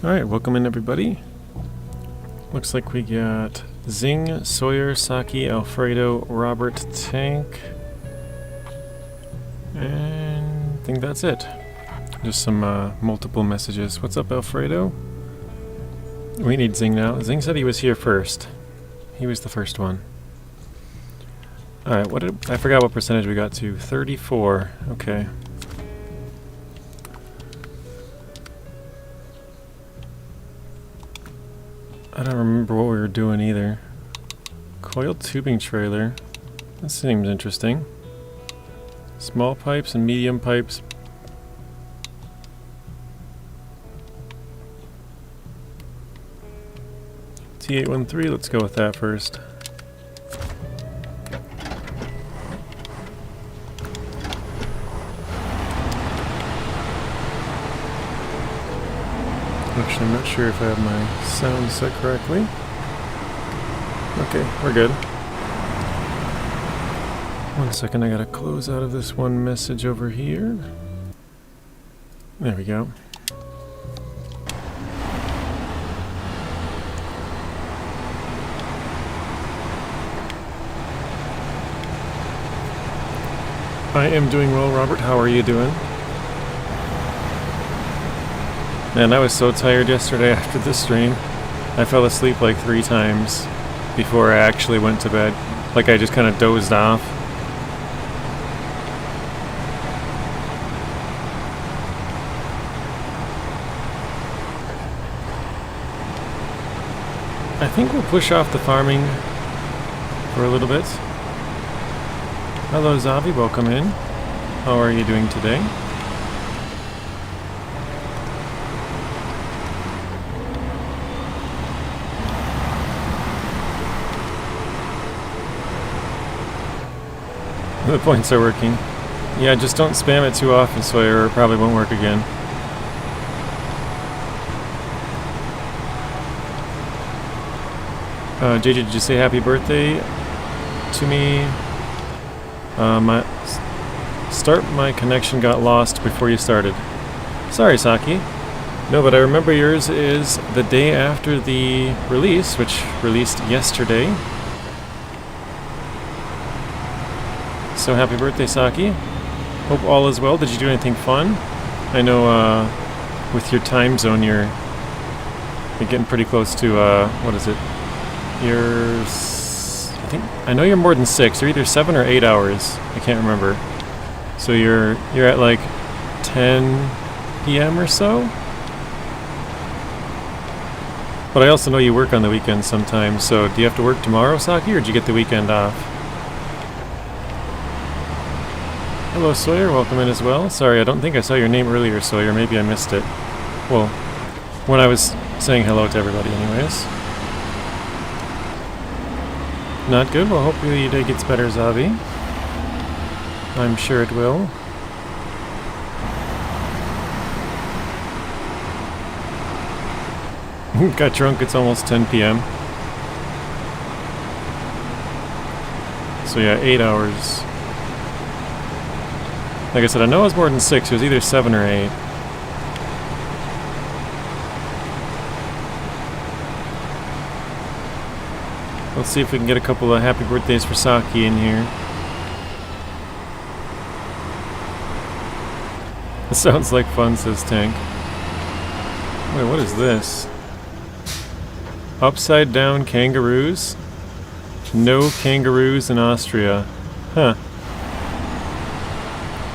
Alright, welcome in everybody. Looks like we got Zing, Sawyer, Saki, Alfredo, Robert, Tank, and I think that's it. Just some multiple messages. What's up, Alfredo? We need Zing now. Zing said he was here first. He was the first one. Alright, I forgot what percentage we got to. 34. Okay. I don't remember what we were doing either. Coiled tubing trailer. That seems interesting. Small pipes and medium pipes. T813, let's go with that first. Actually, I'm not sure if I have my sound set correctly. Okay, we're good. 1 second, I gotta close out of this one message over here. There we go. I am doing well, Robert. How are you doing? Man, I was so tired yesterday after the stream. I fell asleep like 3 times before I actually went to bed. Like I just kind of dozed off. I think we'll push off the farming for a little bit. Hello Zavi, welcome in. How are you doing today? The points are working. Yeah, just don't spam it too often, Sawyer, or it probably won't work again. JJ, did you say happy birthday to me? My connection got lost before you started. Sorry, Saki. No, but I remember yours is the day after the release, which released yesterday. So happy birthday, Saki. Hope all is well. Did you do anything fun? I know with your time zone you're getting pretty close to what is it? I know you're more than 6. You're either 7 or 8 hours. I can't remember. So you're at like 10 p.m. or so? But I also know you work on the weekends sometimes. So do you have to work tomorrow, Saki, or did you get the weekend off? Hello Sawyer, welcome in as well. Sorry, I don't think I saw your name earlier, Sawyer. Maybe I missed it. Well, when I was saying hello to everybody anyways. Not good? Well, hopefully your day gets better, Zavi. I'm sure it will. Got drunk, it's almost 10 p.m. So yeah, 8 hours. Like I said, I know it was more than 6. It was either 7 or 8. Let's see if we can get a couple of happy birthdays for Saki in here. It sounds like fun, says Tank. Wait, what is this? Upside down kangaroos? No kangaroos in Austria. Huh.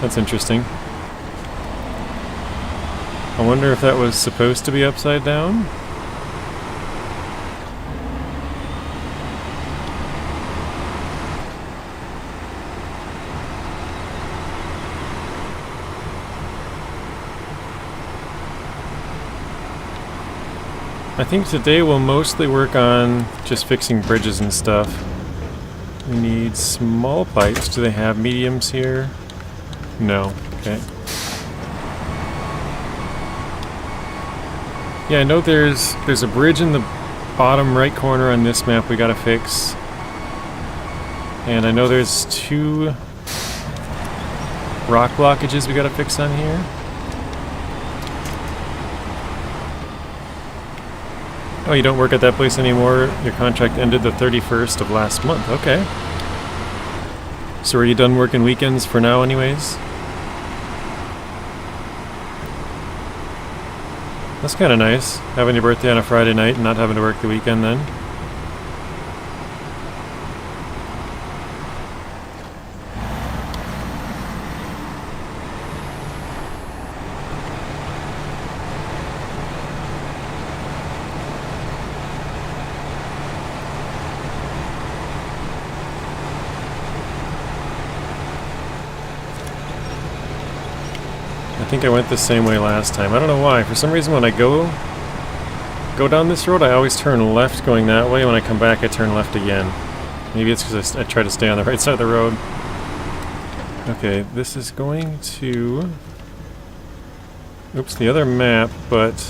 That's interesting. I wonder if that was supposed to be upside down? I think today we'll mostly work on just fixing bridges and stuff. We need small pipes. Do they have mediums here? No. Okay. Yeah, I know there's a bridge in the bottom right corner on this map we gotta fix. And I know there's 2 rock blockages we gotta fix on here. Oh, you don't work at that place anymore? Your contract ended the 31st of last month. Okay. So are you done working weekends for now anyways? That's kind of nice, having your birthday on a Friday night and not having to work the weekend then. I think I went the same way last time. I don't know why. For some reason when I go down this road, I always turn left going that way. When I come back, I turn left again. Maybe it's because I try to stay on the right side of the road. Okay, this is going to... Oops, the other map, but...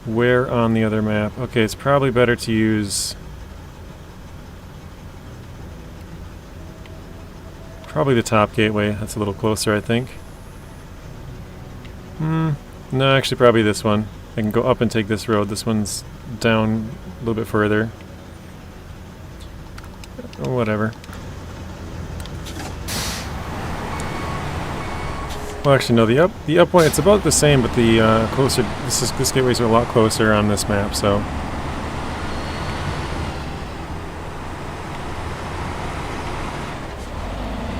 Where on the other map? Okay, it's probably better to use... Probably the top gateway. That's a little closer, I think. No, actually probably this one. I can go up and take this road. This one's down a little bit further. Whatever. Well, actually, no. The up one, it's about the same, but the closer. This gateway's a lot closer on this map, so.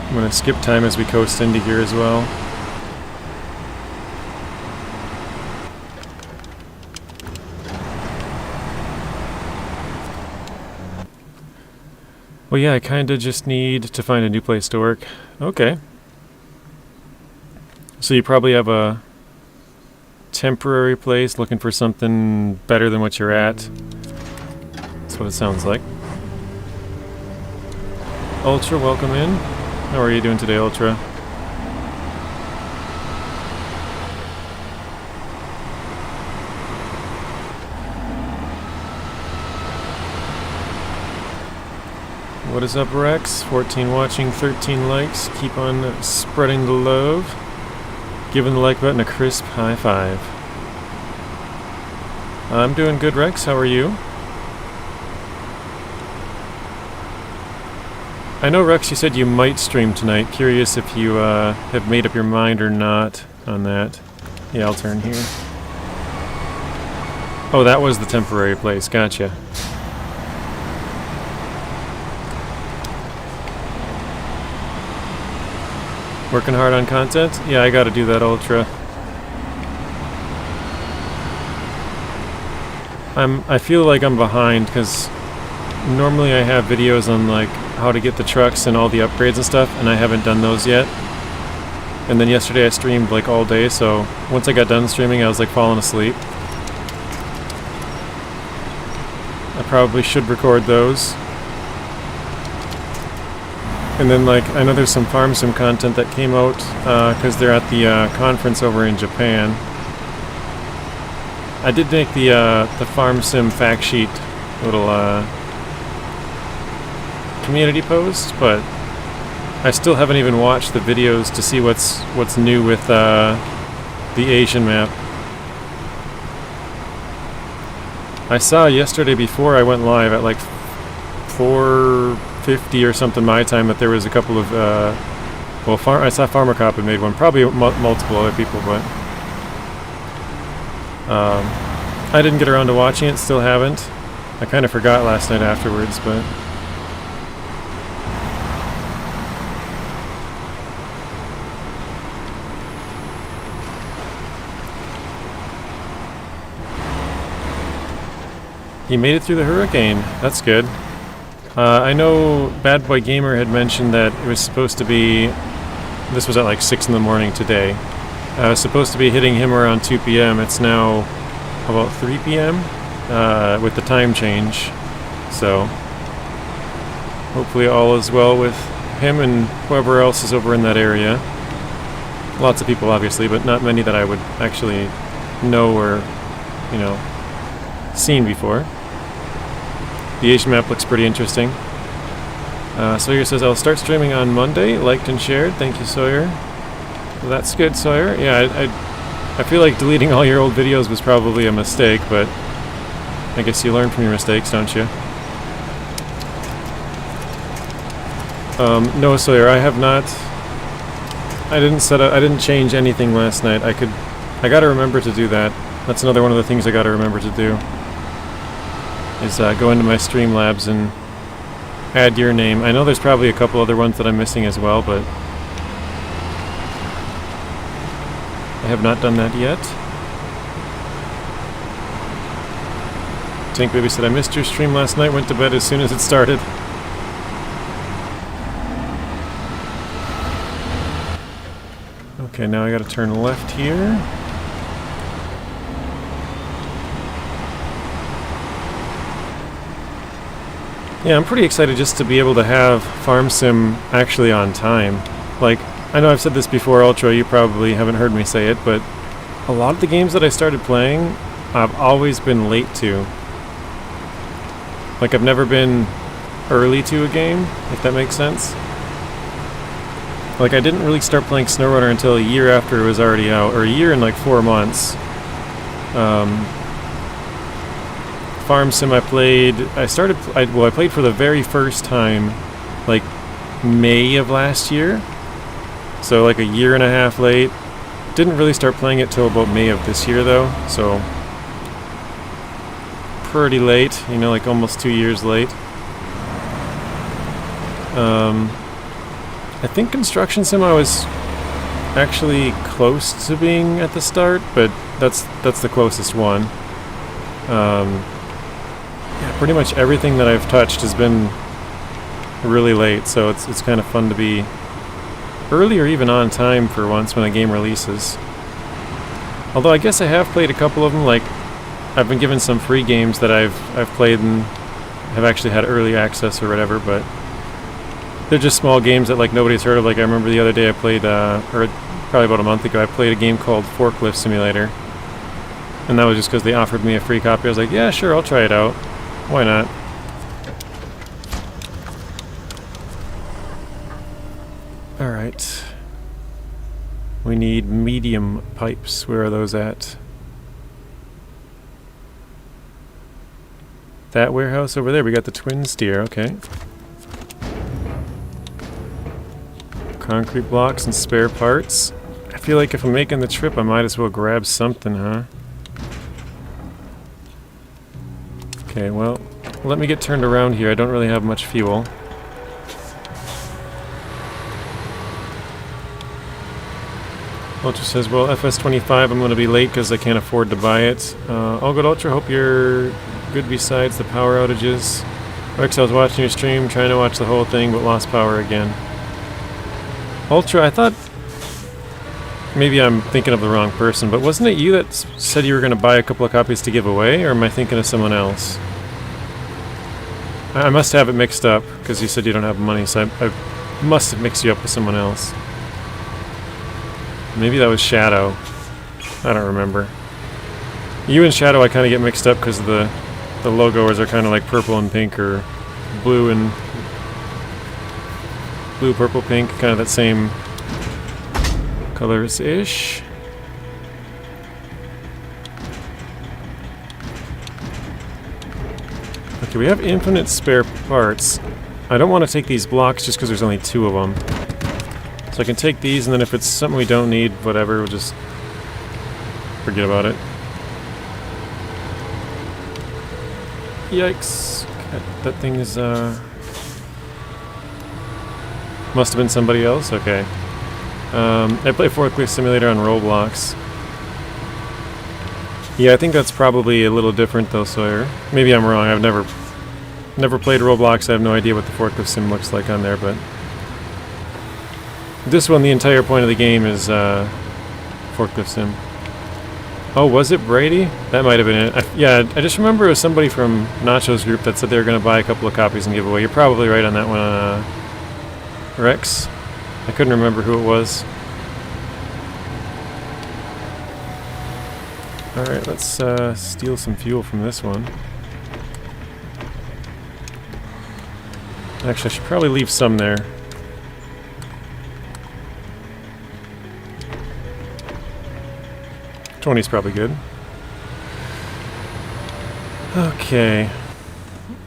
I'm gonna skip time as we coast into here as well. Well, yeah, I kinda just need to find a new place to work. Okay. So you probably have a temporary place looking for something better than what you're at. That's what it sounds like. Ultra, welcome in. How are you doing today, Ultra? What is up, Rex? 14 watching, 13 likes. Keep on spreading the love. Giving the like button a crisp high five. I'm doing good, Rex. How are you? I know, Rex, you said you might stream tonight. Curious if you have made up your mind or not on that. Yeah, I'll turn here. Oh, that was the temporary place. Gotcha. Working hard on content? Yeah, I gotta do that, Ultra. I feel like I'm behind because normally I have videos on like how to get the trucks and all the upgrades and stuff, and I haven't done those yet. And then yesterday I streamed like all day, so once I got done streaming I was like falling asleep. I probably should record those. And then, like, I know there's some farm sim content that came out because they're at the conference over in Japan. I did make the farm sim fact sheet little community post, but I still haven't even watched the videos to see what's new with the Asian map. I saw yesterday before I went live at like 4:50 or something my time that there was a couple of I saw Farmer Cop had made one, probably multiple other people, but I didn't get around to watching it, still haven't. I kind of forgot last night afterwards, but he made it through the hurricane. That's good. I know Bad Boy Gamer had mentioned that it was supposed to be, this was at like 6 in the morning today, it was supposed to be hitting him around 2 p.m. It's now about 3 p.m. With the time change, so hopefully all is well with him and whoever else is over in that area. Lots of people obviously, but not many that I would actually know or, you know, seen before. The Asian map looks pretty interesting. Sawyer says, I'll start streaming on Monday. Liked and shared. Thank you, Sawyer. Well, that's good, Sawyer. Yeah, I feel like deleting all your old videos was probably a mistake, but I guess you learn from your mistakes, don't you? No, Sawyer, I have not. I didn't change anything last night. I gotta remember to do that. That's another one of the things I gotta remember to do. Is go into my Streamlabs and add your name. I know there's probably a couple other ones that I'm missing as well, but I have not done that yet. Tank Baby said, I missed your stream last night, went to bed as soon as it started. Okay, now I gotta turn left here. Yeah, I'm pretty excited just to be able to have Farm Sim actually on time. Like, I know I've said this before, Ultra, you probably haven't heard me say it, but a lot of the games that I started playing, I've always been late to. Like, I've never been early to a game, if that makes sense. Like, I didn't really start playing SnowRunner until a year after it was already out, or a year and like 4 months. Farm Sim I played for the very first time like May of last year, so like a year and a half late. Didn't really start playing it till about May of this year though, so pretty late, you know, like almost 2 years late. I think Construction Sim I was actually close to being at the start, but that's the closest one. Yeah, pretty much everything that I've touched has been really late, so it's kind of fun to be early or even on time for once when a game releases. Although I guess I have played a couple of them, like I've been given some free games that I've played and have actually had early access or whatever, but they're just small games that like nobody's heard of. Like I remember the other day I played, or probably about a month ago, I played a game called Forklift Simulator. And that was just because they offered me a free copy. I was like, yeah, sure, I'll try it out. Why not? Alright. We need medium pipes. Where are those at? That warehouse over there. We got the twin steer, okay. Concrete blocks and spare parts. I feel like if I'm making the trip, I might as well grab something, huh? Okay, well, let me get turned around here. I don't really have much fuel. Ultra says, well, FS25, I'm going to be late because I can't afford to buy it. All good, Ultra. Hope you're good besides the power outages. Rex, I was watching your stream, trying to watch the whole thing, but lost power again. Ultra, I thought maybe I'm thinking of the wrong person, but wasn't it you that said you were going to buy a couple of copies to give away, or am I thinking of someone else? I must have it mixed up, because you said you don't have money, so I must have mixed you up with someone else. Maybe that was Shadow. I don't remember. You and Shadow I kind of get mixed up because the logos are kind of like purple and pink, or blue and blue, purple, pink, kind of that same colors-ish. Okay, we have infinite spare parts. I don't want to take these blocks just because there's only 2 of them. So I can take these, and then if it's something we don't need, whatever, we'll just forget about it. Yikes. That thing is, must have been somebody else? Okay. I play Forklift Simulator on Roblox. Yeah, I think that's probably a little different though, Sawyer. Maybe I'm wrong. I've never played Roblox. I have no idea what the Forklift Sim looks like on there, but this one, the entire point of the game is Forklift Sim. Oh, was it Brady? That might have been it. Yeah, I just remember it was somebody from Nacho's group that said they were going to buy a couple of copies and give away. You're probably right on that one, Rex. I couldn't remember who it was. Alright, let's steal some fuel from this one. Actually, I should probably leave some there. 20's probably good. Okay.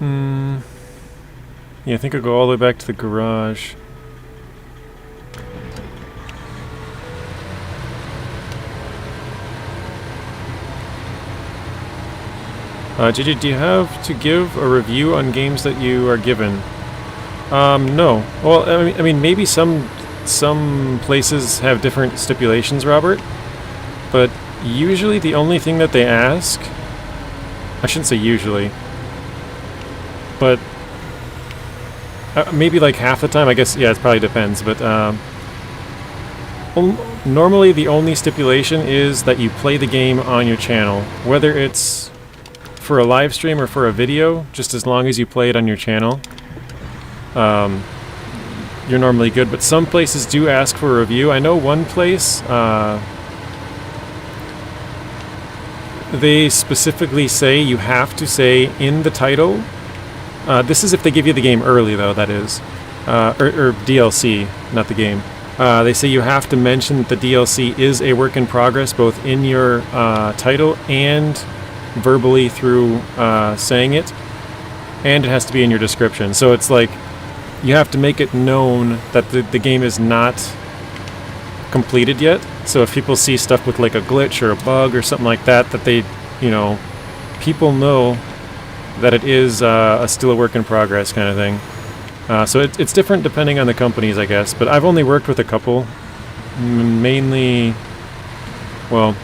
Yeah, I think I'll go all the way back to the garage. JJ, do you have to give a review on games that you are given? No. Well, I mean, maybe some places have different stipulations, Robert. But usually the only thing that they ask... I shouldn't say usually. But... maybe like half the time, I guess, yeah, it probably depends, but... normally the only stipulation is that you play the game on your channel. Whether it's for a live stream or for a video, just as long as you play it on your channel, you're normally good. But some places do ask for a review. I know one place, they specifically say you have to say in the title, this is if they give you the game early though, that is, or DLC, not the game. They say you have to mention that the DLC is a work in progress, both in your title and verbally through saying it, and it has to be in your description. So it's like you have to make it known that the game is not completed yet. So if people see stuff with like a glitch or a bug or something like that, that they, you know, people know that it is still a work in progress kind of thing. So it's different depending on the companies, I guess. But I've only worked with a couple. Mainly, well,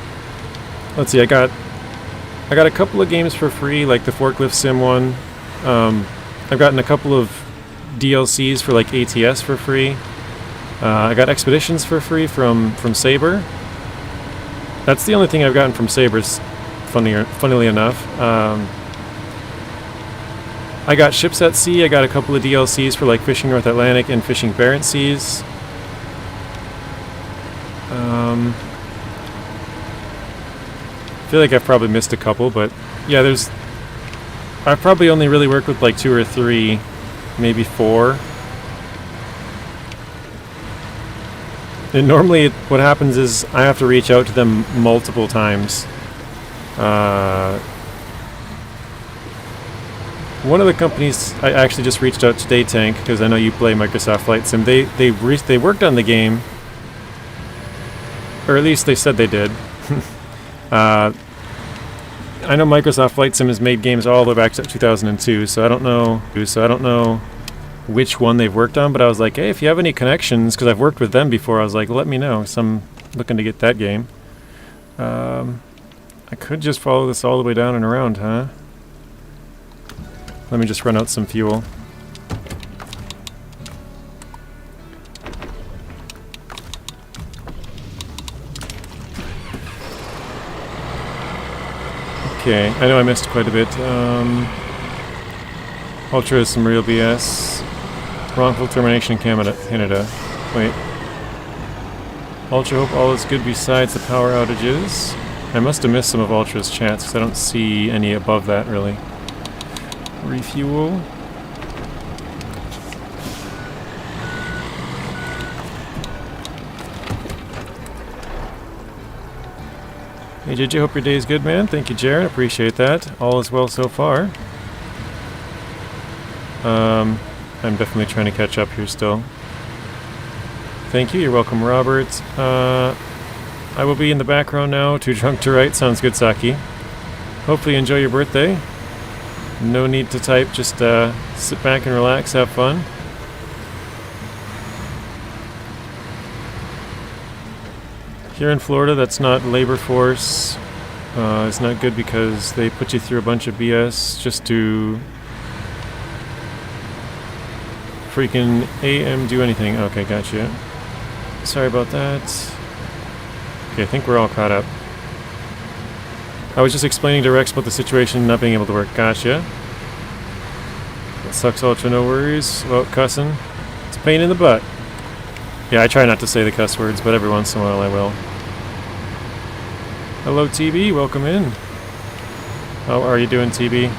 let's see, I got a couple of games for free, like the Forklift Sim one. I've gotten a couple of DLCs for like ATS for free. I got Expeditions for free from Saber. That's the only thing I've gotten from Saber's, funnily enough. I got Ships at Sea. I got a couple of DLCs for like Fishing North Atlantic and Fishing Barents Seas. I feel like I've probably missed a couple, but yeah, I've probably only really worked with like 2 or 3, maybe 4. And normally what happens is I have to reach out to them multiple times. One of the companies I actually just reached out to Daytank, because I know you play Microsoft Flight Sim. They worked on the game, or at least they said they did. I know Microsoft Flight Sim has made games all the way back to 2002, so I don't know which one they've worked on, but I was like, hey, if you have any connections, because I've worked with them before, I was like, let me know, so I'm looking to get that game. I could just follow this all the way down and around, huh? Let me just run out some fuel. Okay, I know I missed quite a bit. Ultra is some real BS. Wrongful termination in Canada. Wait. Ultra, hope all is good besides the power outages. I must have missed some of Ultra's chats because I don't see any above that really. Refuel. Hey JJ, hope your day is good, man. Thank you, Jared. Appreciate that. All is well so far. I'm definitely trying to catch up here still. Thank you. You're welcome, Robert. I will be in the background now. Too drunk to write. Sounds good, Saki. Hopefully you enjoy your birthday. No need to type. Just sit back and relax. Have fun. Here in Florida, that's not labor force. It's not good because they put you through a bunch of BS just to freaking do anything. Okay, gotcha. Sorry about that. Okay, I think we're all caught up. I was just explaining to Rex about the situation not being able to work. Gotcha. That sucks, Ultra. No worries about cussing. It's a pain in the butt. Yeah, I try not to say the cuss words, but every once in a while I will. Hello, TB. Welcome in. How are you doing, TB?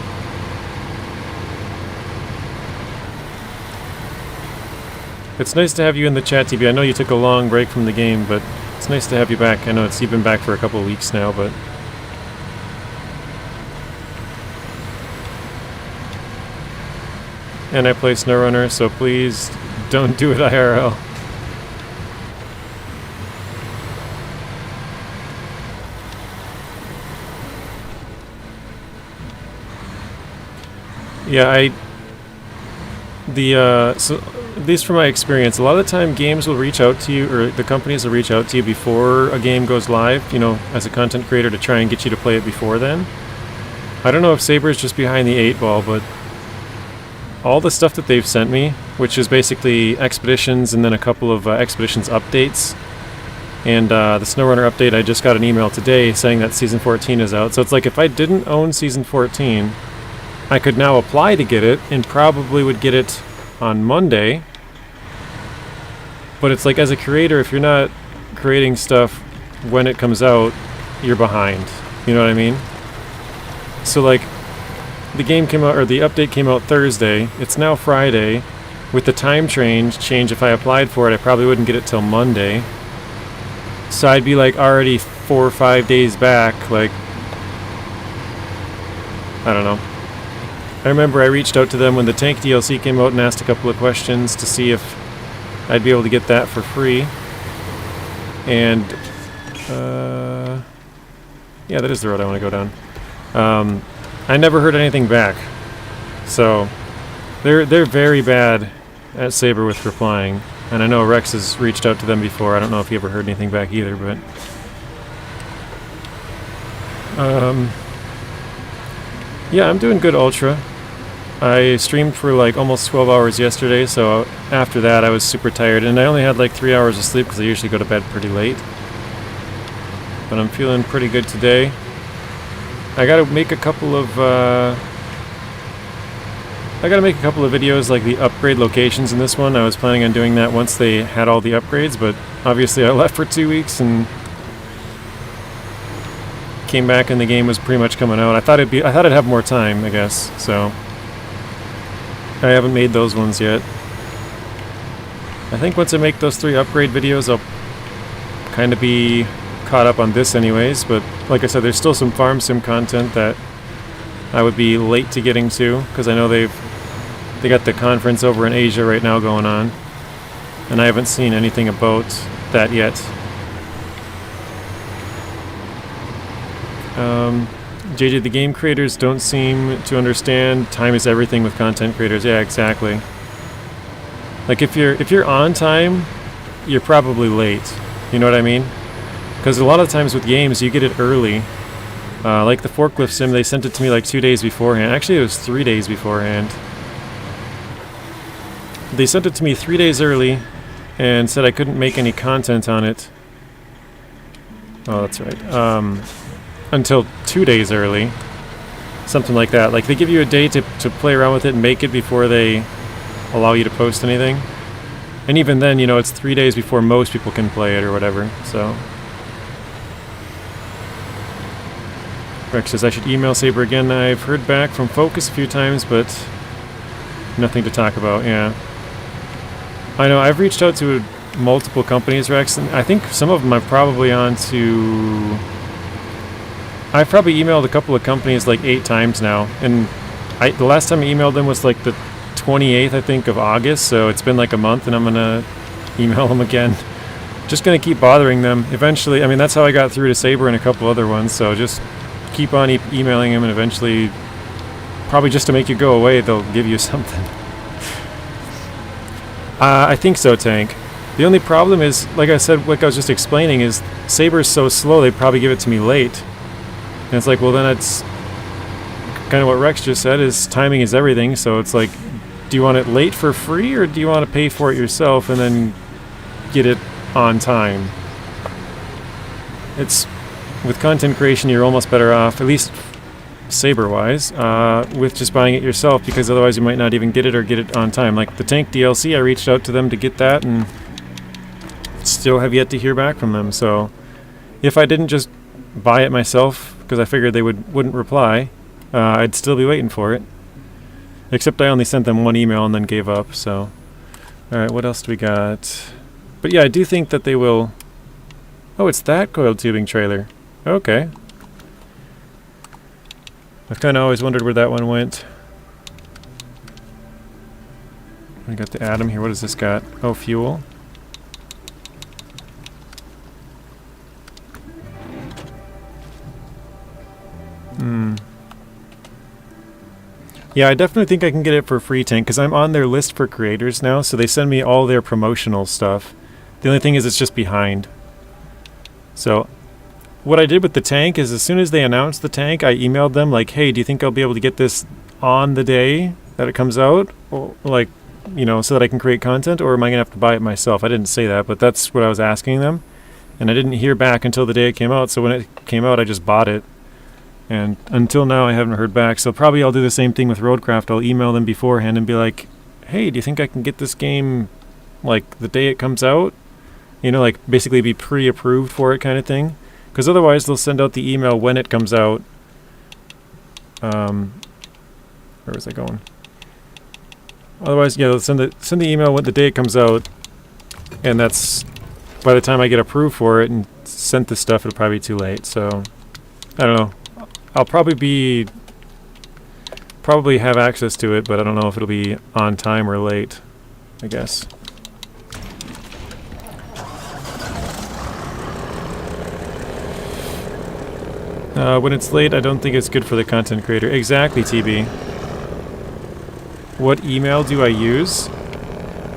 It's nice to have you in the chat, TB. I know you took a long break from the game, but It's nice to have you back. I know you've been back for a couple of weeks now, but... And I play SnowRunner, so please don't do it IRL. Yeah, so at least from my experience, a lot of the time games will reach out to you, or the companies will reach out to you before a game goes live, you know, as a content creator to try and get you to play it before then. I don't know if Saber's just behind the 8 ball, but all the stuff that they've sent me, which is basically expeditions and then a couple of expeditions updates, and the SnowRunner update, I just got an email today saying that Season 14 is out. So it's like if I didn't own Season 14, I could now apply to get it and probably would get it on Monday. But it's like, as a creator, if you're not creating stuff when it comes out, you're behind. You know what I mean? So like, the game came out, or the update came out Thursday. It's now Friday. With the time change, if I applied for it, I probably wouldn't get it till Monday. So I'd be like already 4 or 5 days back. Like, I don't know. I remember I reached out to them when the Tank DLC came out and asked a couple of questions to see if I'd be able to get that for free. And, yeah, that is the road I want to go down. I never heard anything back. So, they're very bad at Saber with replying. And I know Rex has reached out to them before. I don't know if he ever heard anything back either, but... yeah, I'm doing good Ultra. I streamed for like almost 12 hours yesterday, so after that I was super tired, and I only had like 3 hours of sleep because I usually go to bed pretty late. But I'm feeling pretty good today. I gotta make a couple of videos, like the upgrade locations in this one. I was planning on doing that once they had all the upgrades, but obviously I left for 2 weeks and came back and the game was pretty much coming out. I thought I'd have more time, I guess, so I haven't made those ones yet. I think once I make those 3 upgrade videos, I'll kind of be caught up on this anyways, but like I said, there's still some farm sim content that I would be late to getting to, because I know they got the conference over in Asia right now going on, and I haven't seen anything about that yet. JJ, the game creators don't seem to understand time is everything with content creators. Yeah, exactly. Like if you're on time, you're probably late. You know what I mean? Because a lot of times with games, you get it early. Like the forklift sim, they sent it to me like 2 days beforehand. Actually, it was 3 days beforehand. They sent it to me 3 days early and said I couldn't make any content on it. Oh, that's right. Until 2 days early. Something like that. Like they give you a day to play around with it and make it before they allow you to post anything. And even then, you know, it's 3 days before most people can play it or whatever, so... Rex says I should email Saber again. I've heard back from Focus a few times, but nothing to talk about, yeah. I know, I've reached out to multiple companies, Rex, and I think some of them I'm probably on to... I've probably emailed a couple of companies like 8 times now, and the last time I emailed them was like the 28th, I think, of August, so it's been like a month, and I'm gonna email them again. Just gonna keep bothering them. Eventually, I mean, that's how I got through to Saber and a couple other ones, so just keep on emailing them, and eventually, probably just to make you go away, they'll give you something. I think so, Tank. The only problem is, like I said, like I was just explaining, is Saber's so slow, they probably give it to me late. And it's like, well, then it's kind of what Rex just said, is timing is everything, so it's like, do you want it late for free, or do you want to pay for it yourself and then get it on time? It's, with content creation, you're almost better off, at least Saber-wise, with just buying it yourself, because otherwise you might not even get it or get it on time. Like the Tank DLC, I reached out to them to get that, and still have yet to hear back from them, so if I didn't just buy it myself, because I figured they wouldn't reply, I'd still be waiting for it. Except I only sent them one email and then gave up, so... Alright, what else do we got? But yeah, I do think that they will Oh, it's that coiled tubing trailer. Okay. I've kind of always wondered where that one went. I got the atom here. What has this got? Oh, fuel. Yeah, I definitely think I can get it for free tank because I'm on their list for creators now, so they send me all their promotional stuff. The only thing is it's just behind. So what I did with the tank is as soon as they announced the tank, I emailed them like, hey, do you think I'll be able to get this on the day that it comes out? Or, like, you know, so that I can create content, or am I going to have to buy it myself? I didn't say that, but that's what I was asking them. And I didn't hear back until the day it came out, so when it came out, I just bought it. And until now, I haven't heard back. So probably I'll do the same thing with Roadcraft. I'll email them beforehand and be like, hey, do you think I can get this game, like, the day it comes out? You know, like, basically be pre-approved for it kind of thing. Because otherwise, they'll send out the email when it comes out. Where was I going? Otherwise, yeah, they'll send the email when the day it comes out. And that's, by the time I get approved for it and sent the stuff, it'll probably be too late. So, I don't know. I'll probably have access to it, but I don't know if it'll be on time or late, I guess. When it's late, I don't think it's good for the content creator. Exactly, TB. What email do I use?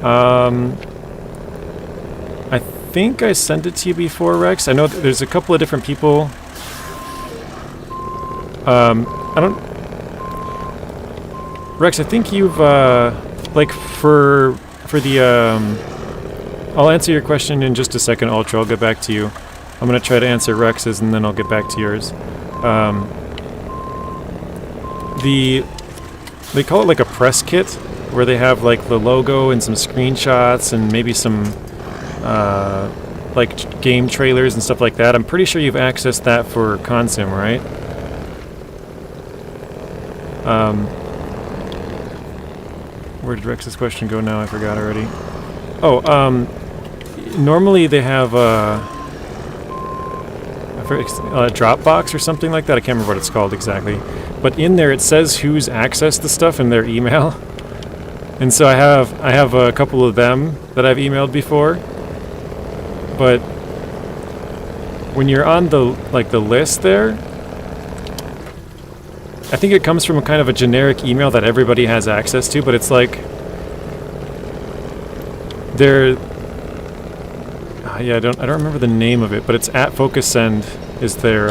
I think I sent it to you before, Rex. I know there's a couple of different people. Rex, I think you've, like, for the, I'll answer your question in just a second, Ultra. I'll get back to you. I'm going to try to answer Rex's, and then I'll get back to yours. They call it, like, a press kit, where they have, like, the logo and some screenshots and maybe some, like, game trailers and stuff like that. I'm pretty sure you've accessed that for Consim, right? Where did Rex's question go now? I forgot already. Oh, normally they have a Dropbox or something like that. I can't remember what it's called exactly. But in there it says who's accessed the stuff in their email. And so I have a couple of them that I've emailed before. But when you're on the list there, I think it comes from a kind of a generic email that everybody has access to, but it's like they're yeah, I don't remember the name of it, but it's at Focus Send is their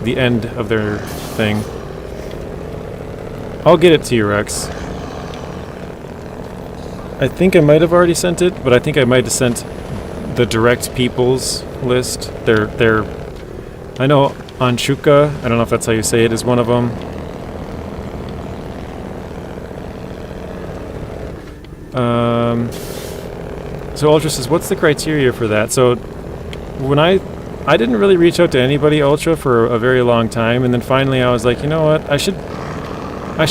the end of their thing. I'll get it to you, Rex. I think I might have already sent it, but I think I might have sent the direct people's list. They're I know Anshuka, I don't know if that's how you say it, is one of them. So Ultra says, what's the criteria for that? So when I didn't really reach out to anybody, Ultra, for a very long time, and then finally I was like, you know what, I should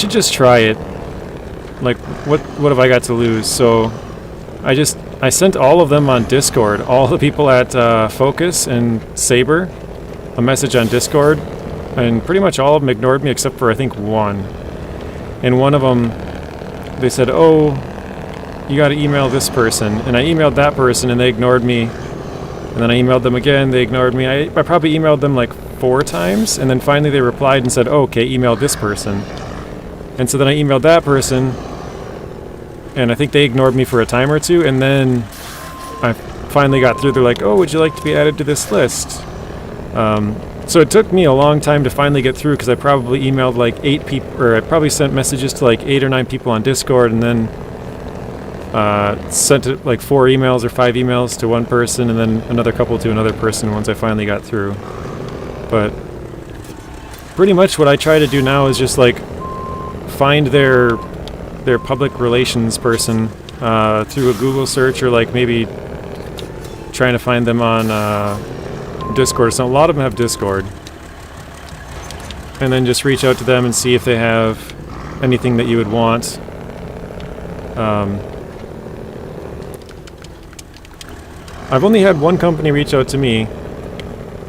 just try it. Like, what have I got to lose? So I sent all of them on Discord, all the people at Focus and Saber, a message on Discord, and pretty much all of them ignored me except for I think one. And one of them, they said, oh, you gotta email this person. And I emailed that person and they ignored me. And then I emailed them again, they ignored me. I probably emailed them like 4 times, and then finally they replied and said, oh, okay, email this person. And so then I emailed that person, and I think they ignored me for a time or two, and then I finally got through. They're like, oh, would you like to be added to this list? So it took me a long time to finally get through, because I probably emailed like 8 people, or I probably sent messages to like 8 or 9 people on Discord, and then sent it like 4 emails or 5 emails to one person, and then another couple to another person once I finally got through. But pretty much what I try to do now is just like find their public relations person through a Google search, or like maybe trying to find them on Discord. So a lot of them have Discord, and then just reach out to them and see if they have anything that you would want. I've only had one company reach out to me,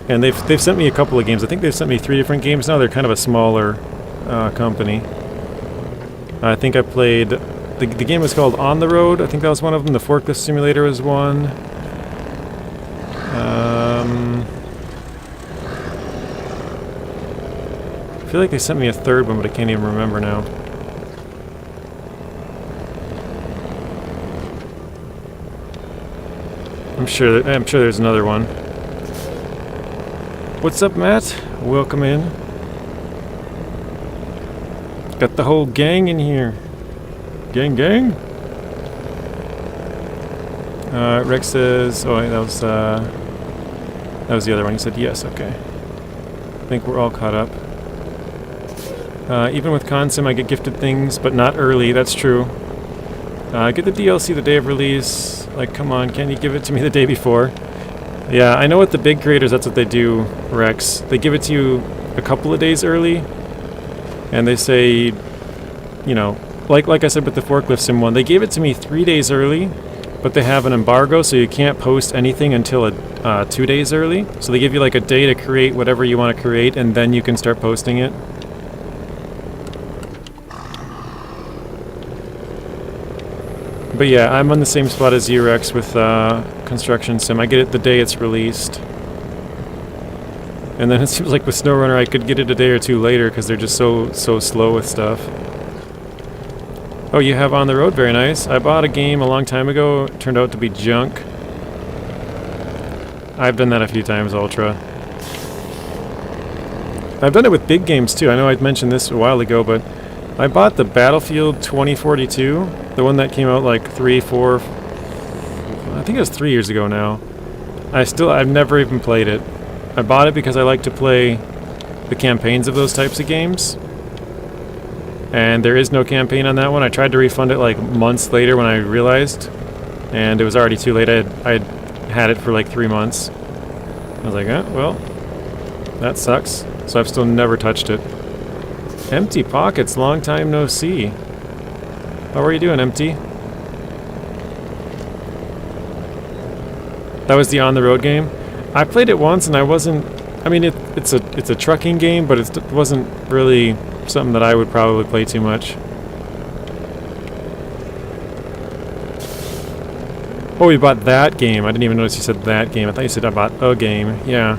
And they've sent me a couple of games. I think they've sent me 3 different games now. They're kind of a smaller company. I think I played... The game was called On the Road. I think that was one of them. The Forklift Simulator was one. I feel like they sent me a 3rd one, but I can't even remember now. I'm sure there's another one. What's up, Matt? Welcome in. Got the whole gang in here. Gang, gang. Rex says, oh, that was the other one. He said yes. Okay. I think we're all caught up. Even with Consim, I get gifted things, but not early. That's true. I get the DLC the day of release. Like, come on, can't you give it to me the day before? Yeah, I know with the big creators, that's what they do, Rex. They give it to you a couple of days early, and they say, you know, like I said with the Forklift Sim one, they gave it to me 3 days early, but they have an embargo, so you can't post anything until 2 days early. So they give you like a day to create whatever you want to create, and then you can start posting it. But yeah, I'm on the same spot as you, Rex, with Construction Sim. I get it the day it's released. And then it seems like with SnowRunner I could get it a day or 2 later because they're just so slow with stuff. Oh, you have On the Road? Very nice. I bought a game a long time ago. It turned out to be junk. I've done that a few times, Ultra. I've done it with big games too. I know I'd mentioned this a while ago, but I bought the Battlefield 2042, the one that came out like 3, 4, I think it was 3 years ago now. I've never even played it. I bought it because I like to play the campaigns of those types of games. And there is no campaign on that one. I tried to refund it like months later when I realized, and it was already too late. I had it for like 3 months. I was like, oh, well, that sucks. So I've still never touched it. Empty Pockets, long time no see. How are you doing, Empty? That was the On the Road game. I played it once and I wasn't... I mean, it's a trucking game, but it wasn't really something that I would probably play too much. Oh, you bought that game. I didn't even notice you said that game. I thought you said I bought a game. Yeah.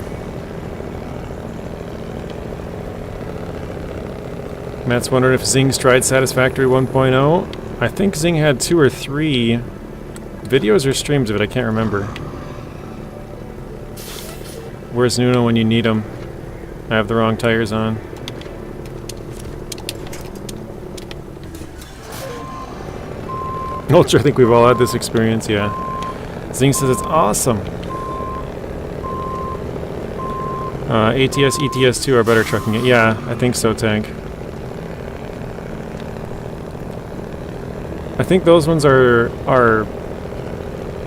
Matt's wondering if Zing's tried Satisfactory 1.0. I think Zing had 2 or 3 videos or streams of it. I can't remember. Where's Nuno when you need him? I have the wrong tires on. Ultra, I think we've all had this experience, yeah. Zing says it's awesome. ATS, ETS2 are better trucking it. Yeah, I think so, Tank. I think those ones are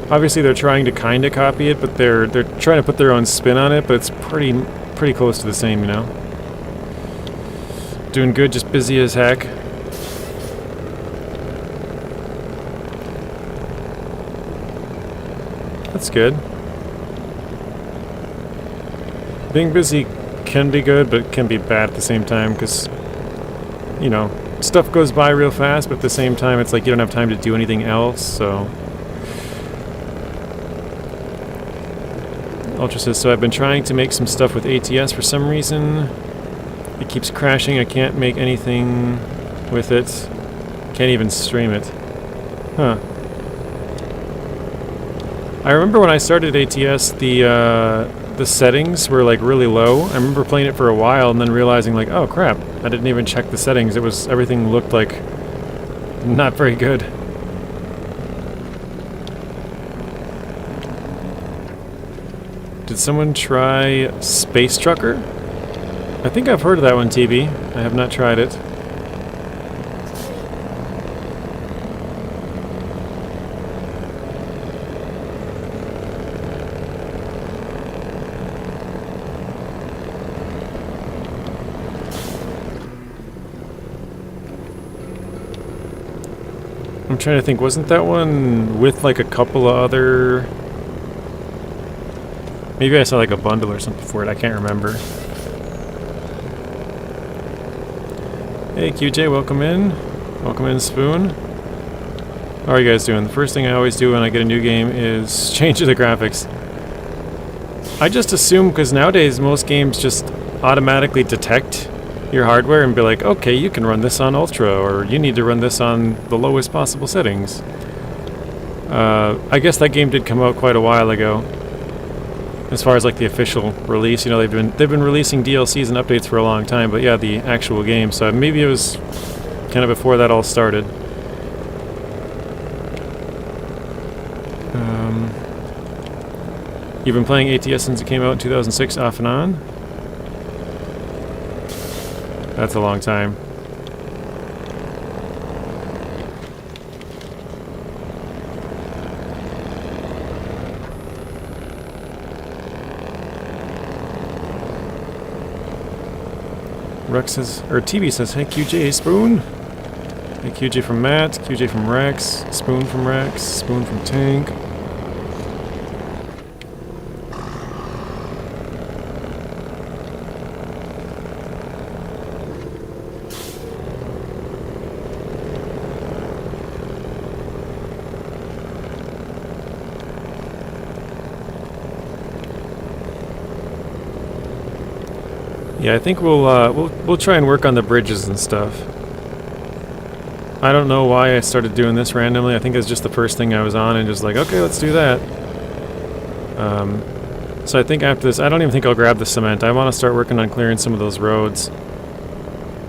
obviously they're trying to kind of copy it, but they're trying to put their own spin on it, but it's pretty close to the same, you know. Doing good, just busy as heck. That's good. Being busy can be good, but can be bad at the same time, because, you know, stuff goes by real fast, but at the same time it's like you don't have time to do anything else, so... Ultra says, so I've been trying to make some stuff with ATS for some reason. It keeps crashing, I can't make anything with it. Can't even stream it. Huh. I remember when I started ATS, the settings were like really low. I remember playing it for a while and then realizing like, oh crap, I didn't even check the settings. Everything looked like not very good. Did someone try Space Trucker? I think I've heard of that one, TB. I have not tried it. I'm trying to think, wasn't that one with like a couple of other... Maybe I saw like a bundle or something for it. I can't remember. Hey QJ, welcome in. Welcome in, Spoon. How are you guys doing? The first thing I always do when I get a new game is change the graphics. I just assume, because nowadays most games just automatically detect your hardware and be like, okay, you can run this on Ultra, or you need to run this on the lowest possible settings. I guess that game did come out quite a while ago. As far as like the official release, you know, they've been releasing DLCs and updates for a long time, but yeah, the actual game. So maybe it was kind of before that all started. You've been playing ATS since it came out in 2006, off and on? That's a long time. Rex says, or TV says, hey QJ, Spoon. Hey QJ from Matt, QJ from Rex, Spoon from Rex, Spoon from Tank. Yeah, I think we'll try and work on the bridges and stuff. I don't know why I started doing this randomly. I think it's just the first thing I was on and just like, okay, let's do that. So I think after this, I don't even think I'll grab the cement. I want to start working on clearing some of those roads.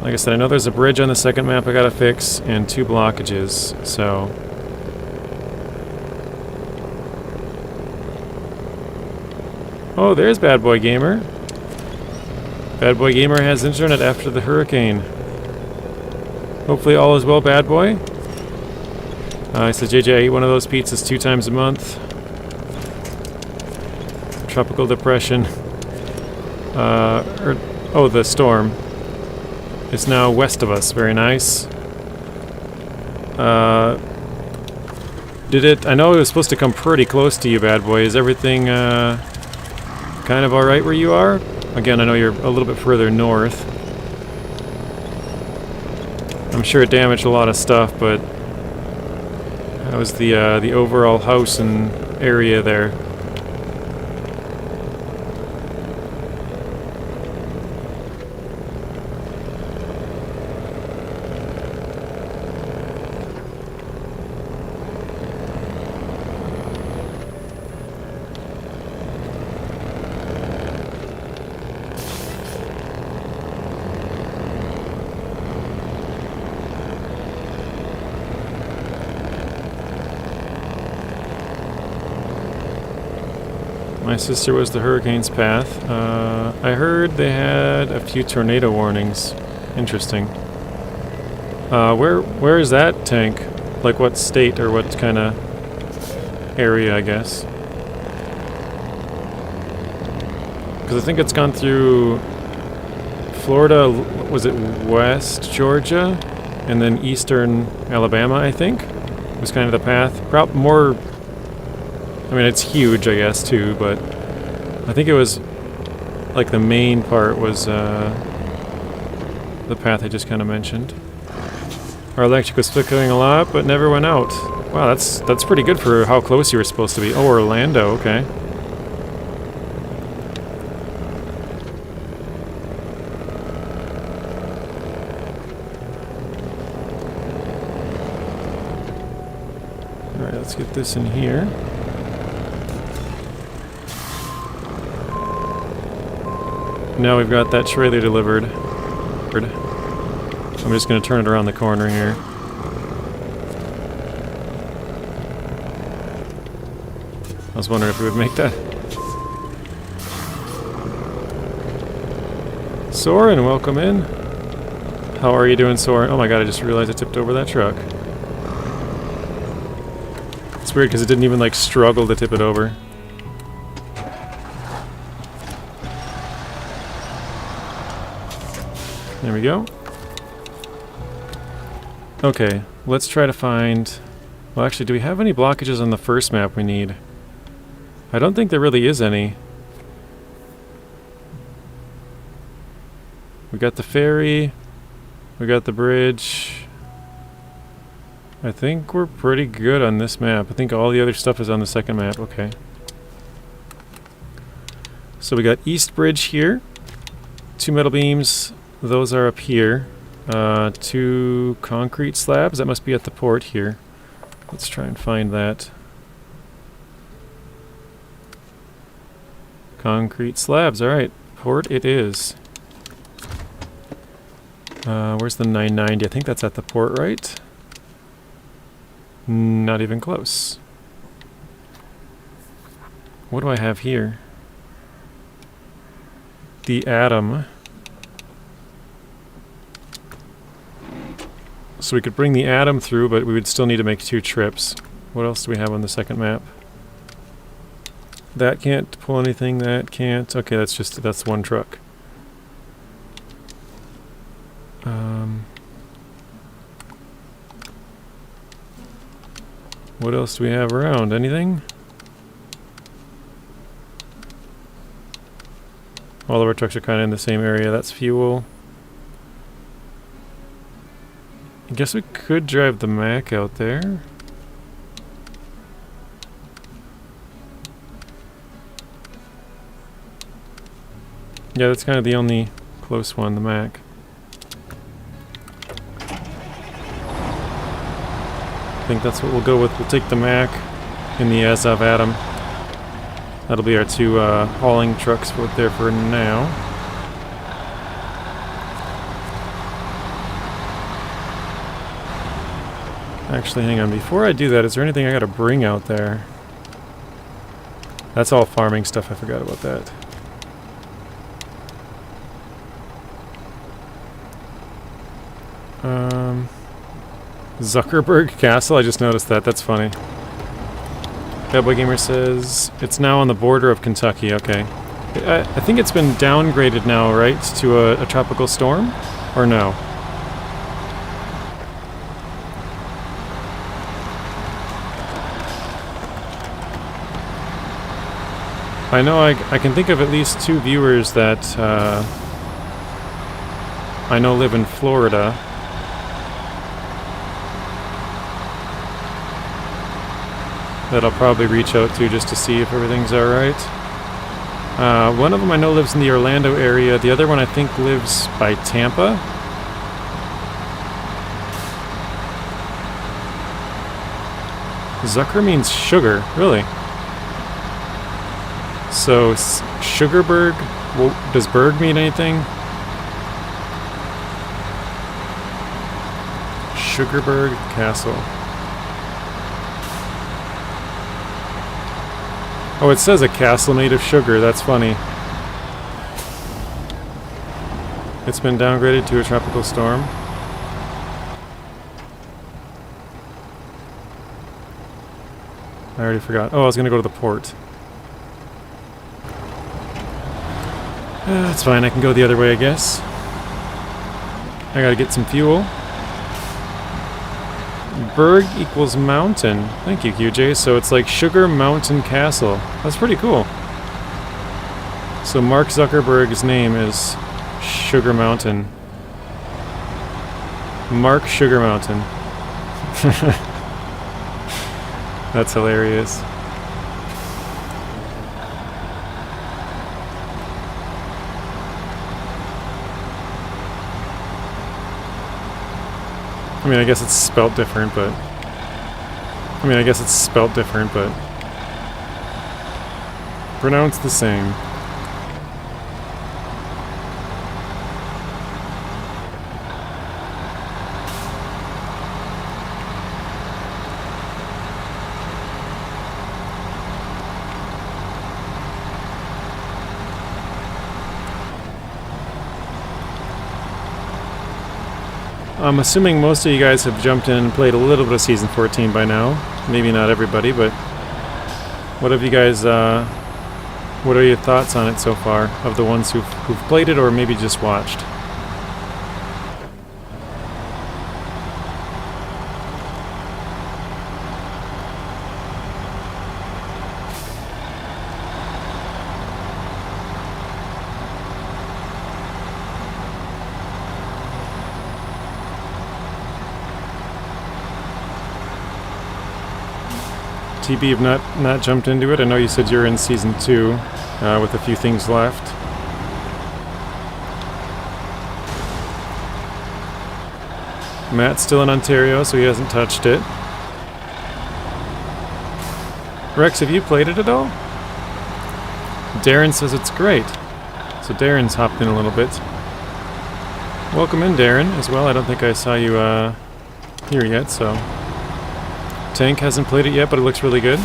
Like I said, I know there's a bridge on the second map I gotta fix and 2 blockages, so... Oh, there's Bad Boy Gamer. Bad Boy Gamer has internet after the hurricane. Hopefully all is well, Bad Boy. I said, JJ, I eat one of those pizzas 2 times a month. Tropical depression. Oh, the storm. It's now west of us. Very nice. I know it was supposed to come pretty close to you, Bad Boy. Is everything kind of alright where you are? Again, I know you're a little bit further north. I'm sure it damaged a lot of stuff, but that was the overall house and area there. My sister was the hurricane's path. I heard they had a few tornado warnings. Interesting. Where is that tank? Like what state or what kind of area, I guess? Because I think it's gone through Florida, was it West Georgia? And then eastern Alabama, I think? Was kind of the path. More... I mean, it's huge, I guess, too, but I think it was, like, the main part was the path I just kind of mentioned. Our electric was flickering a lot, but never went out. Wow, that's pretty good for how close you were supposed to be. Oh, Orlando, okay. Alright, let's get this in here. Now we've got that trailer delivered. I'm just going to turn it around the corner here. I was wondering if we would make that. Soren, welcome in. How are you doing, Soren? Oh my god, I just realized I tipped over that truck. It's weird because it didn't even like struggle to tip it over. There we go. Okay, let's try to find... Well, actually, do we have any blockages on the first map we need? I don't think there really is any. got the ferry. We got the bridge. I think we're pretty good on this map. I think all the other stuff is on the second map. Okay. So we got East Bridge here. 2 metal beams. Those are up here. 2 concrete slabs. That must be at the port here. Let's try and find that. Concrete slabs. Alright. Port it is. Where's the 990? I think that's at the port, right? Not even close. What do I have here? The Atom. So we could bring the Atom through, but we would still need to make 2 trips. What else do we have on the second map? That can't pull anything, that can't. Okay, that's 1 truck. What else do we have around? Anything? All of our trucks are kind of in the same area. That's fuel. I guess we could drive the Mack out there. Yeah, that's kind of the only close one, the Mack. I think that's what we'll go with. We'll take the Mack in the Azov Atom. That'll be our 2 hauling trucks there for now. Actually, hang on. Before I do that, is there anything I gotta bring out there? That's all farming stuff. I forgot about that. Zuckerberg Castle? I just noticed that. That's funny. Cowboy Gamer says it's now on the border of Kentucky. Okay. I think it's been downgraded now, right? To a tropical storm? Or no? I know I can think of at least 2 viewers that I know live in Florida. That I'll probably reach out to just to see if everything's alright. One of them I know lives in the Orlando area. The other one I think lives by Tampa. Zucker means sugar, really. So, Sugarberg, well, does Berg mean anything? Sugarberg Castle. Oh, it says a castle made of sugar. That's funny. It's been downgraded to a tropical storm. I already forgot. Oh, I was going to go to the port. That's fine. I can go the other way, I guess. I gotta get some fuel. Berg equals mountain. Thank you, QJ. So it's like Sugar Mountain Castle. That's pretty cool. So Mark Zuckerberg's name is Sugar Mountain. Mark Sugar Mountain. That's hilarious. I mean, I guess it's spelt different, but... pronounced the same. I'm assuming most of you guys have jumped in and played a little bit of Season 14 by now. Maybe not everybody, but what have you guys, what are your thoughts on it so far, of the ones who've played it or maybe just watched? TB, you've not jumped into it. I know you said you're in Season 2 with a few things left. Matt's still in Ontario, so he hasn't touched it. Rex, have you played it at all? Darren says it's great. So Darren's hopped in a little bit. Welcome in, Darren, as well. I don't think I saw you here yet, so... Tank hasn't played it yet, but it looks really good.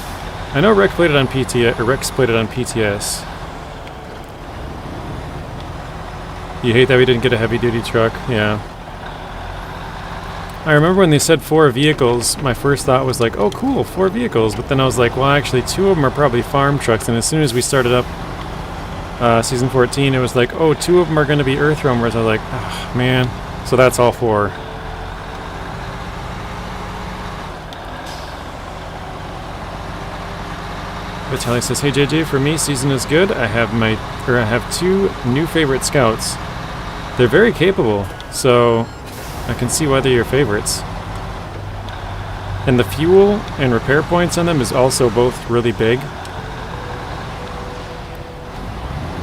I know Rex played it on Rex played it on PTS. You hate that we didn't get a heavy-duty truck? Yeah. I remember when they said 4 vehicles, my first thought was like, oh cool, 4 vehicles, but then I was like, well actually 2 of them are probably farm trucks, and as soon as we started up Season 14, it was like, oh, 2 of them are going to be Earth Roamers. I was like, oh man, so that's all 4. Vitaly says, hey JJ, for me, Season is good. I have 2 new favorite scouts. They're very capable, so I can see why they're your favorites. And the fuel and repair points on them is also both really big.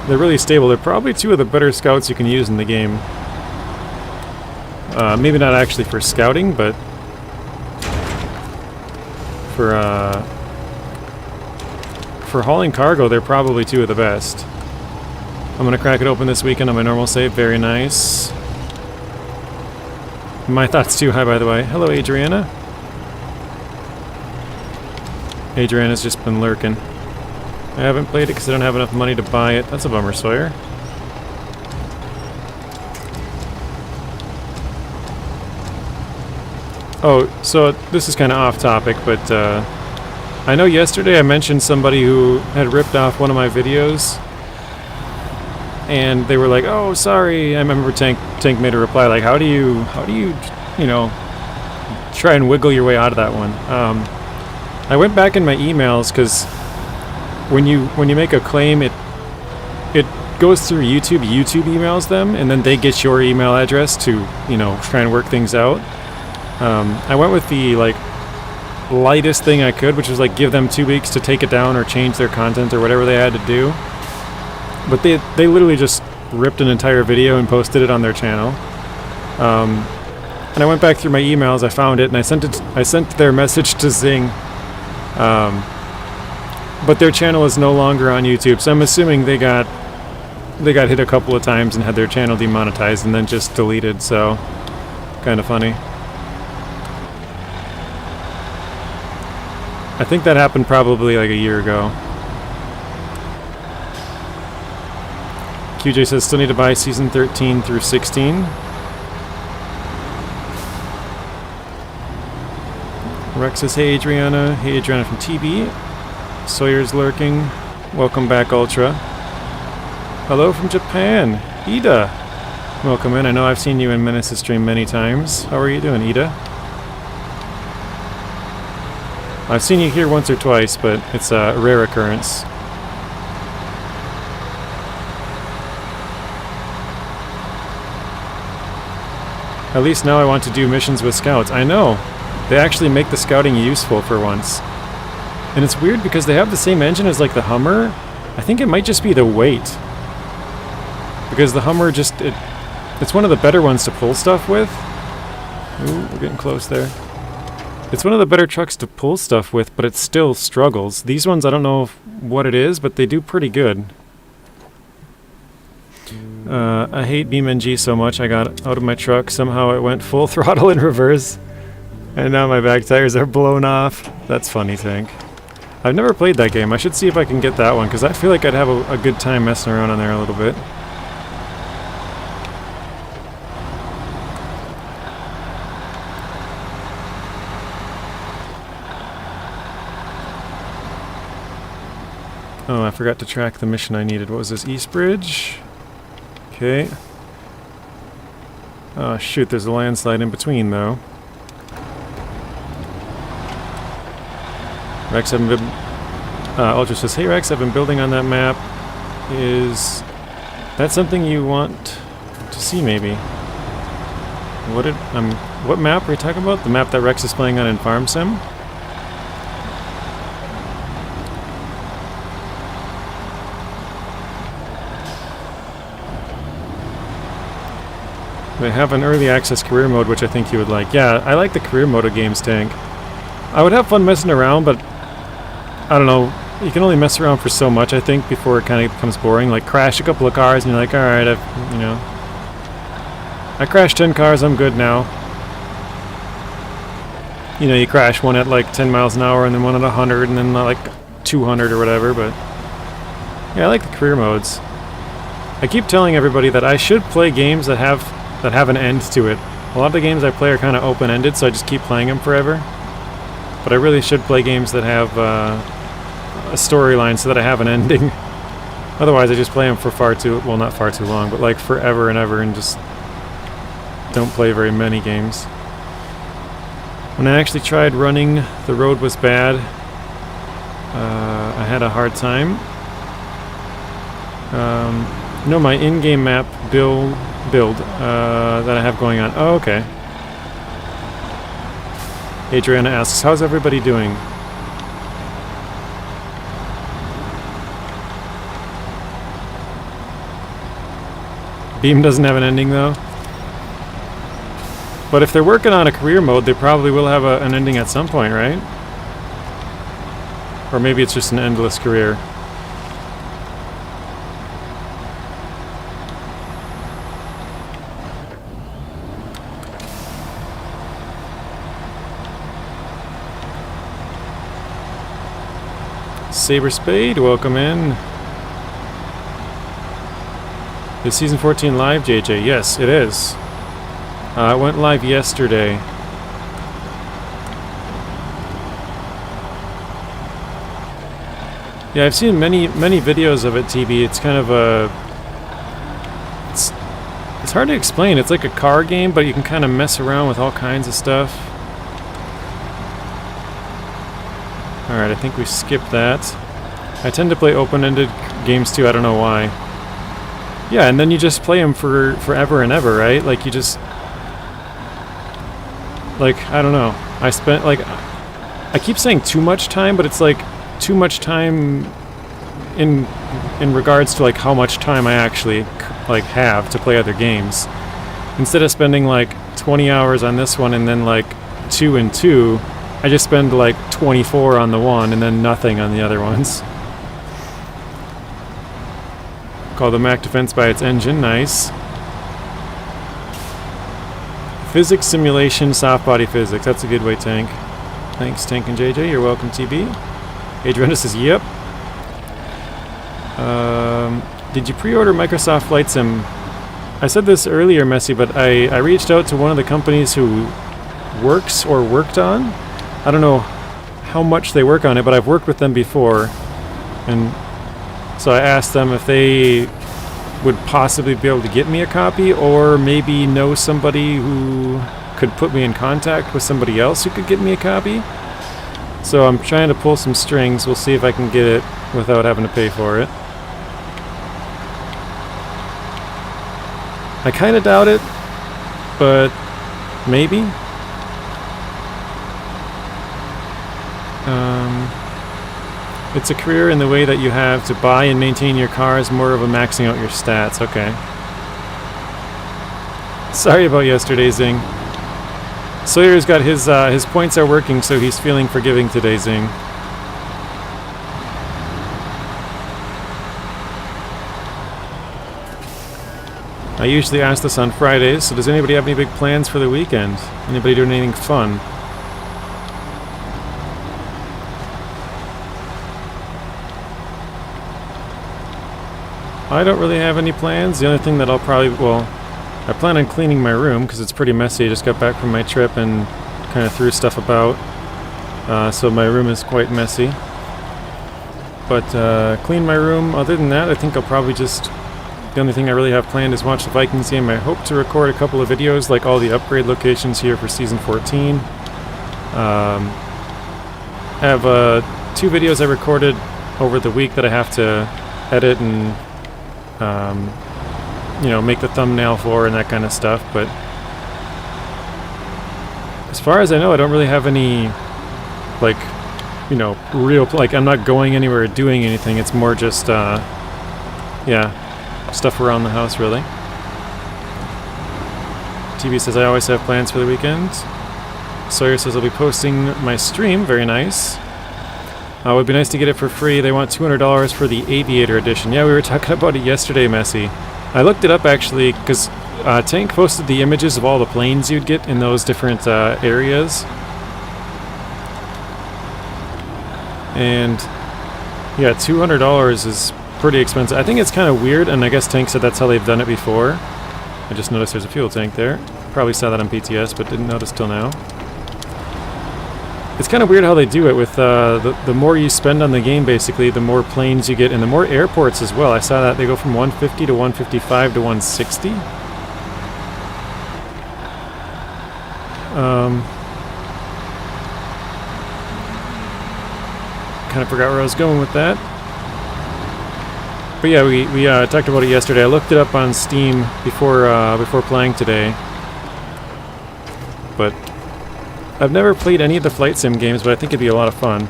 They're really stable. They're probably 2 of the better scouts you can use in the game. Maybe not actually for scouting, but for hauling cargo, they're probably 2 of the best. I'm gonna crack it open this weekend on my normal save. Very nice. My thoughts too high, by the way. Hello, Adriana. Adriana's just been lurking. I haven't played it because I don't have enough money to buy it. That's a bummer, Sawyer. Oh, so this is kind of off topic, but I know yesterday I mentioned somebody who had ripped off one of my videos, and they were like, "Oh, sorry." I remember Tank made a reply like, "How do you, you know, try and wiggle your way out of that one?" I went back in my emails because when you make a claim, it goes through YouTube. YouTube emails them, and then they get your email address to, you know, try and work things out. I went with the lightest thing I could, which was like give them 2 weeks to take it down or change their content or whatever they had to do. But they literally just ripped an entire video and posted it on their channel. And I went back through my emails, I found it, and I sent their message to Zing. But their channel is no longer on YouTube, so I'm assuming they got hit a couple of times and had their channel demonetized and then just deleted, so kind of funny. I think that happened probably like a year ago. QJ says still need to buy Season 13 through 16. Rex says, hey Adriana. Hey Adriana from TB. Sawyer's lurking. Welcome back, Ultra. Hello from Japan. Ida. Welcome in. I know I've seen you in Menace's stream many times. How are you doing, Ida? I've seen you here once or twice, but it's a rare occurrence. At least now I want to do missions with scouts. I know! They actually make the scouting useful for once. And it's weird because they have the same engine as like the Hummer. I think it might just be the weight. Because the Hummer just... It's one of the better ones to pull stuff with. Ooh, we're getting close there. It's one of the better trucks to pull stuff with, but it still struggles. These ones, I don't know what it is, but they do pretty good. I hate BeamNG so much. I got out of my truck. Somehow it went full throttle in reverse. And now my back tires are blown off. That's funny, Tank. I've never played that game. I should see if I can get that one, because I feel like I'd have a good time messing around on there a little bit. Oh, I forgot to track the mission I needed. What was this? East Bridge? Okay. Oh shoot, there's a landslide in between though. Rex, I've been... Ultra says, hey Rex, I've been building on that map. Is that something you want to see maybe? What map are you talking about? The map that Rex is playing on in Farm Sim? They have an early access career mode, which I think you would like. Yeah, I like the career mode of games, Tank. I would have fun messing around, but I don't know. You can only mess around for so much, I think, before it kind of becomes boring. Like, crash a couple of cars, and you're like, alright, I crashed 10 cars, I'm good now. You know, you crash one at like 10 miles an hour, and then one at 100, and then like 200 or whatever, but yeah, I like the career modes. I keep telling everybody that I should play games that have an end to it. A lot of the games I play are kind of open-ended, so I just keep playing them forever. But I really should play games that have a storyline so that I have an ending. Otherwise, I just play them for well, not far too long, but like forever and ever, and just don't play very many games. When I actually tried running, the road was bad. I had a hard time. No, my in-game map build that I have going on. Oh, okay. Adriana asks, how's everybody doing? Beam doesn't have an ending, though. But if they're working on a career mode, they probably will have an ending at some point, right? Or maybe it's just an endless career. Saber Spade, welcome in. Is Season 14 live, JJ? Yes, it is. It went live yesterday. Yeah, I've seen many videos of it, TB. It's kind of a... It's hard to explain. It's like a car game, but you can kind of mess around with all kinds of stuff. Alright, I think we skipped that. I tend to play open-ended games too, I don't know why. Yeah, and then you just play them for forever and ever, right? Like, you just... Like, I don't know. I spent, like... I keep saying too much time, but it's like too much time in regards to, like, how much time I actually, like, have to play other games. Instead of spending, like, 20 hours on this one and then, like, 2 and 2... I just spend like 24 on the one and then nothing on the other ones. Call the Mac Defense by its engine, nice. Physics simulation, soft body physics, that's a good way, Tank. Thanks, Tank and JJ, you're welcome, TB. Adriana says, yep. Did you pre-order Microsoft Flight Sim? I said this earlier, Messy, but I reached out to one of the companies who works or worked on. I don't know how much they work on it, but I've worked with them before, and so I asked them if they would possibly be able to get me a copy, or maybe know somebody who could put me in contact with somebody else who could get me a copy. So I'm trying to pull some strings. We'll see if I can get it without having to pay for it. I kind of doubt it, but maybe. It's a career in the way that you have to buy and maintain your cars, more of a maxing out your stats. Okay. Sorry about yesterday, Zing. Sawyer's got his points are working, so he's feeling forgiving today, Zing. I usually ask this on Fridays, so does anybody have any big plans for the weekend? Anybody doing anything fun? I don't really have any plans. The only thing that I'll probably, well, I plan on cleaning my room because it's pretty messy. I just got back from my trip and kind of threw stuff about. So my room is quite messy. But clean my room. Other than that, I think I'll probably just, the only thing I really have planned is watch the Vikings game. I hope to record a couple of videos, like all the upgrade locations here for Season 14. I have 2 videos I recorded over the week that I have to edit and you know, make the thumbnail for and that kind of stuff, but as far as I know, I don't really have any, like, you know, real, like, I'm not going anywhere or doing anything. It's more just, yeah, stuff around the house, really. TV says I always have plans for the weekend. Sawyer says I'll be posting my stream. Very nice. It would be nice to get it for free. They want $200 for the Aviator edition. Yeah, we were talking about it yesterday, Messy. I looked it up actually because Tank posted the images of all the planes you'd get in those different areas. And yeah, $200 is pretty expensive. I think it's kind of weird, and I guess Tank said that's how they've done it before. I just noticed there's a fuel tank there. Probably saw that on PTS, but didn't notice till now. It's kind of weird how they do it with the more you spend on the game, basically, the more planes you get, and the more airports as well. I saw that they go from 150 to 155 to 160. Kind of forgot where I was going with that. But yeah, we talked about it yesterday. I looked it up on Steam before playing today. But I've never played any of the flight sim games, but I think it'd be a lot of fun.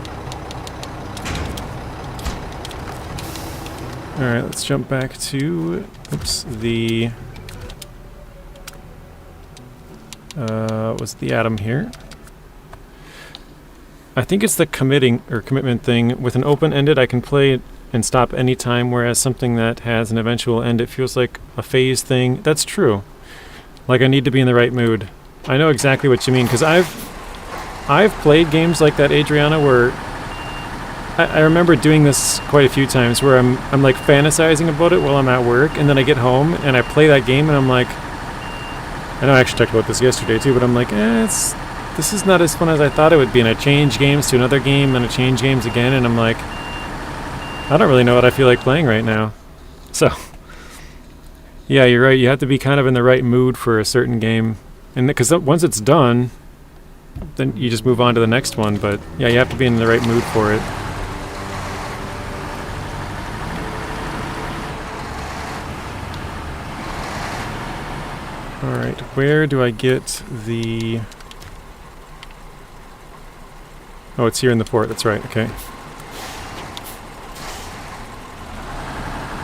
Alright, let's jump back to the was the Atom here. I think it's the commitment thing. With an open-ended, I can play it and stop any time, whereas something that has an eventual end, it feels like a phase thing. That's true. Like I need to be in the right mood. I know exactly what you mean, because I've played games like that, Adriana, where I remember doing this quite a few times, where I'm like fantasizing about it while I'm at work, and then I get home and I play that game and I'm like, I know I actually talked about this yesterday too, but I'm like, this is not as fun as I thought it would be, and I change games to another game, and I change games again, and I'm like, I don't really know what I feel like playing right now. So, yeah, you're right, you have to be kind of in the right mood for a certain game, and because once it's done, then you just move on to the next one, but yeah, you have to be in the right mood for it. Alright, where do I get the... Oh, it's here in the port, that's right, okay.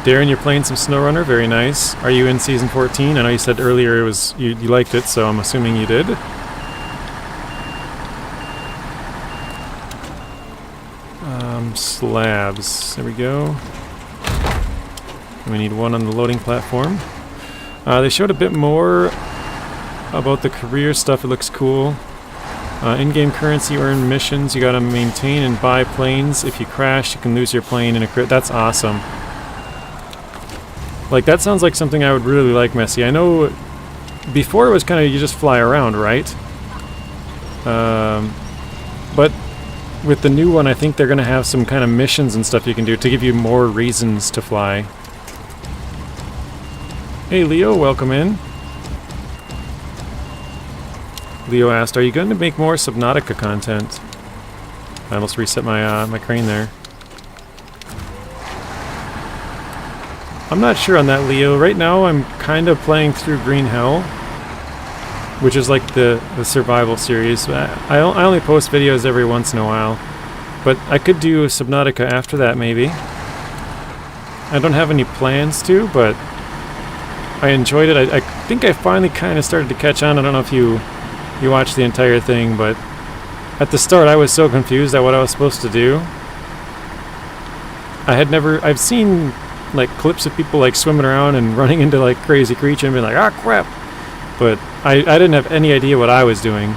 Darren, you're playing some SnowRunner, very nice. Are you in Season 14? I know you said earlier it was you liked it, so I'm assuming you did. Slabs, there we go. We need one on the loading platform. They showed a bit more about the career stuff, it looks cool. In-game currency, earn missions, you gotta maintain and buy planes. If you crash, you can lose your plane in a crit. That's awesome. Like, that sounds like something I would really like, Messy. I know before it was kind of you just fly around, right? But with the new one, I think they're gonna have some kind of missions and stuff you can do to give you more reasons to fly. Hey Leo, welcome in. Leo asked, are you going to make more Subnautica content? I almost reset my my crane there. I'm not sure on that, Leo. Right now I'm kind of playing through Green Hell, which is like the survival series. I only post videos every once in a while, but I could do Subnautica after that maybe. I don't have any plans to, but I enjoyed it. I think I finally kind of started to catch on. I don't know if you watched the entire thing, but at the start I was so confused at what I was supposed to do. I've seen like clips of people like swimming around and running into like crazy creature and being like, ah crap, but I didn't have any idea what I was doing,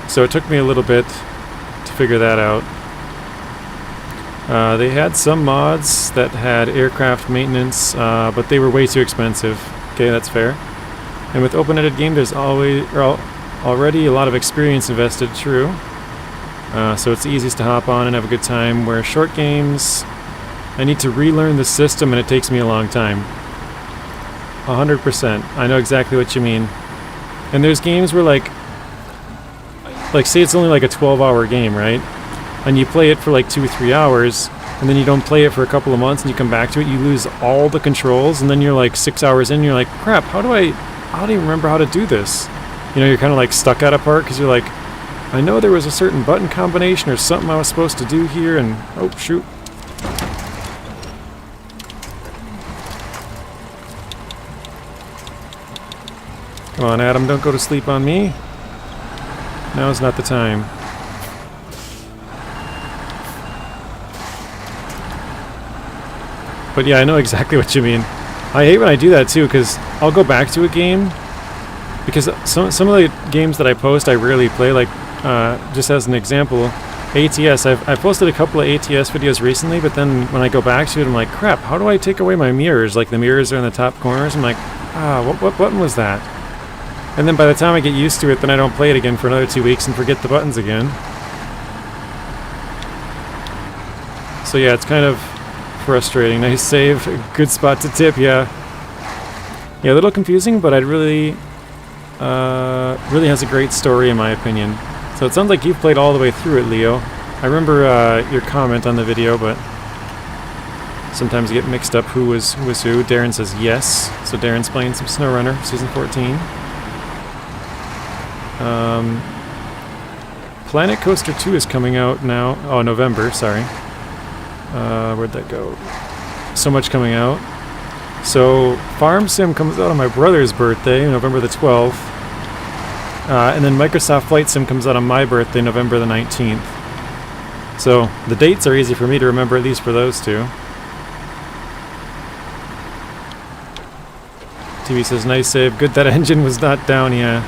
so it took me a little bit to figure that out. They had some mods that had aircraft maintenance, but they were way too expensive. Okay, that's fair. And with open-ended game, there's already a lot of experience invested, true. So it's the easiest to hop on and have a good time, where short games, I need to relearn the system and it takes me a long time. 100%. I know exactly what you mean. And there's games where like say it's only like a 12-hour game, right? And you play it for like 2 or 3 hours, and then you don't play it for a couple of months and you come back to it, you lose all the controls, and then you're like 6 hours in and you're like, crap, how do I remember how to do this? You know, you're kind of like stuck at a part because you're like, I know there was a certain button combination or something I was supposed to do here, and oh shoot. Come on, Adam, don't go to sleep on me. Now's not the time. But yeah, I know exactly what you mean. I hate when I do that too, because I'll go back to a game, because some of the games that I post I rarely play, like just as an example, ATS. I've posted a couple of ATS videos recently, but then when I go back to it, I'm like, crap, how do I take away my mirrors? Like the mirrors are in the top corners. I'm like, what button was that? And then by the time I get used to it, then I don't play it again for another 2 weeks and forget the buttons again. So yeah, it's kind of frustrating. Nice save. Good spot to tip, yeah. Yeah, a little confusing, but I'd really has a great story in my opinion. So it sounds like you've played all the way through it, Leo. I remember your comment on the video, but sometimes you get mixed up who was who. Darren says yes. So Darren's playing some SnowRunner, Season 14. Planet Coaster 2 is coming out now. Oh, November, sorry. Where'd that go? So much coming out. So Farm Sim comes out on my brother's birthday, November the 12th. And then Microsoft Flight Sim comes out on my birthday, November the 19th. So the dates are easy for me to remember, at least for those two. TV says, nice save. Good that engine was not down, yeah.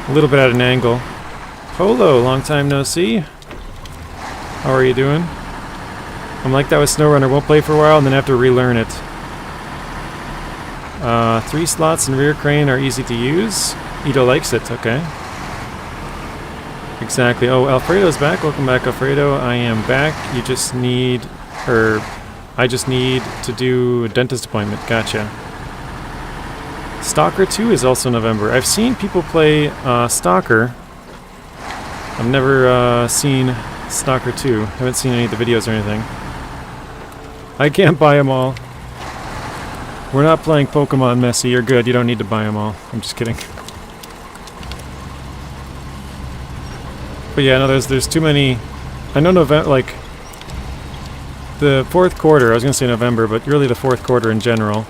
A little bit at an angle. Polo, long time no see. How are you doing? I'm like that with SnowRunner. Won't play for a while and then have to relearn it. 3 slots and rear crane are easy to use. Ito likes it, okay. Exactly. Oh, Alfredo's back. Welcome back, Alfredo. I am back. You just need... I just need to do a dentist appointment. Gotcha. Stalker 2 is also November. I've seen people play Stalker. I've never seen Stalker 2. Haven't seen any of the videos or anything. I can't buy them all. We're not playing Pokemon, Messi. You're good. You don't need to buy them all. I'm just kidding. But yeah, no, there's too many. I know November, like the fourth quarter. I was gonna say November, but really the fourth quarter in general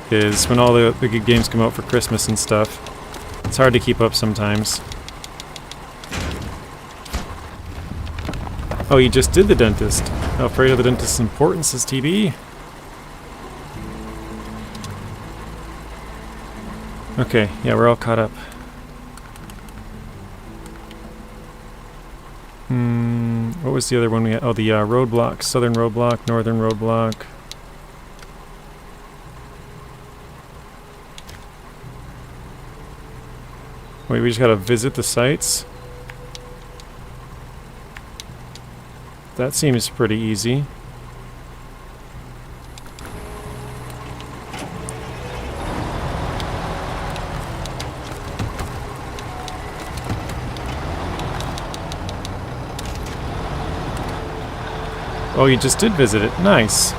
is when all the good games come out for Christmas and stuff. It's hard to keep up sometimes. Oh, you just did the dentist. Afraid of the dentist's importance, says TB. Okay, yeah, we're all caught up. What was the other one we had? Oh, the roadblock. Southern roadblock, northern roadblock. Wait, we just gotta visit the sites? That seems pretty easy. Oh, you just did visit it. Nice.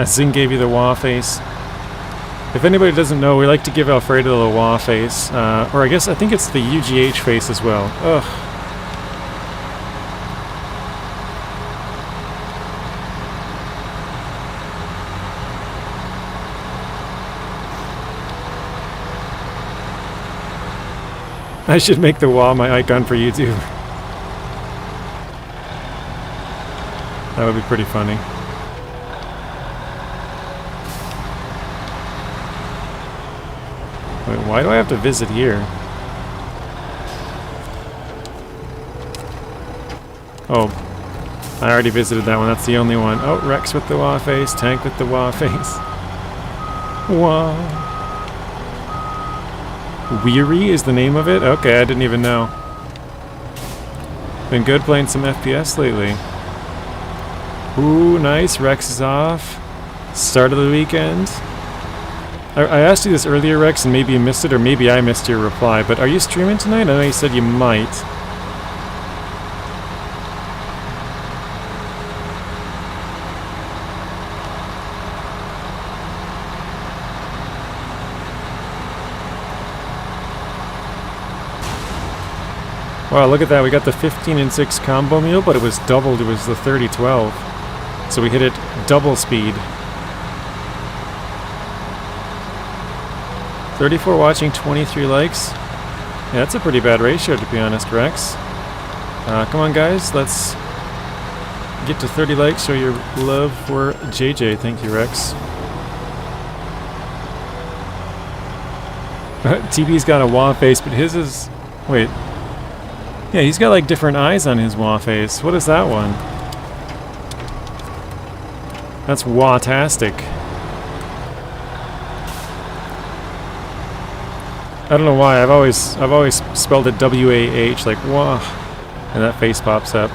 Zing gave you the wah face. If anybody doesn't know, we like to give Alfredo the wah face. Or I guess, I think it's the UGH face as well. Ugh. I should make the wah my icon for YouTube. That would be pretty funny. Wait, why do I have to visit here? Oh, I already visited that one. That's the only one. Oh, Rex with the wah face, Tank with the wah face. Wah. Weary is the name of it? Okay, I didn't even know. Been good playing some FPS lately. Ooh, nice. Rex is off. Start of the weekend. I asked you this earlier, Rex, and maybe you missed it, or maybe I missed your reply, but are you streaming tonight? I know you said you might. Wow, look at that. We got the 15 and 6 combo meal, but it was doubled. It was the 30-12. So we hit it double speed. 34 watching, 23 likes. Yeah, that's a pretty bad ratio, to be honest, Rex. Come on, guys, let's get to 30 likes. Show your love for JJ. Thank you, Rex. TB's got a wah face, but his is... Wait. Yeah, he's got like different eyes on his wah face. What is that one? That's wah-tastic. I don't know why. I've always spelled it W-A-H, like wah, and that face pops up.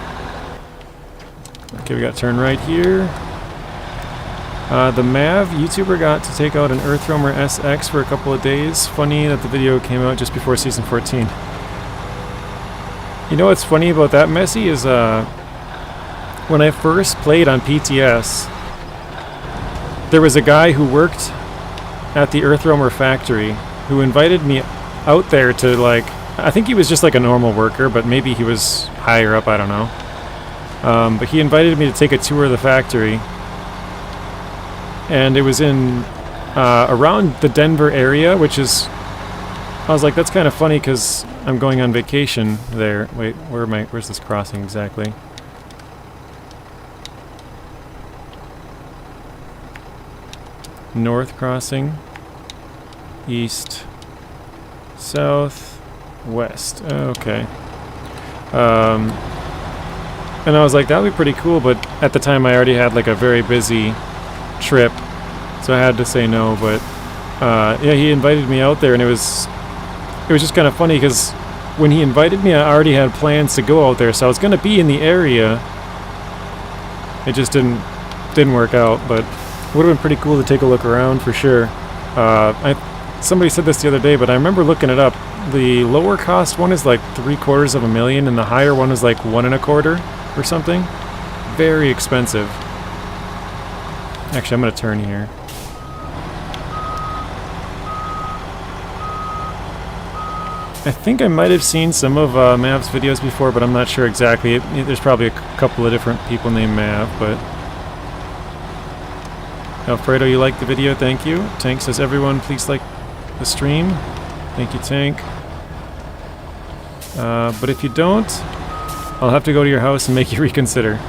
Okay, we got to turn right here. The Mav YouTuber got to take out an Earthroamer SX for a couple of days. Funny that the video came out just before Season 14. You know what's funny about that, Messi, is when I first played on PTS, there was a guy who worked at the Earthroamer factory who invited me out there to, like, I think he was just like a normal worker, but maybe he was higher up, I don't know. But he invited me to take a tour of the factory. And it was in around the Denver area, which is... I was like, that's kind of funny because I'm going on vacation there. Wait, where's this crossing exactly? North crossing. East. South. West. Okay. And I was like, that would be pretty cool, but at the time I already had like a very busy trip, so I had to say no. But yeah, he invited me out there, and it was just kind of funny because when he invited me, I already had plans to go out there, so I was going to be in the area. It just didn't work out, but it would have been pretty cool to take a look around for sure. Somebody said this the other day, but I remember looking it up. The lower cost one is like $750,000, and the higher one is like $1.25 or something. Very expensive. Actually, I'm going to turn here. I think I might have seen some of Mav's videos before, but I'm not sure exactly. There's probably a couple of different people named Mav, but... Alfredo, you liked the video? Thank you. Tank says, everyone, please like the stream. Thank you, Tank. But if you don't, I'll have to go to your house and make you reconsider.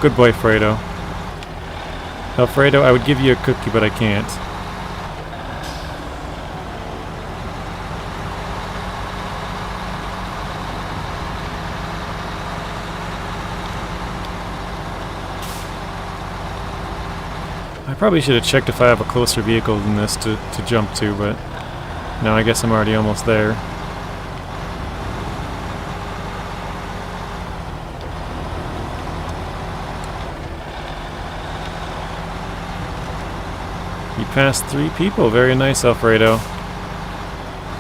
Good boy, Fredo. Alfredo, I would give you a cookie, but I can't. I probably should have checked if I have a closer vehicle than this to jump to, but no, I guess I'm already almost there. You passed 3 people. Very nice, Alfredo.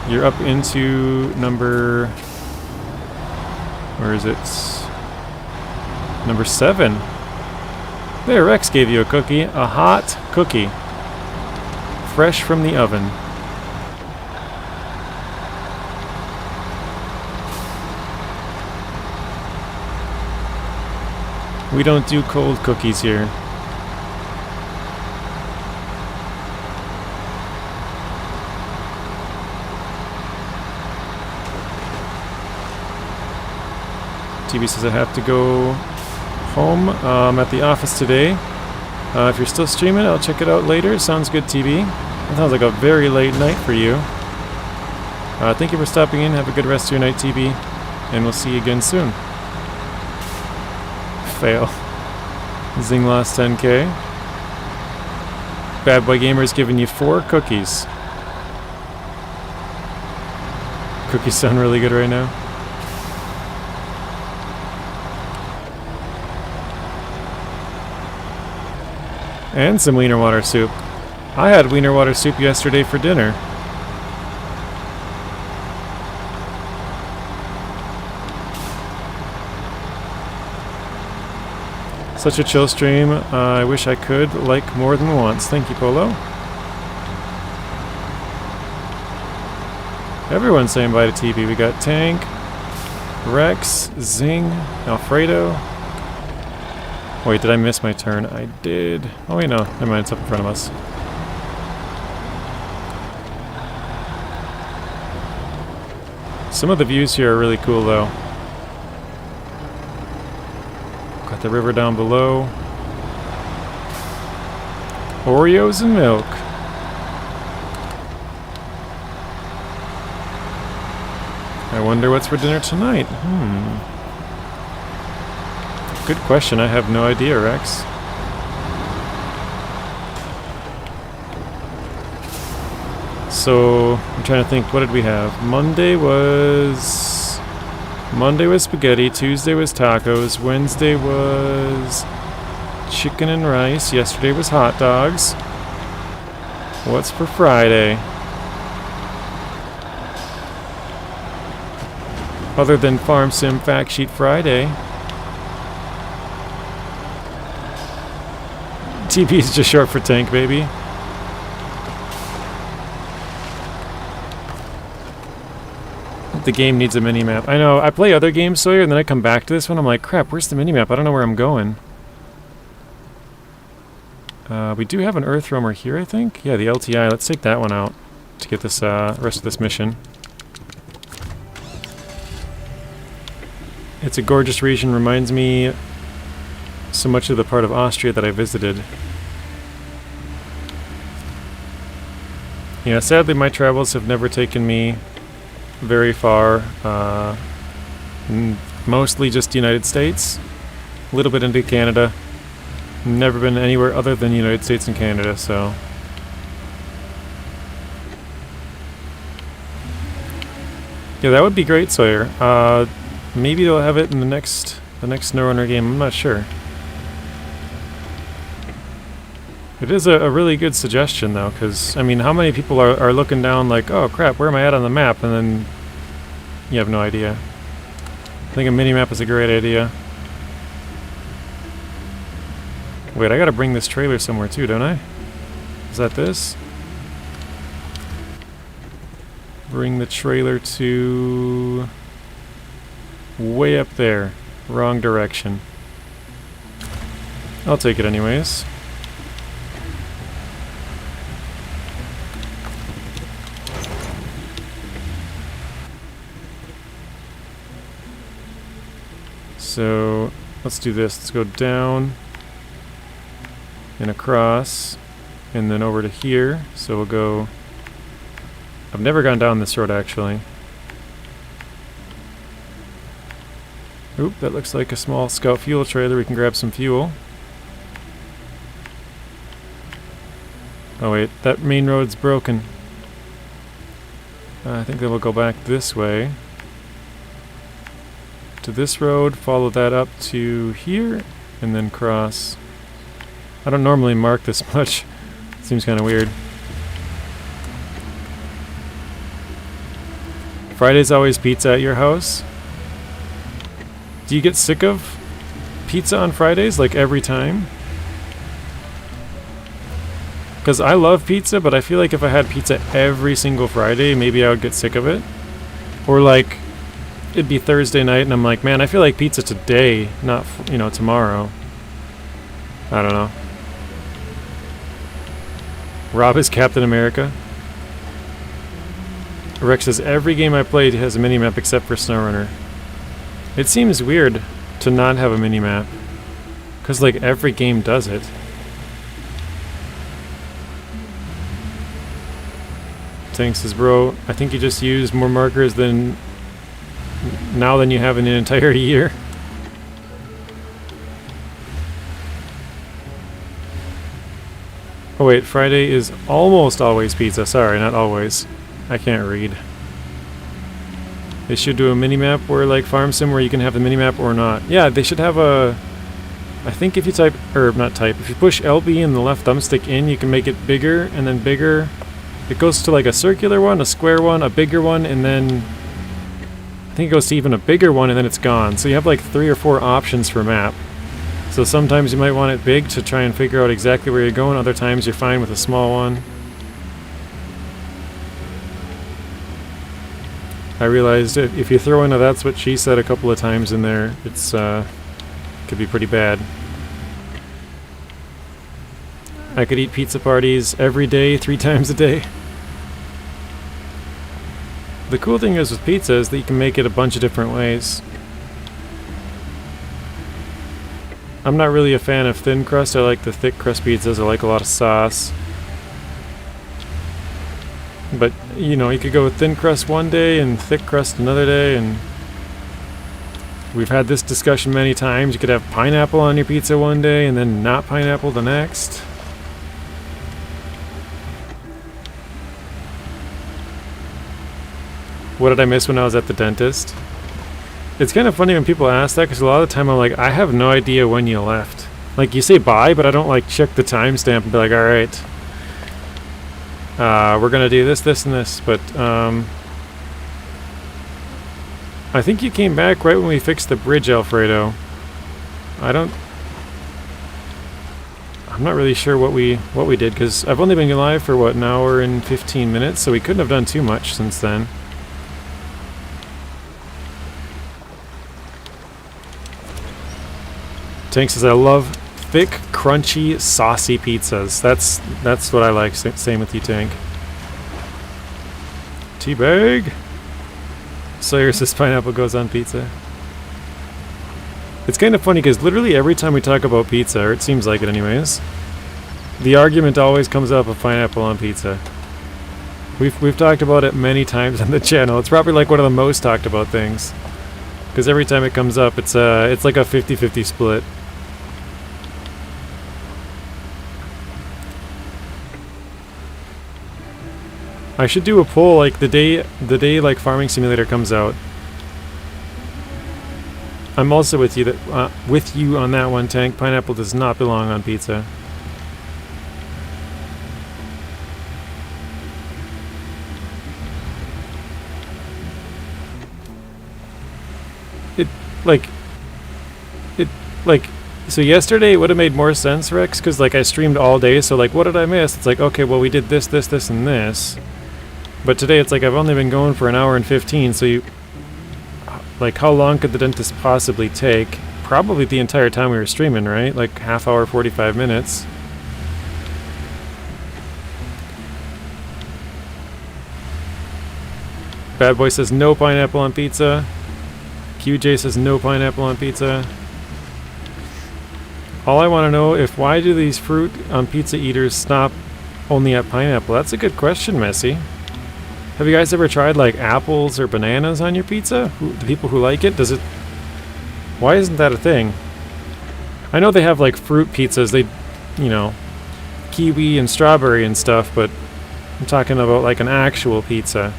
You're up into number... Where is it? Number 7. There, Rex gave you a cookie. A hot cookie. Fresh from the oven. We don't do cold cookies here. TV says I have to go home. I'm at the office today. If you're still streaming, I'll check it out later. Sounds good, TV. That sounds like a very late night for you. Thank you for stopping in. Have a good rest of your night, TV. And we'll see you again soon. Fail. Zing lost 10k. Bad Boy Gamer's giving you 4 cookies. Cookies sound really good right now. And some wiener water soup. I had wiener water soup yesterday for dinner. Such a chill stream. I wish I could like more than once. Thank you, Polo. Everyone's saying bye to TV. We got Tank, Rex, Zing, Alfredo. Wait, did I miss my turn? I did. Oh wait, no. Never mind, it's up in front of us. Some of the views here are really cool though. Got the river down below. Oreos and milk. I wonder what's for dinner tonight. Good question. I have no idea, Rex. So, I'm trying to think, what did we have? Monday was spaghetti, Tuesday was tacos, Wednesday was chicken and rice, yesterday was hot dogs. What's for Friday? Other than Farm Sim Fact Sheet Friday. TP is just short for tank, baby. The game needs a mini-map. I know, I play other games, Sawyer, and then I come back to this one, I'm like, crap, where's the mini-map? I don't know where I'm going. We do have an Earth Roamer here, I think? Yeah, the LTI. Let's take that one out to get this rest of this mission. It's a gorgeous region, reminds me so much of the part of Austria that I visited. Yeah, sadly my travels have never taken me very far. Mostly just the United States. A little bit into Canada. Never been anywhere other than the United States and Canada, so... Yeah, that would be great, Sawyer. Maybe they'll have it in the next SnowRunner game, I'm not sure. It is a really good suggestion, though, because, I mean, how many people are looking down like, oh crap, where am I at on the map? And then you have no idea. I think a mini-map is a great idea. Wait, I gotta bring this trailer somewhere too, don't I? Is that this? Bring the trailer to... way up there. Wrong direction. I'll take it anyways. So, let's do this. Let's go down and across and then over to here. So we'll go... I've never gone down this road actually. Oop, that looks like a small scout fuel trailer. We can grab some fuel. Oh wait, that main road's broken. I think then we'll go back this way. To this road, follow that up to here, and then cross. I don't normally mark this much. Seems kind of weird. Friday's always pizza at your house? Do you get sick of pizza on Fridays, like every time? Because I love pizza, but I feel like if I had pizza every single Friday, maybe I would get sick of it. Or like... it'd be Thursday night and I'm like, man, I feel like pizza today, not, you know, tomorrow. I don't know. Rob is Captain America. Rex says, every game I played has a mini-map except for SnowRunner. It seems weird to not have a mini-map. Because, like, every game does it. Tank says, bro, I think you just used more markers than... now than you have in an entire year. Oh wait, Friday is almost always pizza. Sorry, not always. I can't read. They should do a mini-map where, like Farm Sim, where you can have the mini-map or not. Yeah, they should have a... I think if you type... or not type. If you push LB and the left thumbstick in, you can make it bigger and then bigger. It goes to like a circular one, a square one, a bigger one, and then... I think it goes to even a bigger one and then it's gone. So you have like 3 or 4 options for map. So sometimes you might want it big to try and figure out exactly where you're going. Other times you're fine with a small one. I realized if you throw in a "that's what she said" a couple of times in there, it's could be pretty bad. I could eat pizza parties every day, 3 times a day. The cool thing is with pizza is that you can make it a bunch of different ways. I'm not really a fan of thin crust. I like the thick crust pizzas. I like a lot of sauce. But, you know, you could go with thin crust one day and thick crust another day, and we've had this discussion many times. You could have pineapple on your pizza one day and then not pineapple the next. What did I miss when I was at the dentist? It's kind of funny when people ask that, because a lot of the time I'm like, I have no idea when you left. Like, you say bye, but I don't like check the timestamp and be like, alright, we're gonna do this, this, and this. But I think you came back right when we fixed the bridge, Alfredo. I'm not really sure what we did, because I've only been live for what, an hour and 15 minutes, so we couldn't have done too much since then. Tank says, I love thick, crunchy, saucy pizzas. That's what I like. Same with you, Tank. Teabag. Sawyer says pineapple goes on pizza. It's kind of funny because literally every time we talk about pizza, or it seems like it anyways, the argument always comes up of pineapple on pizza. We've talked about it many times on the channel. It's probably like one of the most talked about things, because every time it comes up, it's like a 50-50 split. I should do a poll like the day like Farming Simulator comes out. I'm also with you on that one, Tank. Pineapple does not belong on pizza. So yesterday it would have made more sense, Rex, because like I streamed all day, so like what did I miss? It's like, okay, well we did this, this, this, and this. But today it's like I've only been going for an hour and 15, so you... Like, how long could the dentist possibly take? Probably the entire time we were streaming, right? Like, half hour, 45 minutes. Bad Boy says no pineapple on pizza. QJ says no pineapple on pizza. All I want to know is why do these fruit on pizza eaters stop only at pineapple? That's a good question, Messi. Have you guys ever tried like apples or bananas on your pizza? The people who like it, does it... Why isn't that a thing? I know they have like fruit pizzas, they, you know, kiwi and strawberry and stuff, but I'm talking about like an actual pizza.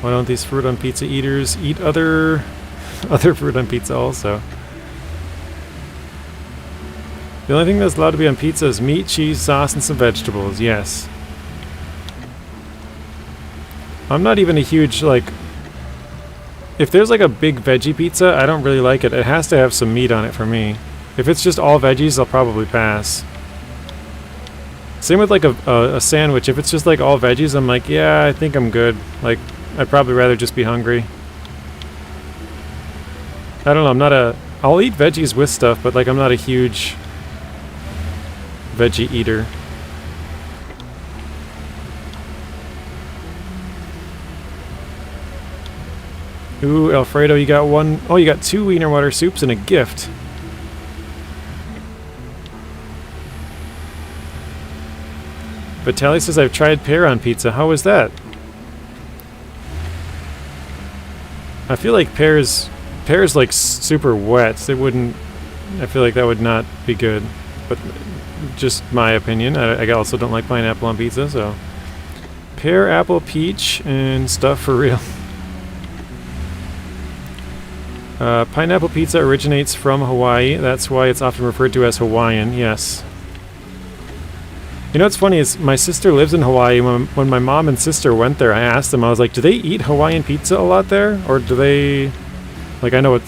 Why don't these fruit on pizza eaters eat other fruit on pizza also? The only thing that's allowed to be on pizza is meat, cheese, sauce, and some vegetables, yes. I'm not even a huge, like... If there's like a big veggie pizza, I don't really like it. It has to have some meat on it for me. If it's just all veggies, I'll probably pass. Same with like a sandwich. If it's just like all veggies, I'm like, yeah, I think I'm good. Like, I'd probably rather just be hungry. I don't know, I'm not a... I'll eat veggies with stuff, but like I'm not a huge veggie eater. Ooh, Alfredo, you got one... Oh, you got 2 wiener water soups and a gift. Vitaly says, I've tried pear on pizza. How was that? I feel like pear's like super wet. It wouldn't... I feel like that would not be good. But just my opinion. I also don't like pineapple on pizza, so... Pear, apple, peach, and stuff for real. Pineapple pizza originates from Hawaii. That's why it's often referred to as Hawaiian, yes. You know what's funny is my sister lives in Hawaii. When my mom and sister went there, I asked them, I was like, do they eat Hawaiian pizza a lot there? Or do they... Like, I know,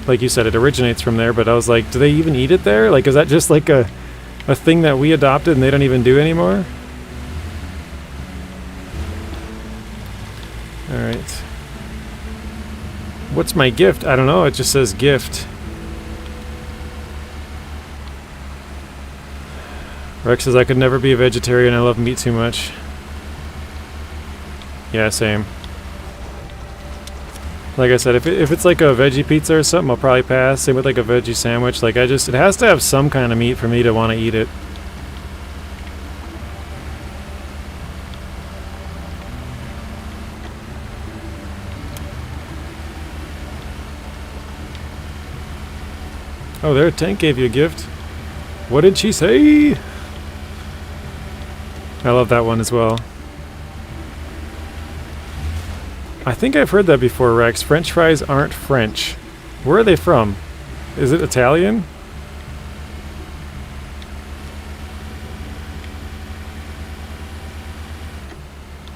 like you said, it originates from there, but I was like, do they even eat it there? Like, is that just like a thing that we adopted and they don't even do anymore? Alright. What's my gift? I don't know, it just says gift. Rex says I could never be a vegetarian. I love meat too much. Yeah, same. Like I said, if it's like a veggie pizza or something, I'll probably pass. Same with like a veggie sandwich. Like it has to have some kind of meat for me to want to eat it. Oh, there, Tank gave you a gift. What did she say? I love that one as well. I think I've heard that before, Rex. French fries aren't French. Where are they from? Is it Italian?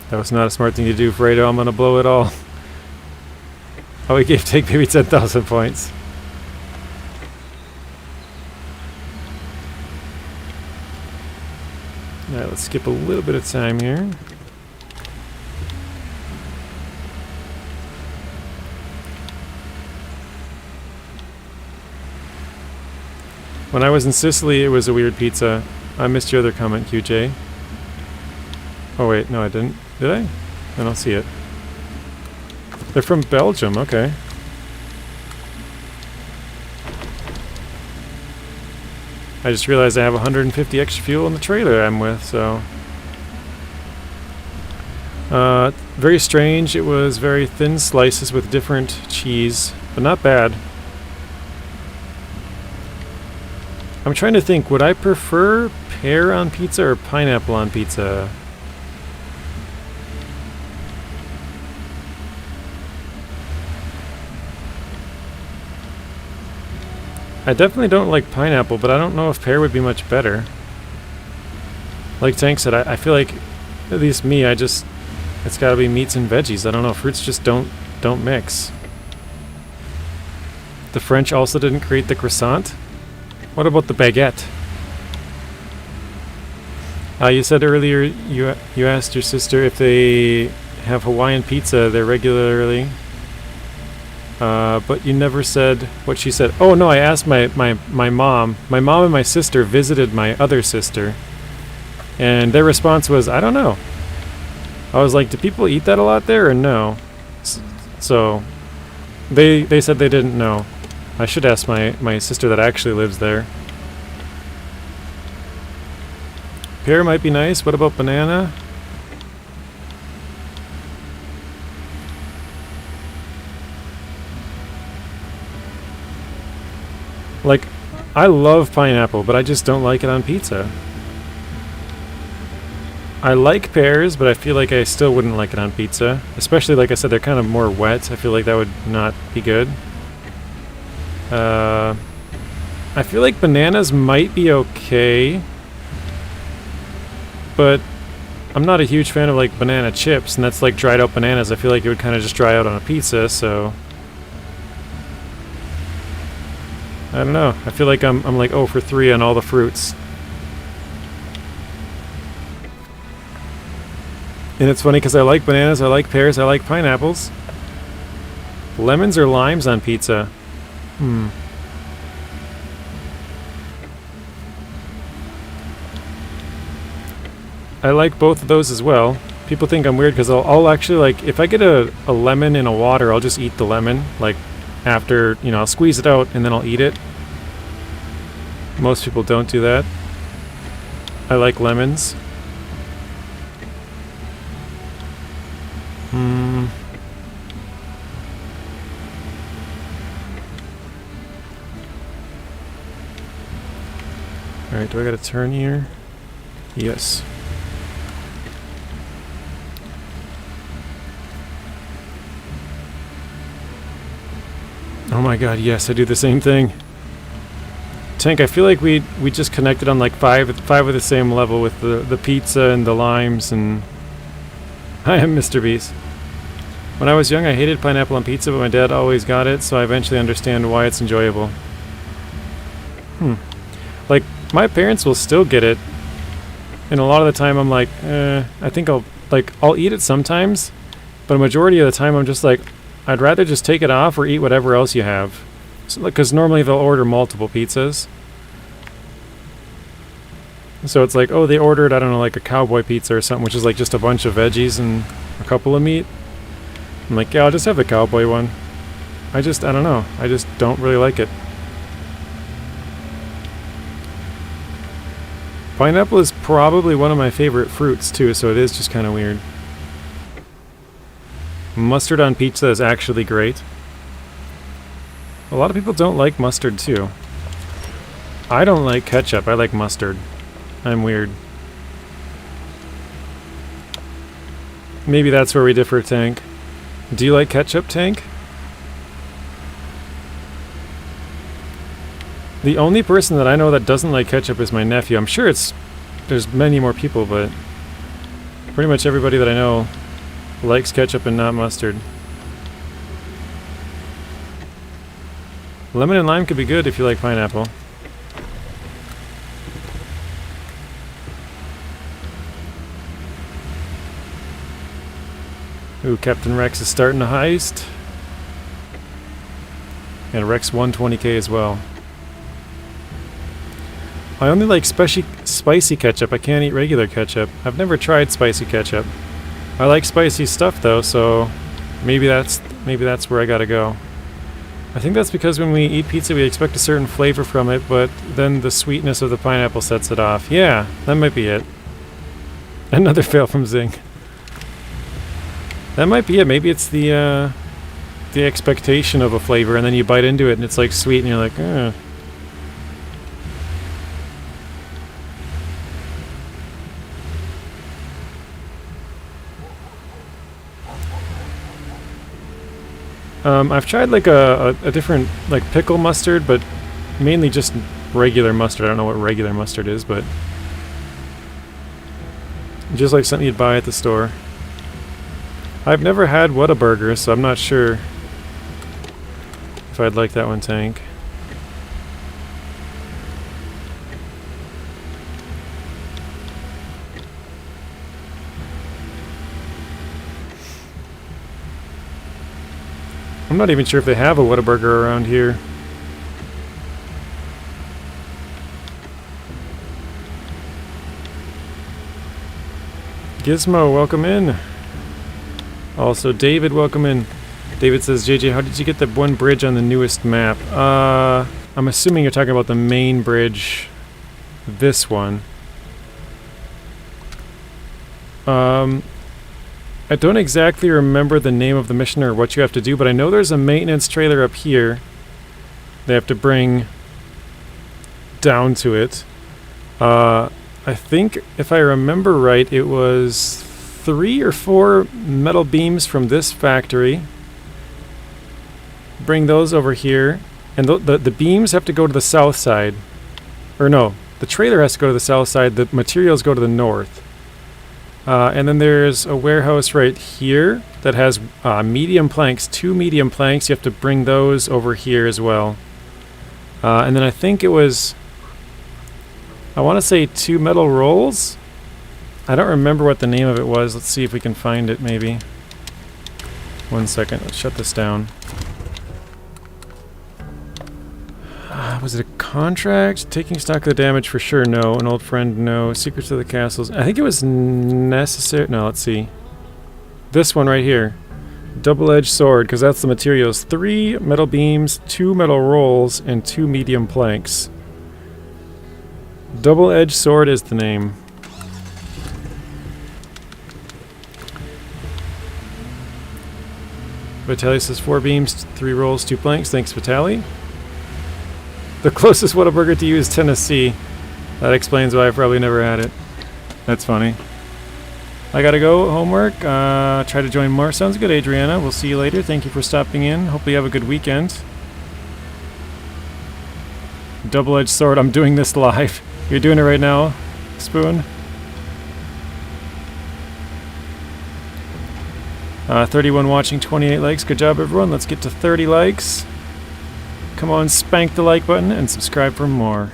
That was not a smart thing to do, Fredo. I'm gonna blow it all. Oh, he gave Take Baby 10,000 points. Alright, let's skip a little bit of time here. When I was in Sicily, it was a weird pizza. I missed your other comment, QJ. Oh wait, no I didn't. Did I? I don't see it. They're from Belgium, okay. I just realized I have 150 extra fuel in the trailer I'm with, so... very strange. It was very thin slices with different cheese, but not bad. I'm trying to think, would I prefer pear on pizza or pineapple on pizza? I definitely don't like pineapple, but I don't know if pear would be much better. Like Tank said, I feel like, at least me, it's gotta be meats and veggies. I don't know, fruits just don't mix. The French also didn't create the croissant? What about the baguette? You said earlier you asked your sister if they have Hawaiian pizza there regularly. But you never said what she said. Oh no, I asked my mom. My mom and my sister visited my other sister. And their response was, I don't know. I was like, do people eat that a lot there or no? So, they said they didn't know. I should ask my sister that actually lives there. Pear might be nice. What about banana? Like, I love pineapple, but I just don't like it on pizza. I like pears, but I feel like I still wouldn't like it on pizza. Especially, like I said, they're kind of more wet. I feel like that would not be good. I feel like bananas might be okay. But I'm not a huge fan of, like, banana chips, and that's like dried out bananas. I feel like it would kind of just dry out on a pizza, so... I don't know. I feel like I'm like 0 for 3 on all the fruits. And it's funny because I like bananas, I like pears, I like pineapples. Lemons or limes on pizza? I like both of those as well. People think I'm weird because I'll actually, like, if I get a lemon in a water, I'll just eat the lemon. Like, after, you know, I'll squeeze it out and then I'll eat it. Most people don't do that. I like lemons. Alright, do I gotta turn here? Yes. Oh my god, yes, I do the same thing. Tank, I feel like we just connected on like five of the same level with the pizza and the limes and... I am Mr. Beast. When I was young, I hated pineapple on pizza, but my dad always got it, so I eventually understand why it's enjoyable. Like, my parents will still get it, and a lot of the time I'm like, I think I'll eat it sometimes, but a majority of the time I'm just like, I'd rather just take it off or eat whatever else you have. Because normally they'll order multiple pizzas. So it's like, oh, they ordered, I don't know, like a cowboy pizza or something, which is like just a bunch of veggies and a couple of meat. I'm like, yeah, I'll just have the cowboy one. I don't know. I just don't really like it. Pineapple is probably one of my favorite fruits too, so it is just kind of weird. Mustard on pizza is actually great. A lot of people don't like mustard too. I don't like ketchup, I like mustard. I'm weird. Maybe that's where we differ, Tank. Do you like ketchup, Tank? The only person that I know that doesn't like ketchup is my nephew. I'm sure there's many more people, but pretty much everybody that I know likes ketchup and not mustard. Lemon and lime could be good if you like pineapple. Ooh, Captain Rex is starting a heist. And Rex 120k as well. I only like spicy ketchup. I can't eat regular ketchup. I've never tried spicy ketchup. I like spicy stuff though, so maybe that's where I gotta go. I think that's because when we eat pizza we expect a certain flavor from it, but then the sweetness of the pineapple sets it off. Yeah, that might be it. Another fail from Zing. That might be it. Maybe it's the expectation of a flavor, and then you bite into it and it's like sweet and you're like, eh. I've tried like a different like pickle mustard, but mainly just regular mustard. I don't know what regular mustard is, but just like something you'd buy at the store. I've never had Whataburger, so I'm not sure if I'd like that one, Tank. I'm not even sure if they have a Whataburger around here. Gizmo, welcome in. Also, David, welcome in. David says, JJ, how did you get that one bridge on the newest map? I'm assuming you're talking about the main bridge. This one. I don't exactly remember the name of the mission or what you have to do, but I know there's a maintenance trailer up here they have to bring down to it. I think, if I remember right, it was 3 or 4 metal beams from this factory. Bring those over here. And the beams have to go to the south side. Or no, the trailer has to go to the south side. The materials go to the north. And then there's a warehouse right here that has medium planks. 2 medium planks. You have to bring those over here as well. And then I think it was, I want to say 2 metal rolls. I don't remember what the name of it was. Let's see if we can find it maybe. 1 second. Let's shut this down. Was it a contract? Taking stock of the damage for sure, no. An old friend, no. Secrets of the castles. I think it was necessary. No, let's see. This one right here. Double-edged sword, because that's the materials. 3 metal beams, 2 metal rolls, and 2 medium planks. Double-edged sword is the name. Vitali says 4 beams, 3 rolls, 2 planks. Thanks, Vitali. The closest Whataburger to you is Tennessee. That explains why I've probably never had it. That's funny. I gotta go. Homework. Try to join more. Sounds good, Adriana. We'll see you later. Thank you for stopping in. Hope you have a good weekend. Double-edged sword. I'm doing this live. You're doing it right now, Spoon? 31 watching, 28 likes. Good job, everyone. Let's get to 30 likes. Come on, spank the like button and subscribe for more.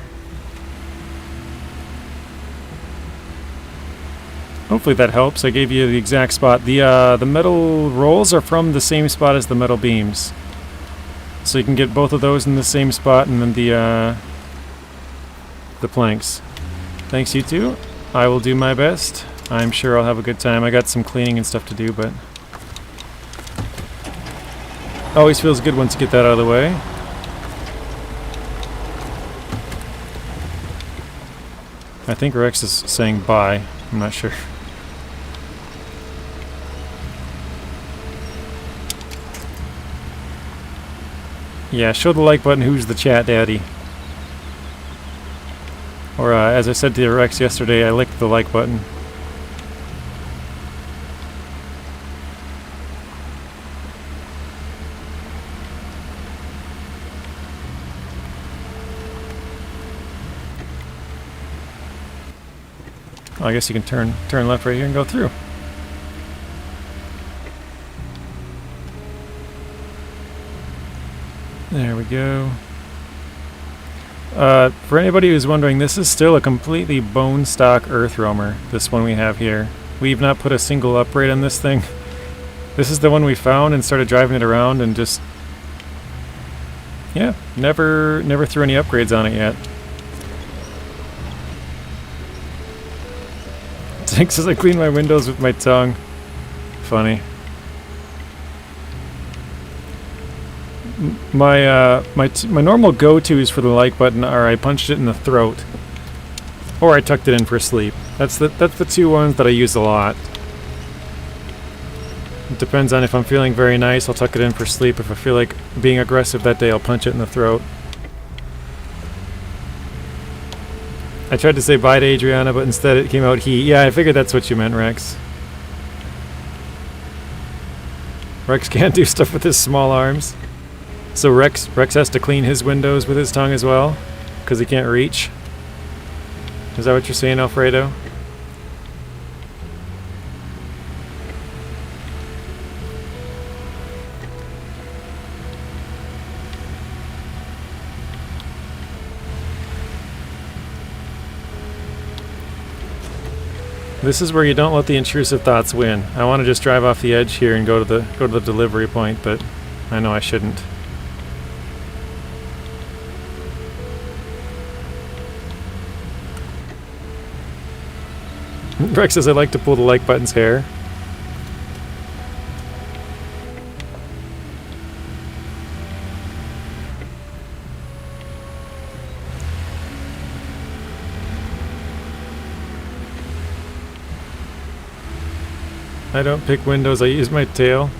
Hopefully that helps. I gave you the exact spot. The metal rolls are from the same spot as the metal beams. So you can get both of those in the same spot, and then the planks. Thanks, you too. I will do my best. I'm sure I'll have a good time. I got some cleaning and stuff to do, but always feels good once you get that out of the way. I think Rex is saying bye. I'm not sure. Yeah, show the like button. Who's the chat daddy? Or as I said to Rex yesterday, I licked the like button. I guess you can turn left right here and go through. There we go. For anybody who's wondering, this is still a completely bone stock earth roamer, this one we have here. We've not put a single upgrade on this thing. This is the one we found and started driving it around and just... yeah, never threw any upgrades on it yet. Tank says I clean my windows with my tongue. Funny. My normal go-tos for the like button are I punched it in the throat, or I tucked it in for sleep. That's the two ones that I use a lot. It depends on if I'm feeling very nice, I'll tuck it in for sleep. If I feel like being aggressive that day, I'll punch it in the throat. I tried to say bye to Adriana, but instead it came out he. Yeah, I figured that's what you meant, Rex. Rex can't do stuff with his small arms. So Rex has to clean his windows with his tongue as well, because he can't reach. Is that what you're saying, Alfredo? This is where you don't let the intrusive thoughts win. I want to just drive off the edge here and go to the delivery point, but I know I shouldn't. Rex says I like to pull the like button's hair. I don't pick windows, I use my tail.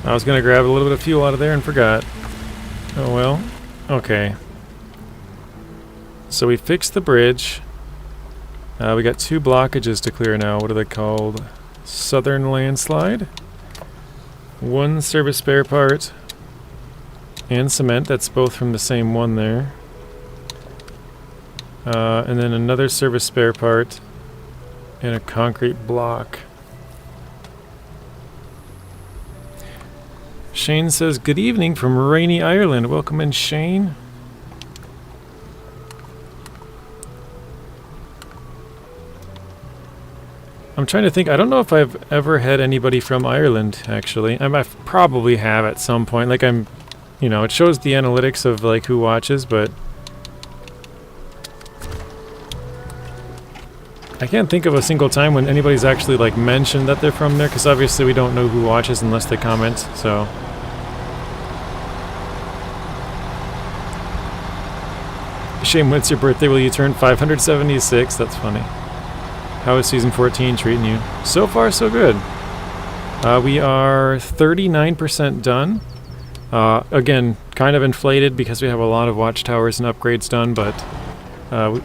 I was gonna grab a little bit of fuel out of there and forgot. Oh well. Okay. So we fixed the bridge. We got 2 blockages to clear now. What are they called? Southern Landslide. 1 service spare part. And cement, that's both from the same one there. And then another service spare part and a concrete block. Shane says, good evening from rainy Ireland. Welcome in, Shane. I'm trying to think. I don't know if I've ever had anybody from Ireland, actually. I probably have at some point. Like you know, it shows the analytics of like who watches, but I can't think of a single time when anybody's actually like mentioned that they're from there, because obviously we don't know who watches unless they comment, so. Shane, when's your birthday? Will you turn 576? That's funny. How is season 14 treating you? So far, so good. We are 39% done. Again, kind of inflated because we have a lot of watchtowers and upgrades done, but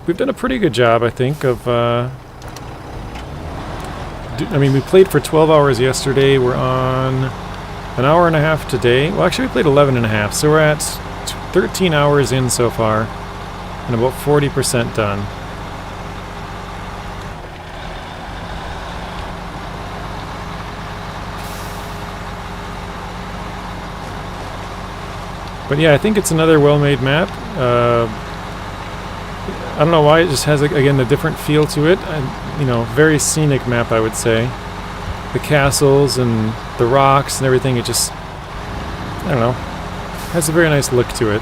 we've done a pretty good job, I think, of... I mean, we played for 12 hours yesterday. We're on an hour and a half today. Well, actually, we played 11 and a half, so we're at 13 hours in so far, and about 40% done. But yeah, I think it's another well-made map. I don't know why, it just has, again, a different feel to it. You know, very scenic map, I would say. The castles and the rocks and everything, it just, I don't know, has a very nice look to it.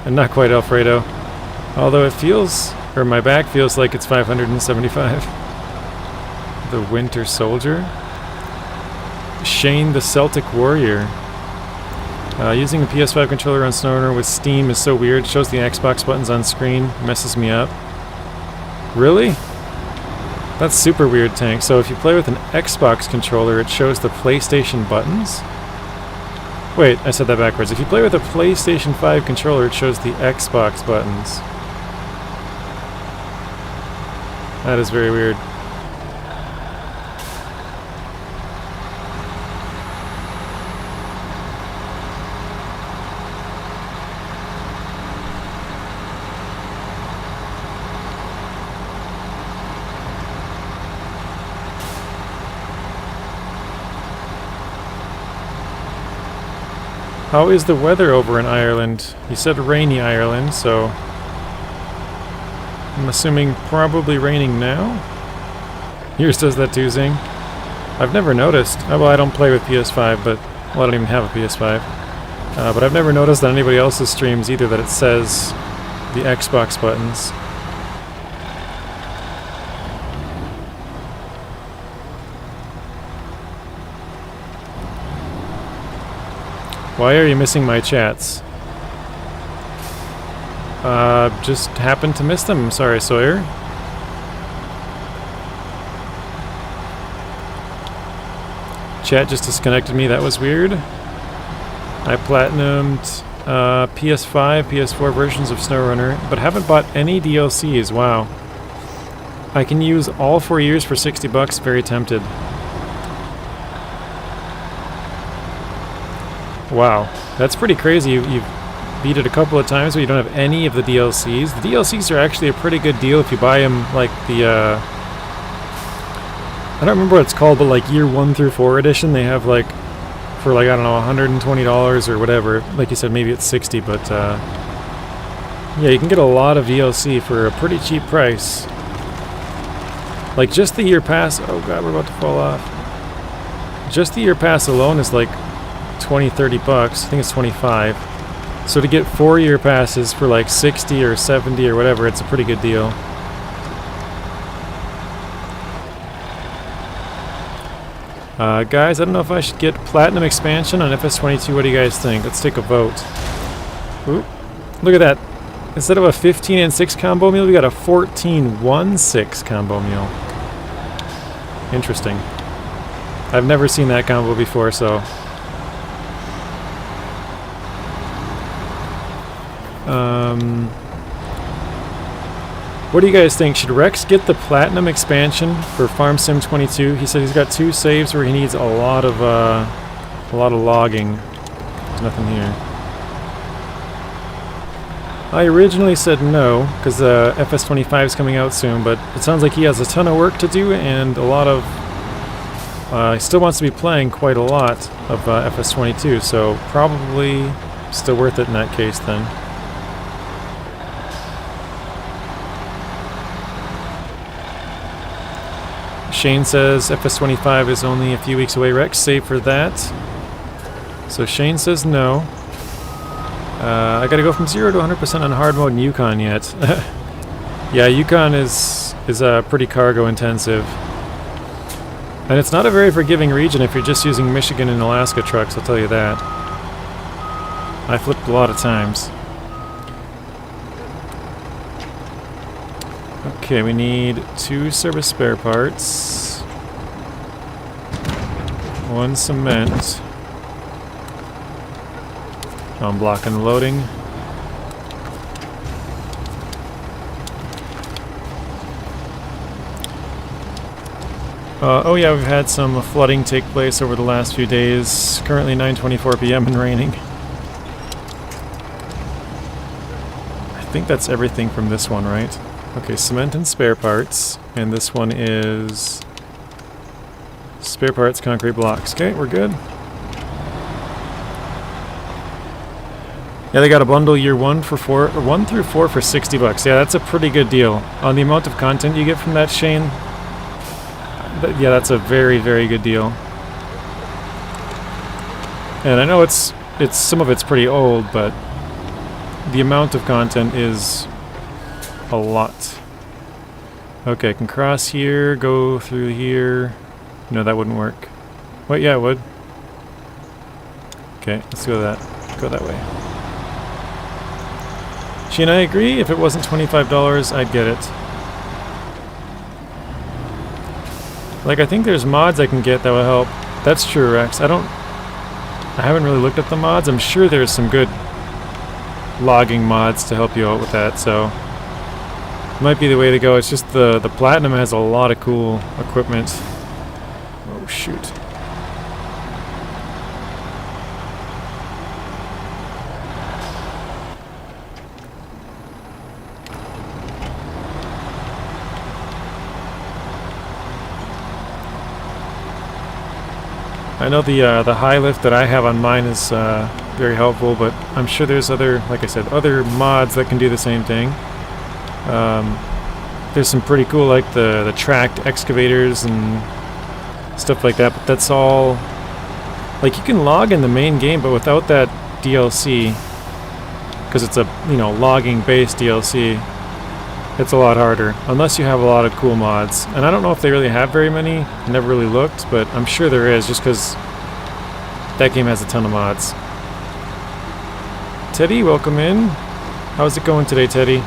And not quite Alfredo. Although it feels, or my back feels like it's 575. The Winter Soldier. Shane the Celtic Warrior. Using the PS5 controller on SnowRunner with Steam is so weird. Shows the Xbox buttons on screen. Messes me up. Really? That's super weird, Tank. So if you play with an Xbox controller, it shows the PlayStation buttons? Wait, I said that backwards. If you play with a PlayStation 5 controller, it shows the Xbox buttons. That is very weird. How is the weather over in Ireland? You said rainy Ireland, so I'm assuming probably raining now? Yours does that too, Zing? I've never noticed. Well, I don't play with PS5, but well, I don't even have a PS5. But I've never noticed on anybody else's streams either that it says the Xbox buttons. Why are you missing my chats? Just happened to miss them. Sorry, Sawyer. Chat just disconnected me. That was weird. I platinumed PS5, PS4 versions of SnowRunner, but haven't bought any DLCs. Wow. I can use all 4 years for 60 bucks. Very tempted. Wow, that's pretty crazy. You've beat it a couple of times, but you don't have any of the DLCs. The DLCs are actually a pretty good deal if you buy them, like the, I don't remember what it's called, but like year 1 through 4 edition, they have like, for like, I don't know, $120 or whatever. Like you said, maybe it's 60, but, yeah, you can get a lot of DLC for a pretty cheap price. Like, just the year pass, oh god, we're about to fall off. Just the year pass alone is like 20-30 bucks. I think it's 25. So to get 4 year passes for like 60 or 70 or whatever, it's a pretty good deal. Guys, I don't know if I should get Platinum Expansion on FS22. What do you guys think? Let's take a vote. Oop. Look at that. Instead of a 15 and 6 combo meal, we got a 14-1-6 combo meal. Interesting. I've never seen that combo before, so... what do you guys think? Should Rex get the Platinum Expansion for Farm Sim 22? He said he's got 2 saves where he needs a lot of logging. There's nothing here. I originally said no, because FS25 is coming out soon, but it sounds like he has a ton of work to do and a lot of... he still wants to be playing quite a lot of FS22, so probably still worth it in that case then. Shane says FS25 is only a few weeks away. Rex, save for that. So Shane says no. I gotta go from 0 to 100% on hard mode in Yukon yet. Yeah, Yukon is pretty cargo intensive. And it's not a very forgiving region if you're just using Michigan and Alaska trucks, I'll tell you that. I flipped a lot of times. Okay, we need 2 service spare parts, 1 cement. I'm blocking the loading. Oh yeah, we've had some flooding take place over the last few days. Currently 9:24 p.m. and raining. I think that's everything from this one, right? Okay, cement and spare parts, and this one is spare parts, concrete blocks. Okay, we're good. Yeah, they got a bundle year 1 through 4 for 60 bucks. Yeah, that's a pretty good deal. On the amount of content you get from that, Shane, yeah, that's a very, very good deal. And I know it's some of it's pretty old, but the amount of content is a lot. Okay, I can cross here, go through here. No, that wouldn't work. Wait, yeah, it would. Okay, let's go that way. She and I agree, if it wasn't $25, I'd get it. Like, I think there's mods I can get that will help. That's true, Rex. I haven't really looked at the mods. I'm sure there's some good logging mods to help you out with that, so might be the way to go. It's just the Platinum has a lot of cool equipment. Oh, shoot. I know the high lift that I have on mine is very helpful, but I'm sure there's other, like I said, other mods that can do the same thing. There's some pretty cool, like the tracked excavators and stuff like that, but that's all, like, you can log in the main game, but without that DLC, because it's a, you know, logging based DLC, it's a lot harder, unless you have a lot of cool mods. And I don't know if they really have very many, never really looked, but I'm sure there is, just because that game has a ton of mods. Teddy, welcome in. How's it going today, Teddy?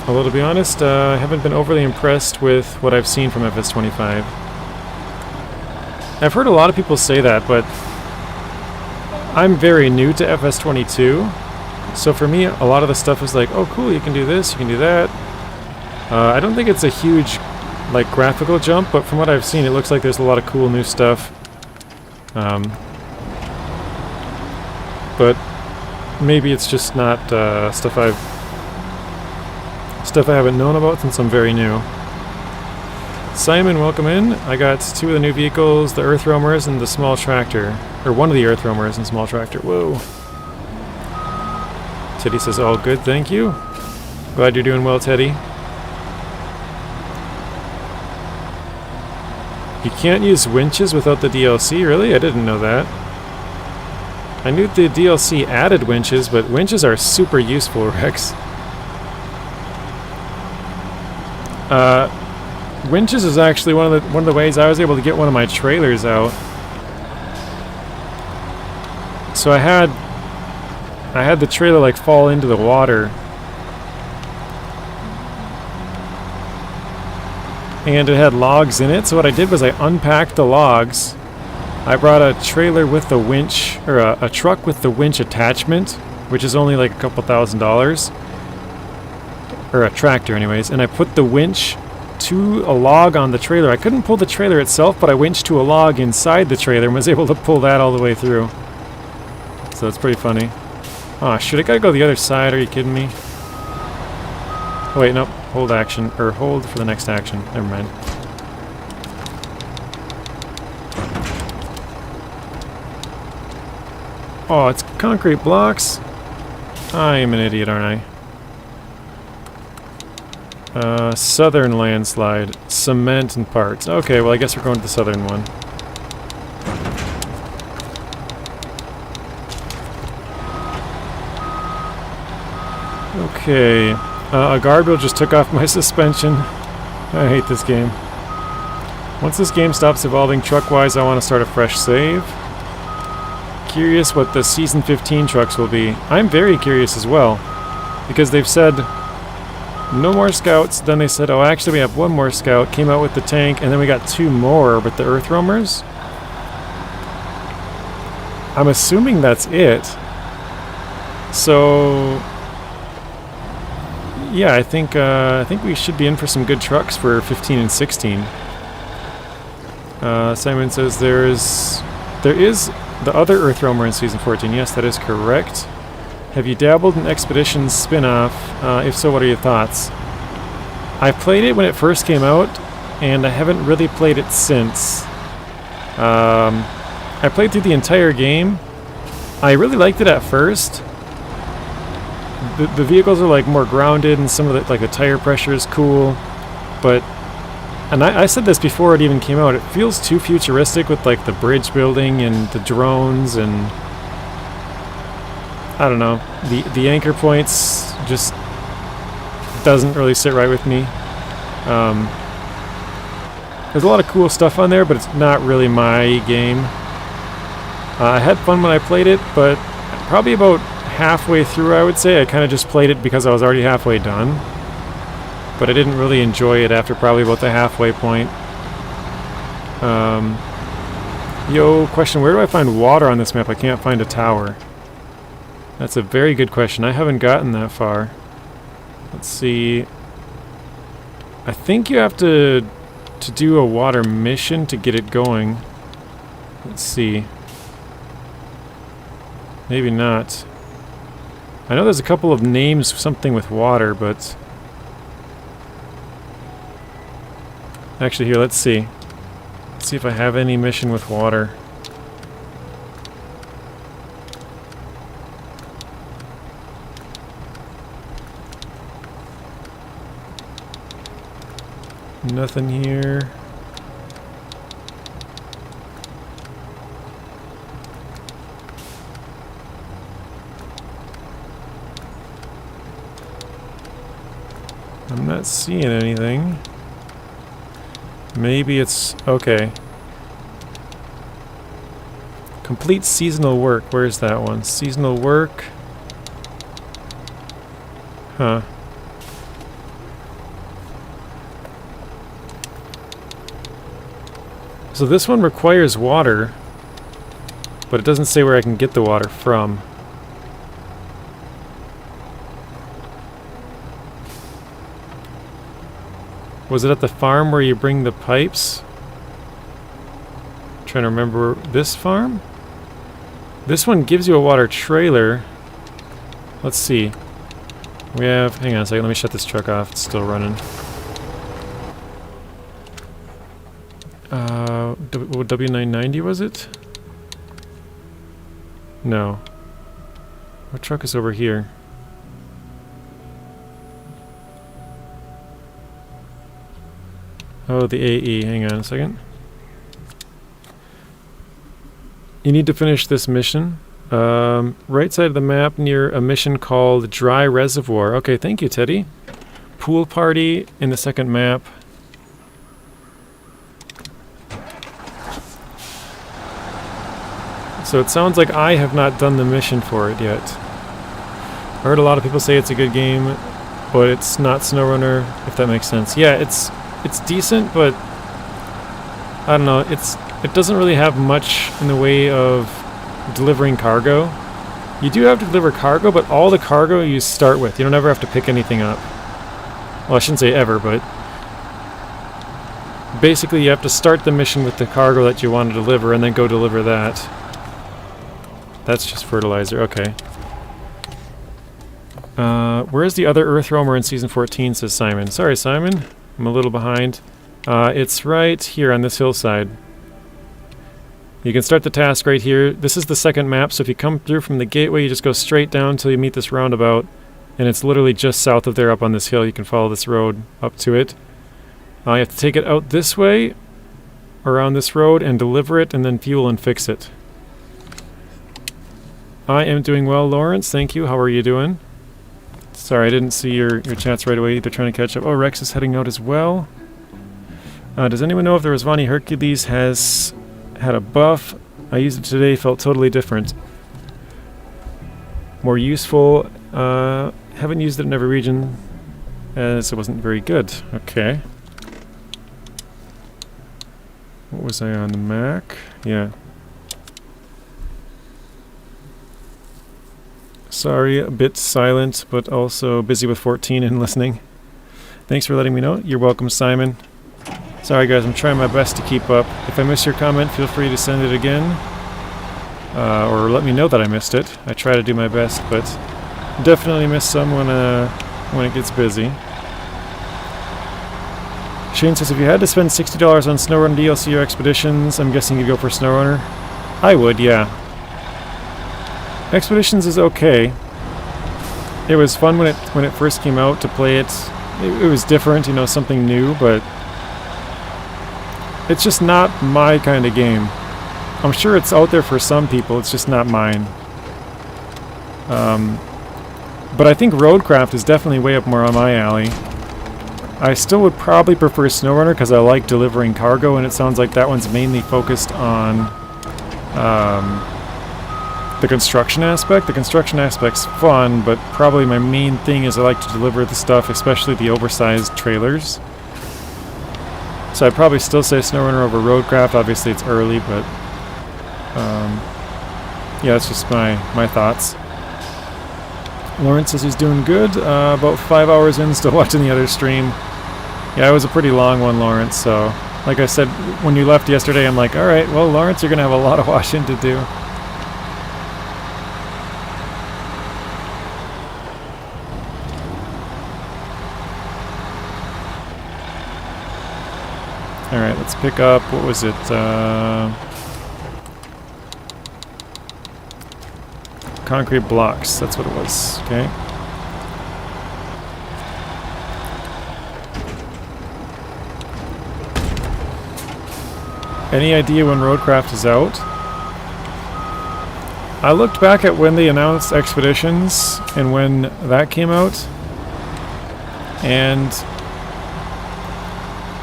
Although, to be honest, I haven't been overly impressed with what I've seen from FS25. I've heard a lot of people say that, but I'm very new to FS22, so for me, a lot of the stuff is like, oh cool, you can do this, you can do that. I don't think it's a huge, like, graphical jump, but from what I've seen, it looks like there's a lot of cool new stuff. But maybe it's just not stuff I haven't known about since I'm very new. Simon, welcome in. I got 2 of the new vehicles, the Earth Roamers and the small tractor. Or one of the Earth Roamers and small tractor. Whoa. Teddy says, all good, thank you. Glad you're doing well, Teddy. You can't use winches without the DLC, really? I didn't know that. I knew the DLC added winches, but winches are super useful, Rex. Winches is actually one of the ways I was able to get one of my trailers out. So I had the trailer like fall into the water, and it had logs in it. So what I did was I unpacked the logs. I brought a trailer with the winch, or a truck with the winch attachment, which is only like a couple $1,000, or a tractor anyways, and I put the winch to a log on the trailer. I couldn't pull the trailer itself, but I winched to a log inside the trailer and was able to pull that all the way through. So it's pretty funny. Aw, should I gotta go the other side? Are you kidding me? Oh wait, nope. Hold action, or hold for the next action. Never mind. Oh, it's concrete blocks? I am an idiot, aren't I? Southern Landslide. Cement and parts. Okay, well I guess we're going to the southern one. Okay. A guardrail just took off my suspension. I hate this game. Once this game stops evolving truck-wise, I want to start a fresh save. Curious what the Season 15 trucks will be. I'm very curious as well, because they've said no more scouts, then they said, oh actually we have one more scout, came out with the tank, and then we got 2 more with the Earth Roamers. I'm assuming that's it. So yeah, I think we should be in for some good trucks for 15 and 16. Simon says there is the other Earth Roamer in Season 14. Yes, that is correct. Have you dabbled in Expeditions spin-off? If so, what are your thoughts? I played it when it first came out, and I haven't really played it since. I played through the entire game. I really liked it at first. The vehicles are like more grounded, and some of the, like, the tire pressure is cool, but And I said this before it even came out, it feels too futuristic with like the bridge building and the drones and I don't know, the anchor points just doesn't really sit right with me. There's a lot of cool stuff on there, but it's not really my game. I had fun when I played it, but probably about halfway through, I would say, I kind of just played it because I was already halfway done. But I didn't really enjoy it after probably about the halfway point. Yo, question, where do I find water on this map? I can't find a tower. That's a very good question. I haven't gotten that far. Let's see. I think you have to do a water mission to get it going. Let's see. Maybe not. I know there's a couple of names, something with water, but... Actually, here, let's see. Let's see if I have any mission with water. Nothing here. I'm not seeing anything. Maybe it's... okay. Complete seasonal work. Where's that one? Seasonal work. Huh. So this one requires water, but it doesn't say where I can get the water from. Was it at the farm where you bring the pipes? I'm trying to remember this farm? This one gives you a water trailer. Let's see. We have... hang on a second, let me shut this truck off. It's still running. W990 was it? No. What truck is over here? Oh, the AE. Hang on a second. You need to finish this mission. Right side of the map near a mission called Dry Reservoir. Okay, thank you, Teddy. Pool party in the second map. So it sounds like I have not done the mission for it yet. I heard a lot of people say it's a good game, but it's not SnowRunner, if that makes sense. Yeah, it's decent, but I don't know, it doesn't really have much in the way of delivering cargo. You do have to deliver cargo, but all the cargo you start with. You don't ever have to pick anything up. Well, I shouldn't say ever, but basically you have to start the mission with the cargo that you want to deliver and then go deliver that. That's just fertilizer, okay. Where's the other Earth Roamer in Season 14, says Simon. Sorry, Simon. I'm a little behind. It's right here on this hillside. You can start the task right here. This is the second map, so if you come through from the gateway, you just go straight down until you meet this roundabout. And it's literally just south of there up on this hill. You can follow this road up to it. You have to take it out this way, around this road, and deliver it, and then fuel and fix it. I am doing well, Lawrence. Thank you. How are you doing? Sorry, I didn't see your chats right away. They're trying to catch up. Oh, Rex is heading out as well. Does anyone know if the Rosvani Hercules has had a buff? I used it today. Felt totally different. More useful. Haven't used it in every region as it wasn't very good. Okay. What was I on the Mac? Yeah. Sorry, a bit silent, but also busy with 14 and listening. Thanks for letting me know. You're welcome, Simon. Sorry, guys, I'm trying my best to keep up. If I miss your comment, feel free to send it again. Or let me know that I missed it. I try to do my best, but definitely miss some when it gets busy. Shane says, if you had to spend $60 on SnowRunner DLC or Expeditions, I'm guessing you'd go for SnowRunner? I would, yeah. Expeditions is okay. It was fun when it first came out to play it. It was different, you know, something new, but it's just not my kind of game. I'm sure it's out there for some people, it's just not mine. But I think Roadcraft is definitely way up more on my alley. I still would probably prefer SnowRunner because I like delivering cargo, and it sounds like that one's mainly focused on the construction aspect. The construction aspect's fun, but probably my main thing is I like to deliver the stuff, especially the oversized trailers. So I'd probably still say SnowRunner over Roadcraft. Obviously it's early, but yeah, that's just my thoughts. Lawrence says he's doing good. About 5 hours in, still watching the other stream. Yeah, it was a pretty long one, Lawrence, so like I said, when you left yesterday, I'm like, alright, well, Lawrence, you're going to have a lot of washing to do. Alright, let's pick up, what was it? Concrete blocks, that's what it was, okay. Any idea when Roadcraft is out? I looked back at when they announced Expeditions and when that came out, and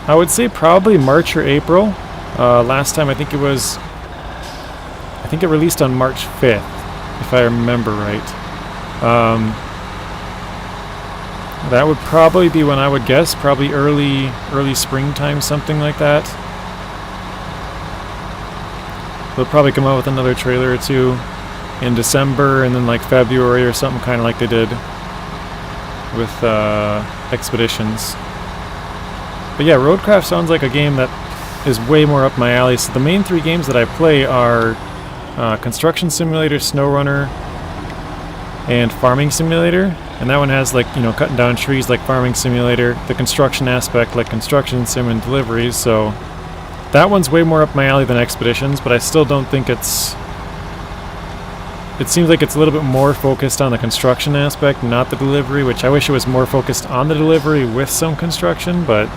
I would say probably March or April. Last time I think it released on March 5th, if I remember right. That would probably be when I would guess, probably early springtime, something like that. They'll probably come out with another trailer or two in December and then like February or something, kind of like they did with Expeditions. But yeah, Roadcraft sounds like a game that is way more up my alley. So the main three games that I play are Construction Simulator, SnowRunner, and Farming Simulator. And that one has, like, you know, cutting down trees like Farming Simulator, the construction aspect like Construction Sim and Deliveries. So that one's way more up my alley than Expeditions, but I still don't think it's... It seems like it's a little bit more focused on the construction aspect, not the delivery, which I wish it was more focused on the delivery with some construction, but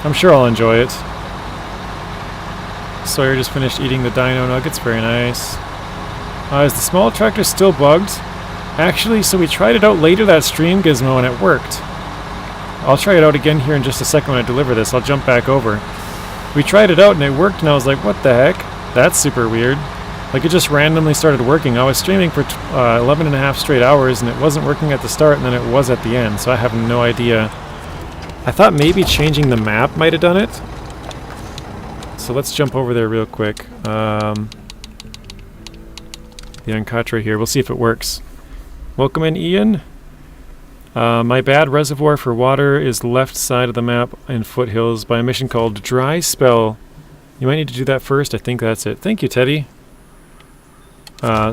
I'm sure I'll enjoy it. Sawyer just finished eating the dino nuggets, very nice. Is the small tractor still bugged? Actually, so we tried it out later that stream, Gizmo, and it worked. I'll try it out again here in just a second when I deliver this. I'll jump back over. We tried it out and it worked, and I was like, what the heck? That's super weird. Like, it just randomly started working. I was streaming for 11 and a half straight hours, and it wasn't working at the start, and then it was at the end, so I have no idea. I thought maybe changing the map might have done it. So let's jump over there real quick. The Uncatra here. We'll see if it works. Welcome in, Ian. My bad, reservoir for water is left side of the map in foothills by a mission called Dry Spell. You might need to do that first. I think that's it. Thank you, Teddy.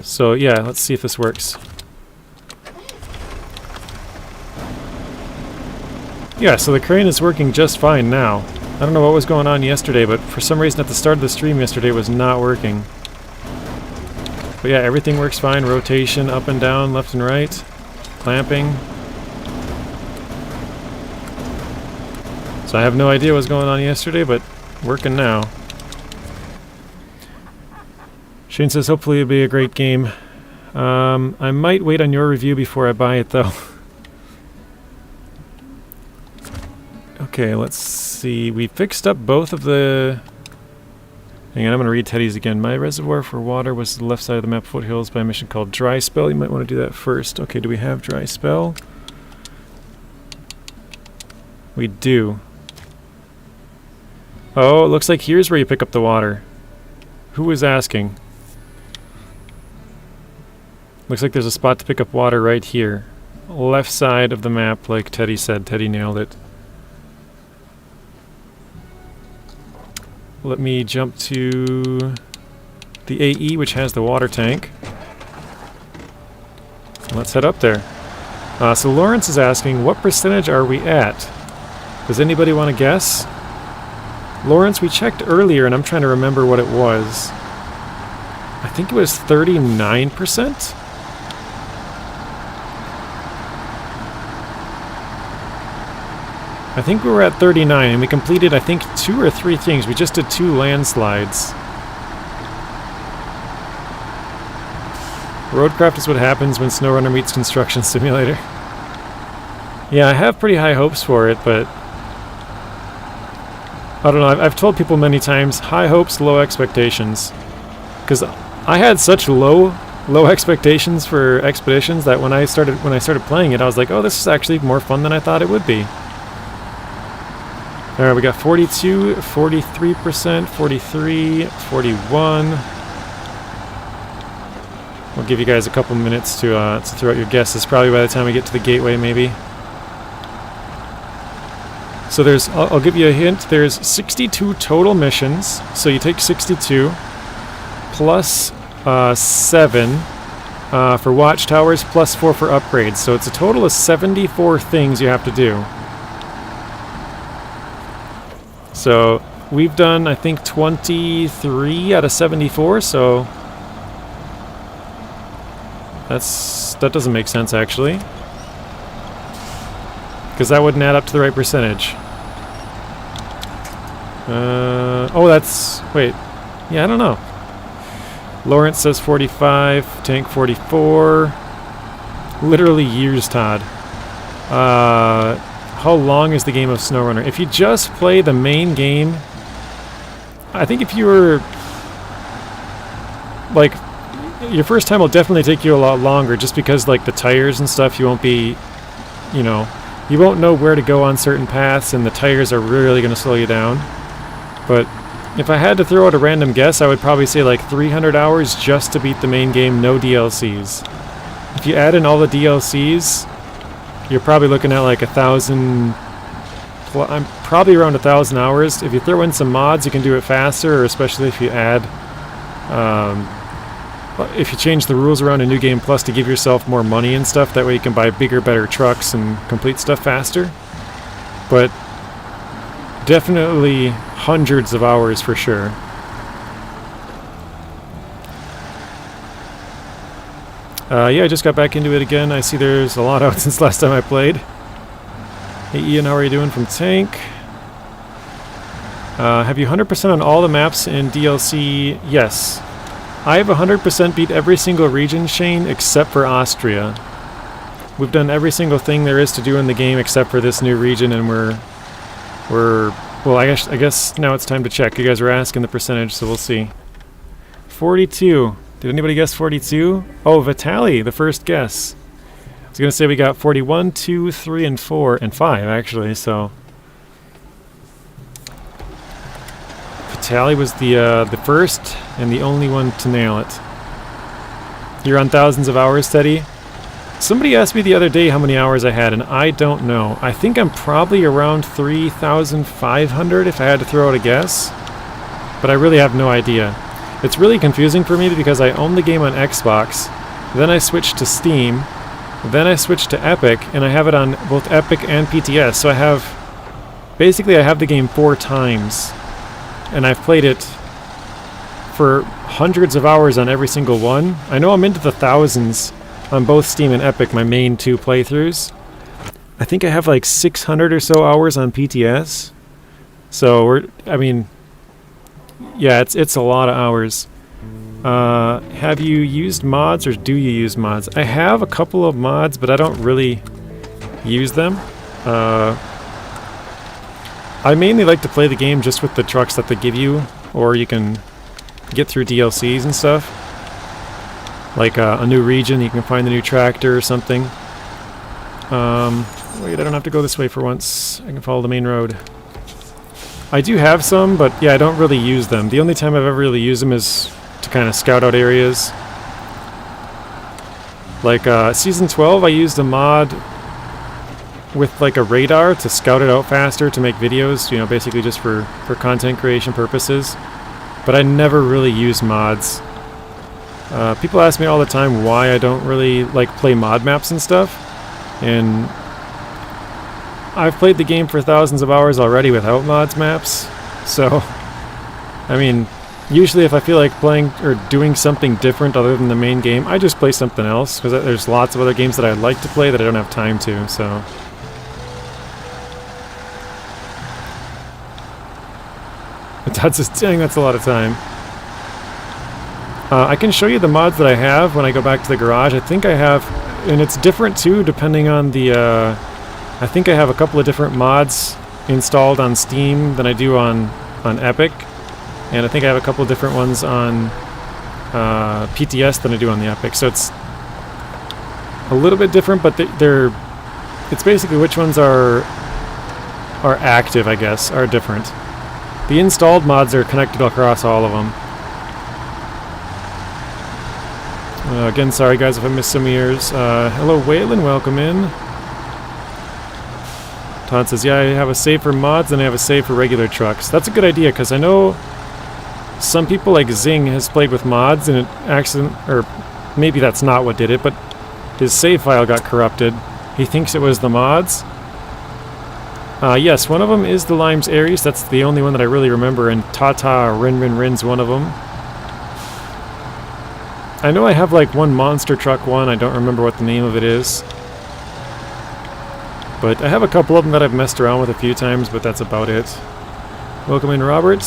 So yeah, let's see if this works. Yeah, so the crane is working just fine now. I don't know what was going on yesterday, but for some reason at the start of the stream yesterday it was not working. But yeah, everything works fine. Rotation, up and down, left and right. Clamping. So I have no idea what was going on yesterday, but working now. Shane says hopefully it'll be a great game. I might wait on your review before I buy it though. Okay, let's see. We fixed up both of the... Hang on, I'm going to read Teddy's again. My reservoir for water was the left side of the map foothills by a mission called Dry Spell. You might want to do that first. Okay, do we have Dry Spell? We do. Oh, it looks like here's where you pick up the water. Who was asking? Looks like there's a spot to pick up water right here. Left side of the map, like Teddy said. Teddy nailed it. Let me jump to the AE, which has the water tank. Let's head up there. So Lawrence is asking, what percentage are we at? Does anybody want to guess? Lawrence, we checked earlier, and I'm trying to remember what it was. I think it was 39%? I think we were at 39, and we completed, I think, 2 or 3 things. We just did 2 landslides. Roadcraft is what happens when SnowRunner meets Construction Simulator. Yeah, I have pretty high hopes for it, but I don't know. I've told people many times, high hopes, low expectations. Because I had such low expectations for expeditions that when I started playing it, I was like, oh, this is actually more fun than I thought it would be. All right, we got 42, 43%, 43, 41. We'll give you guys a couple minutes to throw out your guesses. Probably by the time we get to the gateway, maybe. So there's, I'll give you a hint. There's 62 total missions. So you take 62 plus 7 for watchtowers plus 4 for upgrades. So it's a total of 74 things you have to do. So we've done, I think, 23 out of 74. So that doesn't make sense, actually, because that wouldn't add up to the right percentage. Oh, that's... Wait. Yeah, I don't know. Lawrence says 45. Tank 44. Literally years, Todd. How long is the game of SnowRunner? If you just play the main game, I think if you were... like... your first time will definitely take you a lot longer, just because, like, the tires and stuff, you won't be... you know... you won't know where to go on certain paths, and the tires are really going to slow you down. But if I had to throw out a random guess, I would probably say like 300 hours just to beat the main game, no DLCs. If you add in all the DLCs, you're probably looking at like 1,000... I'm probably around 1,000 hours. If you throw in some mods, you can do it faster, or especially if you add... if you change the rules around in New Game Plus to give yourself more money and stuff, that way you can buy bigger, better trucks and complete stuff faster. But definitely hundreds of hours for sure. Yeah, I just got back into it again. I see there's a lot out since last time I played. Hey Ian, how are you doing from Tank? Have you 100% on all the maps in DLC? Yes. I have 100% beat every single region, Shane, except for Austria. We've done every single thing there is to do in the game except for this new region, and we're well, I guess now it's time to check. You guys were asking the percentage, so we'll see. 42. Did anybody guess 42? Oh, Vitali, the first guess. I was going to say we got 41, 2, 3, and 4, and 5, actually, so... Vitali was the first and the only one to nail it. You're on thousands of hours, Teddy? Somebody asked me the other day how many hours I had, and I don't know. I think I'm probably around 3,500 if I had to throw out a guess. But I really have no idea. It's really confusing for me because I own the game on Xbox, then I switched to Steam, then I switched to Epic, and I have it on both Epic and PTS. So I have... basically I have the game 4 times. And I've played it for hundreds of hours on every single one. I know I'm into the thousands on both Steam and Epic, my main 2 playthroughs. I think I have like 600 or so hours on PTS. So I mean, yeah, it's a lot of hours. Have you used mods, or do you use mods? I have a couple of mods, but I don't really use them. I mainly like to play the game just with the trucks that they give you, or you can get through DLCs and stuff. Like a new region, you can find the new tractor or something. Wait, I don't have to go this way for once. I can follow the main road. I do have some, but yeah, I don't really use them. The only time I've ever really used them is to kind of scout out areas. Like Season 12, I used a mod with like a radar to scout it out faster to make videos, you know, basically just for content creation purposes. But I never really use mods. People ask me all the time why I don't really like play mod maps and stuff. And I've played the game for thousands of hours already without mods maps. So, I mean, usually if I feel like playing or doing something different other than the main game, I just play something else, because there's lots of other games that I'd like to play that I don't have time to, so... That's just, dang, that's a lot of time. I can show you the mods that I have when I go back to the garage. I think I have, and it's different too depending on the, I think I have a couple of different mods installed on Steam than I do on Epic. And I think I have a couple of different ones on PTS than I do on the Epic. So it's a little bit different, but it's basically which ones are active, I guess, are different. The installed mods are connected across all of them. Again, sorry guys if I missed some of yours. Hello Waylon, welcome in. Todd says, yeah, I have a save for mods and I have a save for regular trucks. That's a good idea, because I know some people like Zing has played with mods and or maybe that's not what did it, but his save file got corrupted. He thinks it was the mods. Yes, one of them is the Limes Aries. That's the only one that I really remember, and Tata Rin Rin Rin's one of them. I know I have like one monster truck one. I don't remember what the name of it is. But I have a couple of them that I've messed around with a few times, but that's about it. Welcome in, Robert.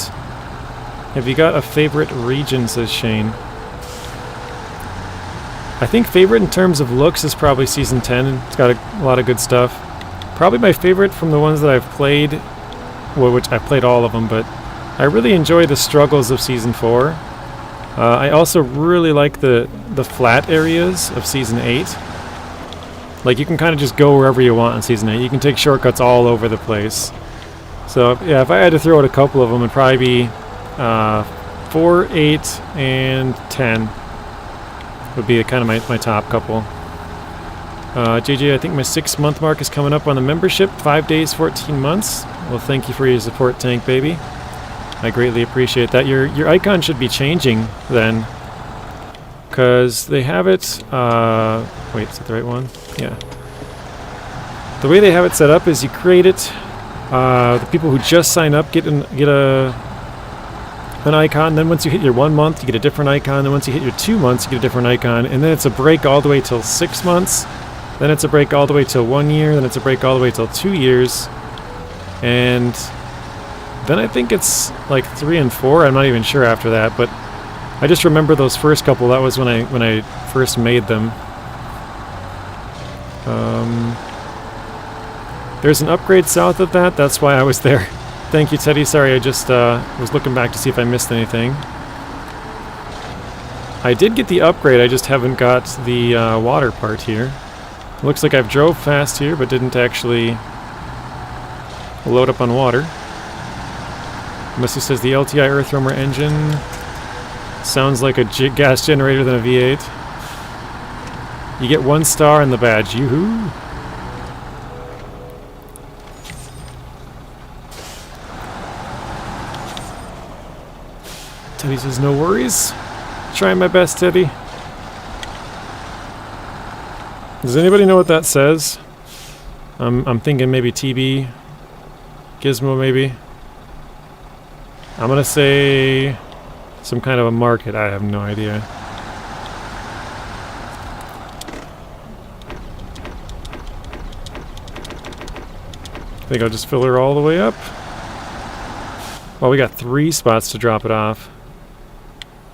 Have you got a favorite region, says Shane. I think favorite in terms of looks is probably Season 10. It's got a lot of good stuff. Probably my favorite from the ones that I've played, well, which I've played all of them, but I really enjoy the struggles of Season 4. I also really like the flat areas of Season 8. Like, you can kind of just go wherever you want in Season 8. You can take shortcuts all over the place. So, yeah, if I had to throw out a couple of them, it'd probably be 4, 8, and 10 would be kind of my top couple. JJ, I think my 6-month mark is coming up on the membership. 5 days, 14 months. Well, thank you for your support, Tank Baby. I greatly appreciate that. Your icon should be changing then, because they have it. Wait, is that the right one? Yeah. The way they have it set up is you create it. The people who just sign up get an icon. Then once you hit your 1 month, you get a different icon. Then once you hit your 2 months, you get a different icon. And then it's a break all the way till 6 months. Then it's a break all the way till 1 year. Then it's a break all the way till 2 years. And then I think it's like 3 and 4. I'm not even sure after that, but I just remember those first couple. That was when I first made them. There's an upgrade south of that. That's why I was there. Thank you, Teddy. Sorry, I just was looking back to see if I missed anything. I did get the upgrade. I just haven't got the water part here. Looks like I've drove fast here, but didn't actually load up on water. Missy says the LTI Earthroamer engine sounds like a gas generator than a V8. You get 1 star in the badge. Yoo-hoo! Teddy says no worries. Trying my best, Teddy. Does anybody know what that says? I'm thinking maybe TB. Gizmo, maybe. I'm gonna say some kind of a market. I have no idea. I think I'll just fill her all the way up. Well, we got 3 spots to drop it off.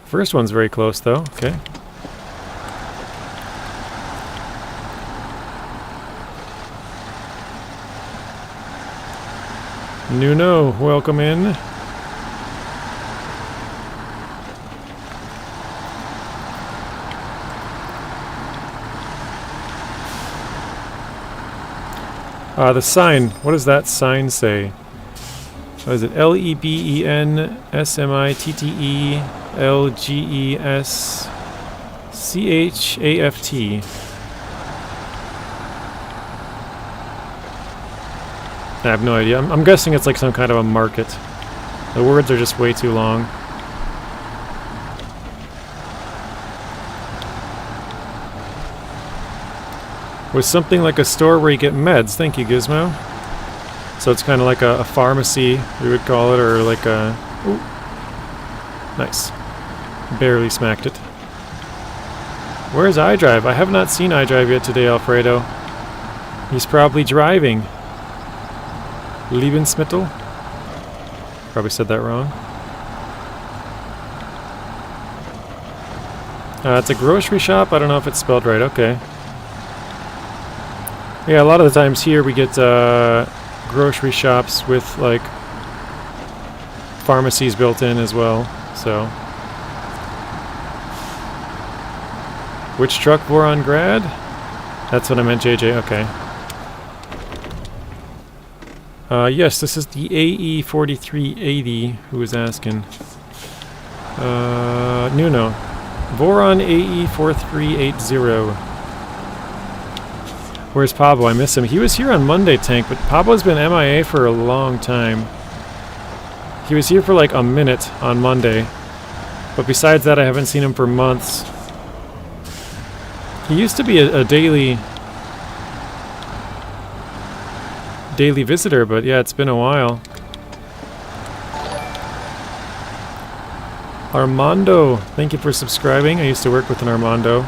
First one's very close, though. Okay. Nuno, welcome in. The sign. What does that sign say? What is it? LEBENSMITTELGESCHAFT. I have no idea. I'm guessing it's like some kind of a market. The words are just way too long. With something like a store where you get meds. Thank you, Gizmo. So it's kind of like a pharmacy, we would call it, or like a... Ooh. Nice. Barely smacked it. Where's iDrive? I have not seen iDrive yet today, Alfredo. He's probably driving. Lebensmittel? Probably said that wrong. It's a grocery shop. I don't know if it's spelled right. Okay. Yeah, a lot of the times here we get grocery shops with like pharmacies built in as well. So, which truck wore on Grad? That's what I meant, JJ. Okay. Yes, this is the AE4380 who was asking. Nuno. Voron AE4380. Where's Pablo? I miss him. He was here on Monday, Tank, but Pablo's been MIA for a long time. He was here for like a minute on Monday. But besides that, I haven't seen him for months. He used to be a daily visitor, but yeah, it's been a while. Armando, thank you for subscribing. I used to work with an Armando.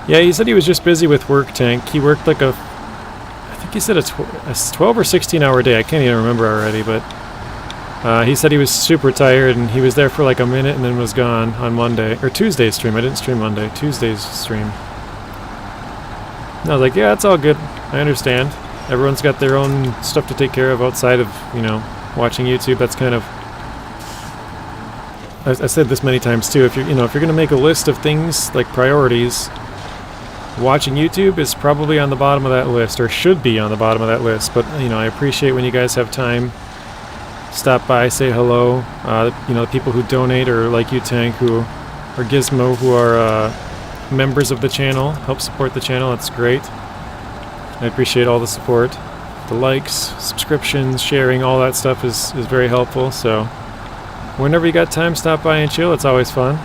Yeah, he said he was just busy with work, Tank. He worked like I think he said a 12 or 16 hour day. I can't even remember already, but he said he was super tired and he was there for like a minute and then was gone on Monday. Or Tuesday's stream. I didn't stream Monday. Tuesday's stream. And I was like, yeah, it's all good. I understand. Everyone's got their own stuff to take care of outside of, you know, watching YouTube. That's kind of... I said this many times too. If you're going to make a list of things, like priorities... Watching YouTube is probably on the bottom of that list, or should be on the bottom of that list, but, you know, I appreciate when you guys have time. Stop by, say hello. You know, the people who donate, or like you, Tank, or Gizmo, who are members of the channel, help support the channel. That's great. I appreciate all the support. The likes, subscriptions, sharing, all that stuff is very helpful, so whenever you got time, stop by and chill. It's always fun.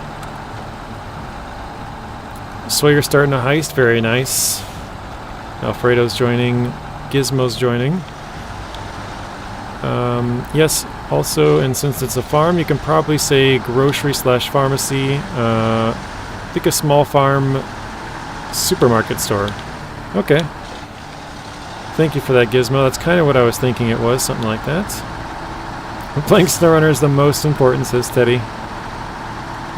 Sawyer starting a heist, very nice. Alfredo's joining, Gizmo's joining. Yes, also, and since it's a farm, you can probably say grocery/pharmacy. I think a small farm supermarket store. Okay. Thank you for that, Gizmo. That's kind of what I was thinking it was, something like that. Playing SnowRunner is the most important, says Teddy.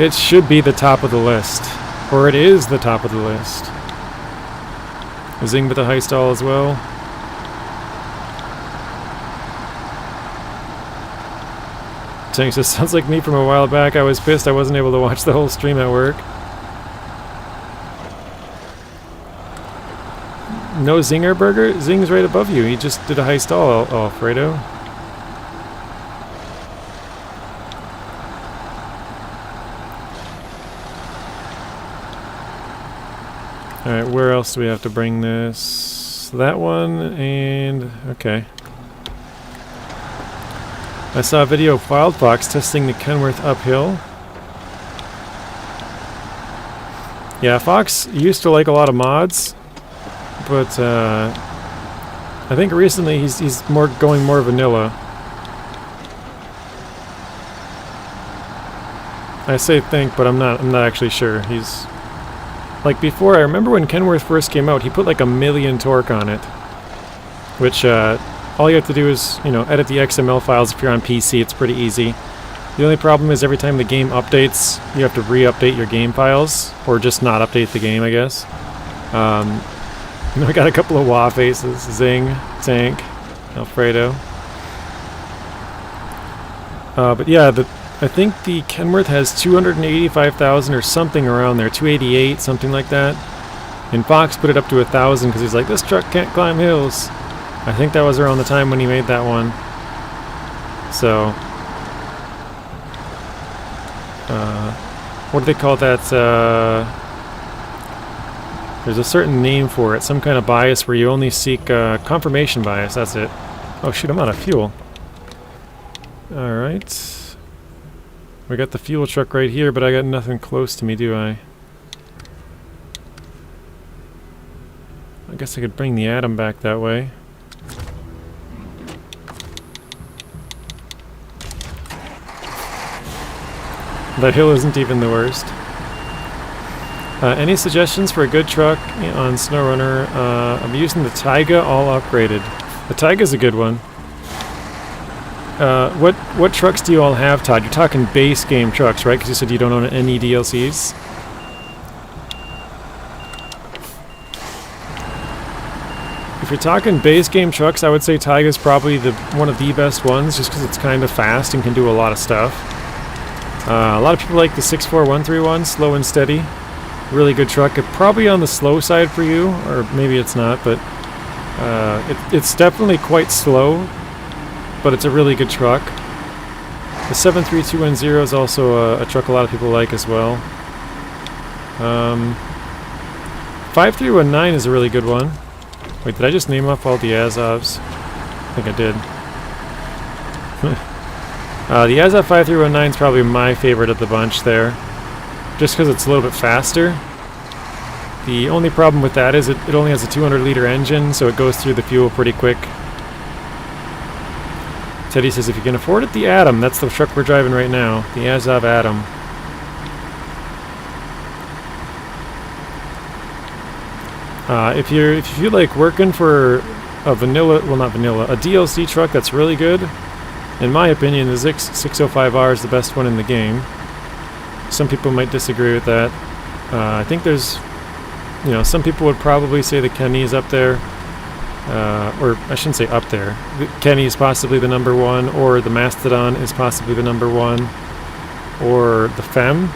It should be the top of the list. Or it is the top of the list. Zing with the high stall as well. Tank says, sounds like me from a while back. I was pissed I wasn't able to watch the whole stream at work. No Zinger Burger? Zing's right above you. He just did a high stall, Alfredo. Alright, where else do we have to bring this? That one, and... okay. I saw a video of Wild Fox testing the Kenworth uphill. Yeah, Fox used to like a lot of mods, but I think recently he's going more vanilla. I say think, but I'm not actually sure. He's... like before, I remember when Kenworth first came out, he put like 1,000,000 torque on it. Which, all you have to do is, you know, edit the XML files if you're on PC. It's pretty easy. The only problem is every time the game updates, you have to re-update your game files. Or just not update the game, I guess. We got a couple of wah faces. Zing, Tank, Alfredo. But yeah, I think the Kenworth has 285,000 or something around there, 288, something like that. And Fox put it up to 1,000 because he's like, this truck can't climb hills. I think that was around the time when he made that one. So, what do they call that? There's a certain name for it, some kind of bias where you only seek confirmation bias, that's it. Oh shoot, I'm out of fuel. Alright. We got the fuel truck right here, but I got nothing close to me, do I? I guess I could bring the Atom back that way. That hill isn't even the worst. Any suggestions for a good truck on SnowRunner? I'm using the Taiga all upgraded. The Taiga's a good one. What trucks do you all have, Todd? You're talking base game trucks, right? Because you said you don't own any DLCs. If you're talking base game trucks, I would say Taiga's probably one of the best ones, just because it's kind of fast and can do a lot of stuff. A lot of people like the 64131, slow and steady. Really good truck. It's probably on the slow side for you, or maybe it's not, but it's definitely quite slow, but it's a really good truck. The 73210 is also a truck a lot of people like as well. 5319 is a really good one. Wait, did I just name off all the Azovs? I think I did. The Azov 5319 is probably my favorite of the bunch there, just because it's a little bit faster. The only problem with that is it only has a 200-liter engine, so it goes through the fuel pretty quick. Teddy says, if you can afford it, the Atom. That's the truck we're driving right now, the Azov Atom. If you feel like working for a vanilla, well not vanilla, a DLC truck that's really good, in my opinion, the Zix 605R is the best one in the game. Some people might disagree with that. I think there's, some people would probably say the Kenny is up there, or I shouldn't say up there. The Kenny is possibly the number one, or the Mastodon is possibly the number one, or the Femme.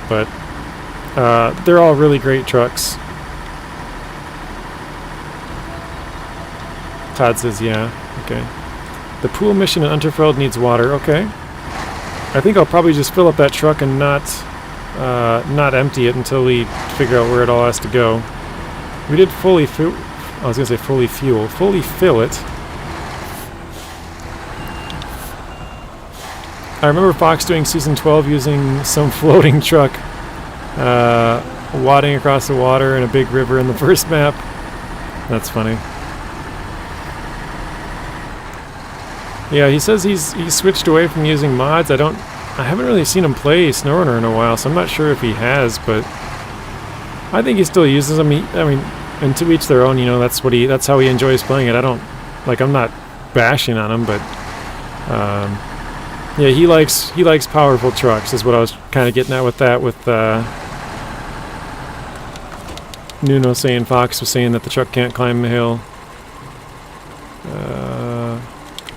But they're all really great trucks. Todd says, yeah, okay. The pool mission in Unterfeld needs water, okay. I think I'll probably just fill up that truck and not empty it until we figure out where it all has to go. We did fully fill it. I remember Fox doing Season 12 using some floating truck, wading across the water in a big river in the first map. That's funny. Yeah, he says he's switched away from using mods. I haven't really seen him play SnowRunner in a while, so I'm not sure if he has, but I think he still uses them. I mean, and to each their own, that's how he enjoys playing it. I'm not bashing on him, but yeah, he likes powerful trucks is what I was kind of getting at with that, with Nuno saying Fox was saying that the truck can't climb the hill.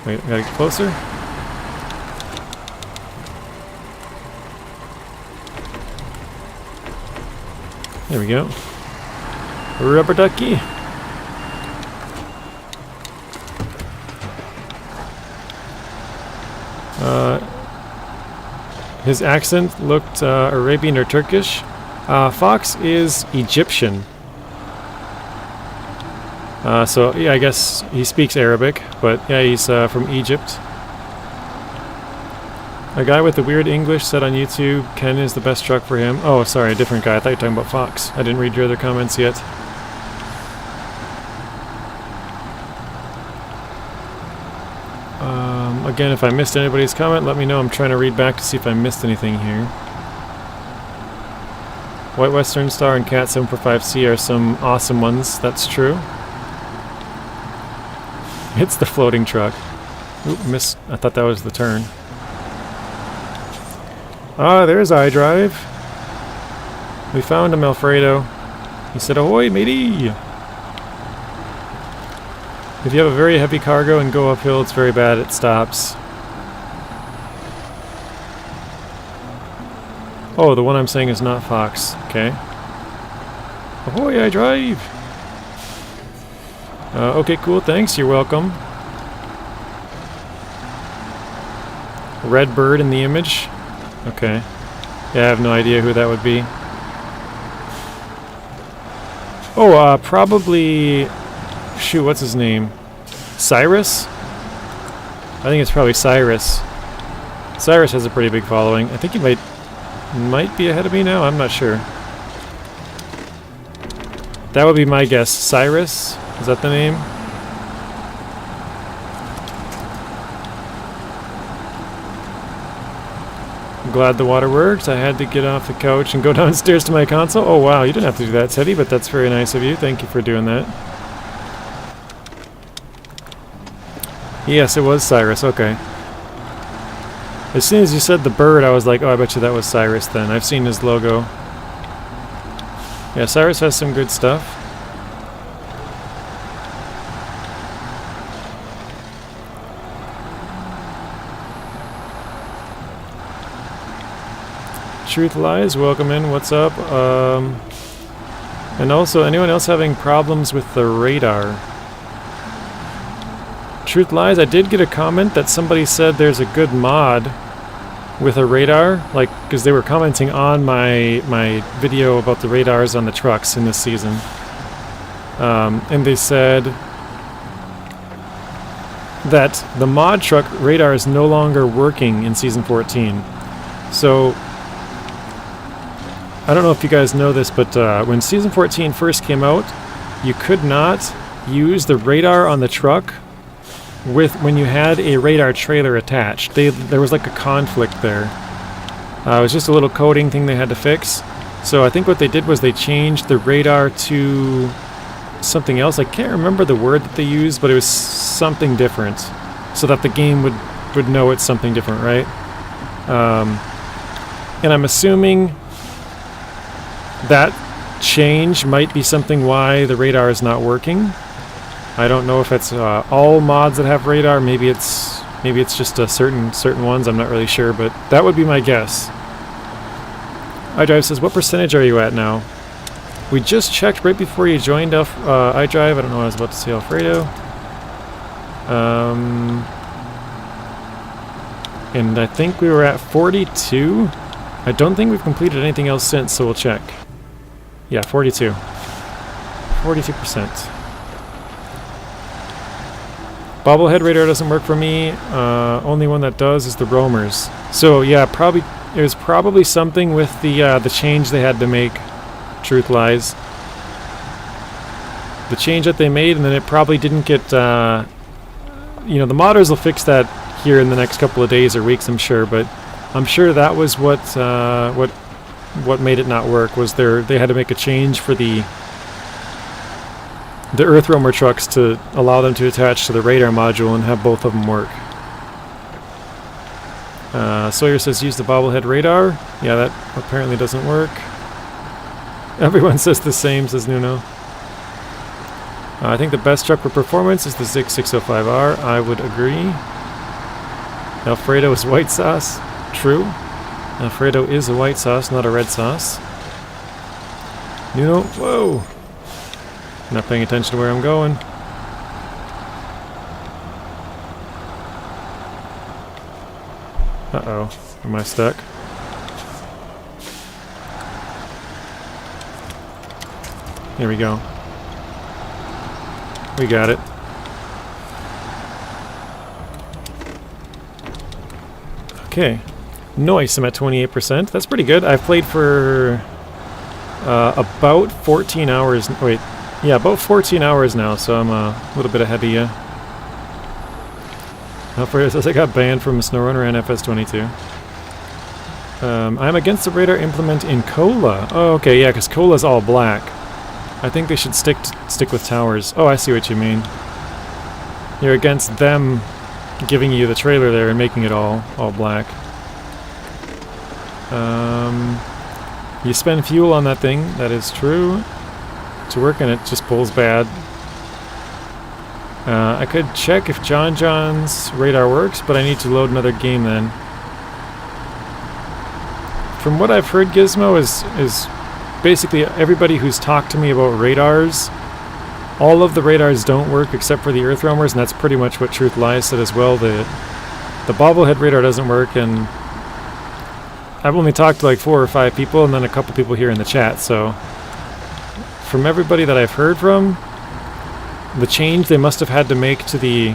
Wait, I gotta get closer. There we go. Rubber ducky. His accent looked Arabian or Turkish. Fox is Egyptian. So, yeah, I guess he speaks Arabic, but yeah, he's from Egypt. A guy with the weird English said on YouTube, Ken is the best truck for him. Oh, sorry, a different guy. I thought you were talking about Fox. I didn't read your other comments yet. Again, if I missed anybody's comment, let me know. I'm trying to read back to see if I missed anything here. White Western Star and Cat 745C are some awesome ones. That's true. It's the floating truck. Oop, missed. I thought that was the turn. Ah, there's iDrive. We found him, Alfredo. He said, ahoy, matey! If you have a very heavy cargo and go uphill, it's very bad. It stops. Oh, the one I'm saying is not Fox. Okay. Ahoy, iDrive! Okay, cool, thanks, you're welcome. Red bird in the image? Okay. Yeah, I have no idea who that would be. Oh, probably... Shoot, what's his name? Cyrus? I think it's probably Cyrus. Cyrus has a pretty big following. I think he might be ahead of me now, I'm not sure. That would be my guess. Cyrus? Is that the name? Glad the water worked. I had to get off the couch and go downstairs to my console. Oh wow, you didn't have to do that, Teddy, but that's very nice of you. Thank you for doing that. Yes, it was Cyrus. Okay. As soon as you said the bird, I was like, oh, I bet you that was Cyrus then. I've seen his logo. Yeah, Cyrus has some good stuff. Truth Lies, welcome in. What's up? And also, anyone else having problems with the radar? Truth Lies, I did get a comment that somebody said there's a good mod with a radar, like, because they were commenting on my video about the radars on the trucks in this season. And they said that the mod truck radar is no longer working in Season 14. So, I don't know if you guys know this, but when Season 14 first came out, you could not use the radar on the truck when you had a radar trailer attached. There was like a conflict there. It was just a little coding thing they had to fix. So I think what they did was they changed the radar to something else. I can't remember the word that they used, but it was something different, so that the game would know it's something different, right? And I'm assuming that change might be something why the radar is not working. I don't know if it's all mods that have radar. Maybe it's just certain ones. I'm not really sure, but that would be my guess. iDrive says, "What percentage are you at now?" We just checked right before you joined iDrive. I don't know what I was about to say, Alfredo. And I think we were at 42. I don't think we've completed anything else since, so we'll check. Yeah, 42. 42%. Bobblehead radar doesn't work for me. Only one that does is the roamers. So yeah, it was probably something with the change they had to make. Truth Lies. The change that they made, and then it probably didn't get. The modders will fix that here in the next couple of days or weeks, I'm sure. But I'm sure that was what made it not work. Was they had to make a change for the Earth Roamer trucks to allow them to attach to the radar module and have both of them work. Sawyer says use the bobblehead radar. Yeah, that apparently doesn't work. Everyone says the same, says Nuno. I think the best truck for performance is the Zig 605R. I would agree. Alfredo is white sauce. True. Alfredo is a white sauce, not a red sauce. Nuno, whoa! Not paying attention to where I'm going. Uh-oh. Am I stuck? Here we go. We got it. Okay. Nice, I'm at 28%. That's pretty good. I've played for about 14 hours. Wait. Yeah, about 14 hours now, so I'm a little bit ahead of you. Alfredo says I got banned from SnowRunner and FS22. I'm against the radar implement in Cola. Oh, okay, yeah, because Cola's all black. I think they should stick with towers. Oh, I see what you mean. You're against them giving you the trailer there and making it all black. You spend fuel on that thing, that is true. To work, and it just pulls bad. I could check if John's radar works, but I need to load another game then. From what I've heard, Gizmo is basically everybody who's talked to me about radars. All of the radars don't work except for the Earth Roamers, and that's pretty much what Truth Lies said as well. The bobblehead radar doesn't work, and I've only talked to like 4 or 5 people, and then a couple people here in the chat. So from everybody that I've heard from, the change they must have had to make to the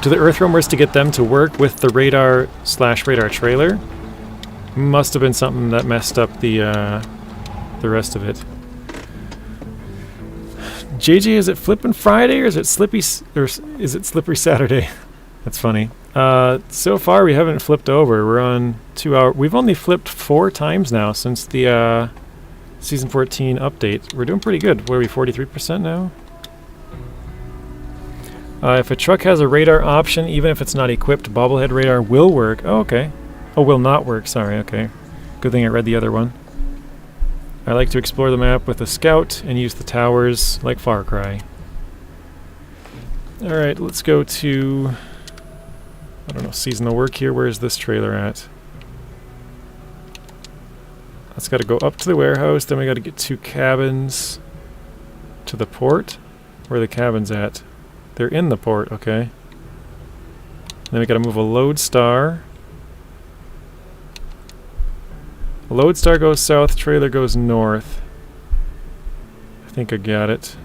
Earth Roamers to get them to work with the radar/radar trailer must have been something that messed up the rest of it. JJ, is it Flippin' Friday or is it Slippery Saturday? That's funny. So far we haven't flipped over. We're on 2 hour. We've only flipped 4 times now since the Season 14 update. We're doing pretty good. What are we, 43% now? If a truck has a radar option, even if it's not equipped, bobblehead radar will work. Oh, okay. Oh, will not work. Sorry, okay. Good thing I read the other one. I like to explore the map with a scout and use the towers like Far Cry. Alright, let's go to... I don't know, seasonal work here. Where's this trailer at? That's got to go up to the warehouse, then we got to get 2 cabins to the port. Where are the cabins at? They're in the port, okay. Then we got to move a Lodestar. Lodestar goes south, trailer goes north. I think I got it.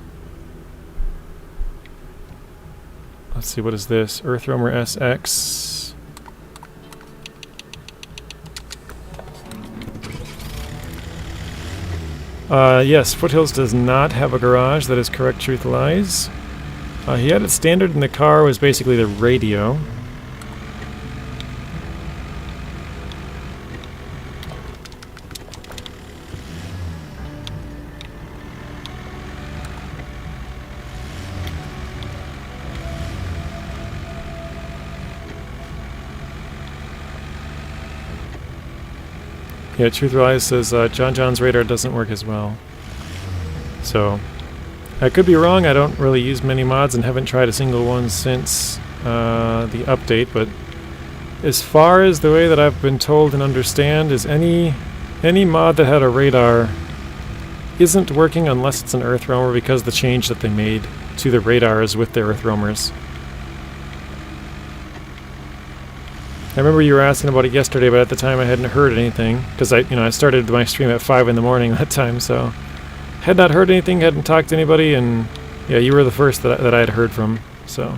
Let's see, what is this? Earthroamer SX. Yes, Foothills does not have a garage. That is correct, Truth Lies. He had it standard in the car, was basically the radio. Yeah, Truth Lies says John's radar doesn't work as well. So, I could be wrong. I don't really use many mods and haven't tried a single one since the update, but as far as the way that I've been told and understand is any mod that had a radar isn't working unless it's an Earthroamer because of the change that they made to the radars with their Earthroamers. I remember you were asking about it yesterday, but at the time I hadn't heard anything because I started my stream at 5 in the morning that time, so had not heard anything, hadn't talked to anybody, and yeah, you were the first that I had heard from. So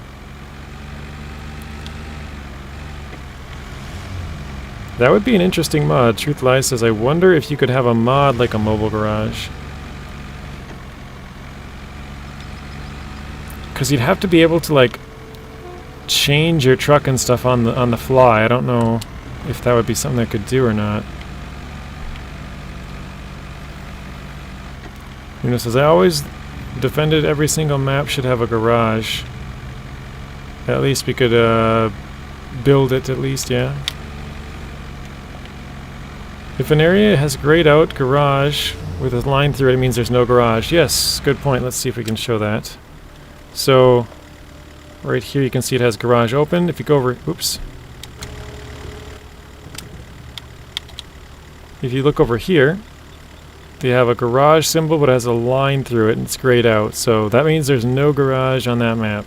that would be an interesting mod. Truth Lies says, I wonder if you could have a mod like a mobile garage. Because you'd have to be able to like change your truck and stuff on the fly. I don't know if that would be something I could do or not. Uno says, I always defended every single map should have a garage. At least we could build it at least, yeah. If an area has grayed out garage with a line through it, it means there's no garage. Yes, good point. Let's see if we can show that. So right here you can see it has garage open. If you go over, oops. If you look over here, they have a garage symbol but it has a line through it and it's grayed out. So that means there's no garage on that map.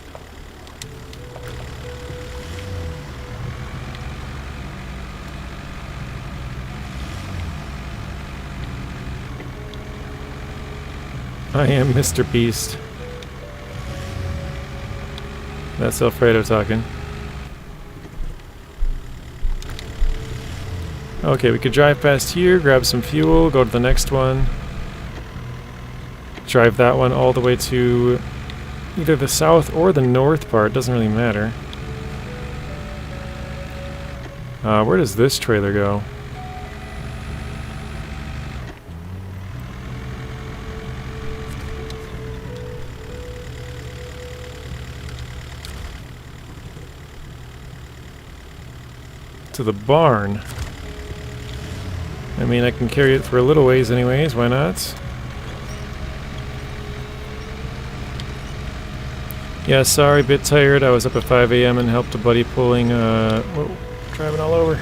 I am Mr. Beast. That's Alfredo talking. Okay, we could drive past here, grab some fuel, go to the next one. Drive that one all the way to either the south or the north part, doesn't really matter. Where does this trailer go? To the barn. I mean, I can carry it for a little ways anyways, why not? Yeah, sorry, bit tired. I was up at 5 a.m. and helped a buddy pulling, whoa, driving all over.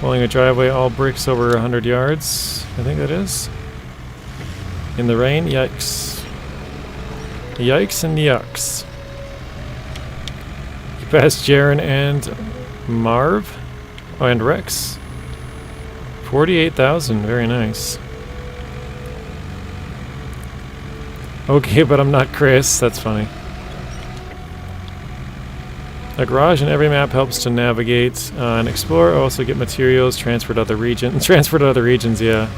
Pulling a driveway, all bricks over 100 yards, I think that is. In the rain, yikes. Yikes and yucks. You passed Jaren and Marv? Oh, and Rex. 48,000, very nice. Okay, but I'm not Chris, that's funny. A garage in every map helps to navigate and explore, also get materials, transfer to other regions. Transfer to other regions, yeah.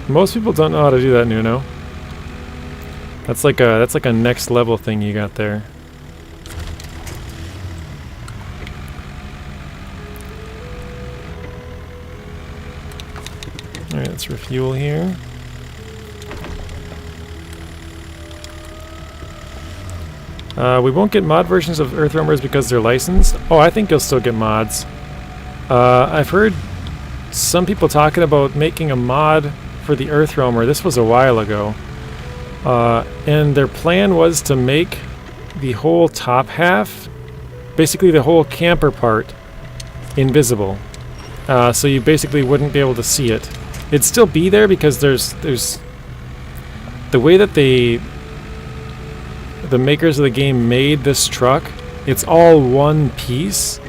Most people don't know how to do that, Nuno. That's like a next level thing you got there. Let's refuel here. We won't get mod versions of Earthroamers because they're licensed. Oh, I think you'll still get mods. I've heard some people talking about making a mod for the Earthroamer. This was a while ago. And their plan was to make the whole top half, basically the whole camper part, invisible. So you basically wouldn't be able to see it. It'd still be there because there's the way that the makers of the game made this truck, it's all one piece.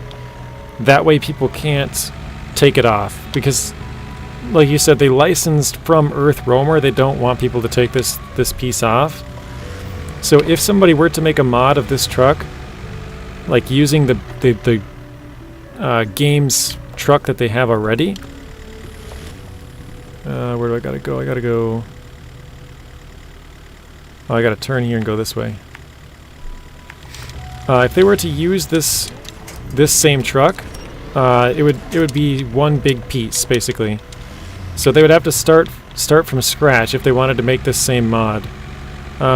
That way people can't take it off because, like you said, they licensed from Earthroamer. They don't want people to take this piece off. So if somebody were to make a mod of this truck, like using the game's truck that they have already, where do I gotta go? I gotta go. Oh, I gotta turn here and go this way. If they were to use this same truck, it would be one big piece basically. So they would have to start from scratch if they wanted to make this same mod.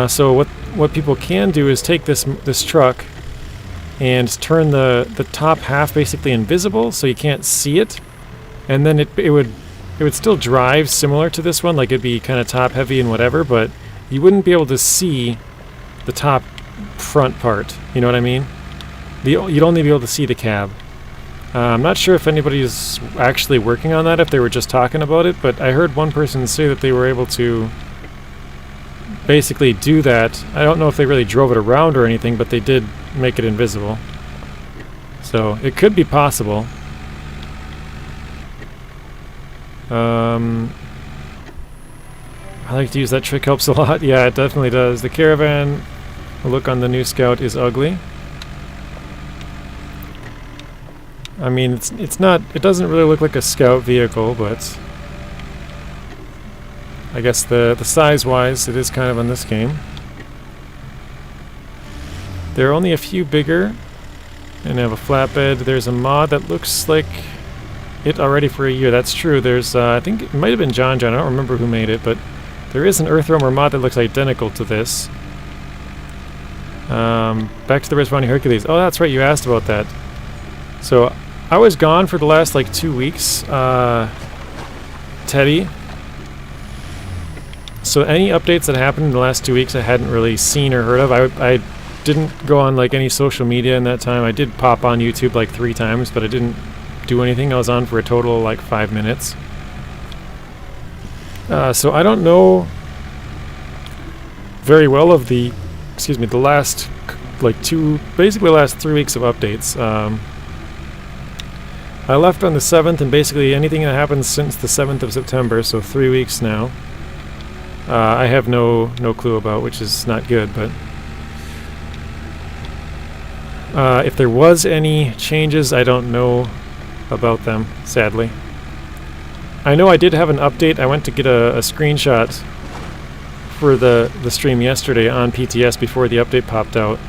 So what people can do is take this truck and turn the top half basically invisible, so you can't see it, and then it would still drive similar to this one, like it'd be kind of top heavy and whatever, but you wouldn't be able to see the top front part. You know what I mean? You'd only be able to see the cab. I'm not sure if anybody's actually working on that, if they were just talking about it, but I heard one person say that they were able to basically do that. I don't know if they really drove it around or anything, but they did make it invisible. So it could be possible. I like to use that trick, helps a lot. Yeah, it definitely does. The caravan look on the new Scout is ugly. I mean, it's not, it doesn't really look like a Scout vehicle, but I guess the size-wise, it is kind of on this game. There are only a few bigger, and have a flatbed. There's a mod that looks like it already for a year. That's true. There's, I think it might have been John. I don't remember who made it, but there is an Earthroamer mod that looks identical to this. Back to the Respawning Hercules. Oh, that's right, you asked about that. So, I was gone for the last, like, 2 weeks, Teddy. So any updates that happened in the last 2 weeks I hadn't really seen or heard of. I didn't go on, like, any social media in that time. I did pop on YouTube, like, 3 times, but I didn't do anything. I was on for a total of, like, 5 minutes. So I don't know very well of the last, like, basically the last 3 weeks of updates. I left on the 7th, and basically anything that happened since the 7th of September, so 3 weeks now, I have no clue about, which is not good, but if there was any changes, I don't know about them, sadly. I know I did have an update. I went to get a screenshot for the stream yesterday on PTS before the update popped out.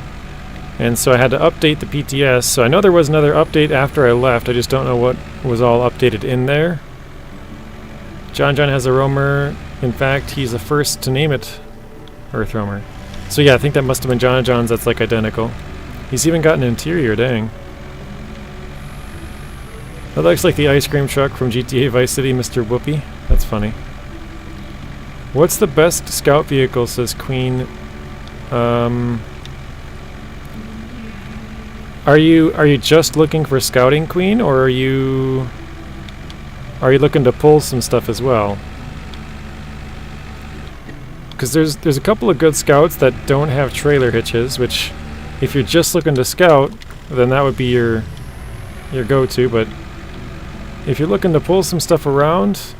And so I had to update the PTS. So I know there was another update after I left. I just don't know what was all updated in there. John has a roamer. In fact, he's the first to name it Earthroamer. So yeah, I think that must have been John's. That's like identical. He's even got an interior, dang. That looks like the ice cream truck from GTA Vice City, Mr. Whoopi. That's funny. What's the best scout vehicle, says Queen. Are you just looking for scouting, Queen, or are you looking to pull some stuff as well? Because there's a couple of good scouts that don't have trailer hitches, which if you're just looking to scout, then that would be your go-to, but if you're looking to pull some stuff around,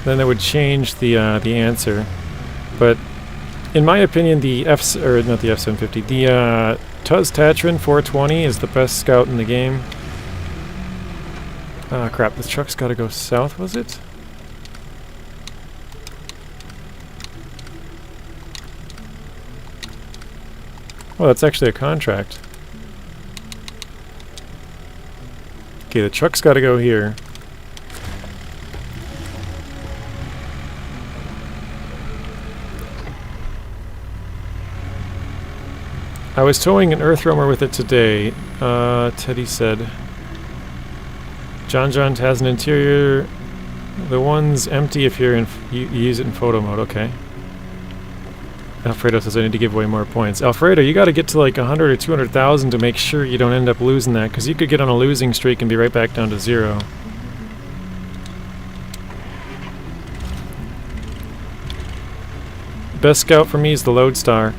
then that would change the answer. But in my opinion, the not the F-750, the Tuz Tatran 420 is the best scout in the game. Crap, this truck's gotta go south, was it? Oh, that's actually a contract. Okay, the truck's gotta go here. I was towing an earth roamer with it today. Teddy said. John has an interior. The one's empty if you use it in photo mode. Okay. Alfredo says I need to give away more points. Alfredo, you got to get to like 100 or 200,000 to make sure you don't end up losing that, because you could get on a losing streak and be right back down to 0. Best scout for me is the Lodestar.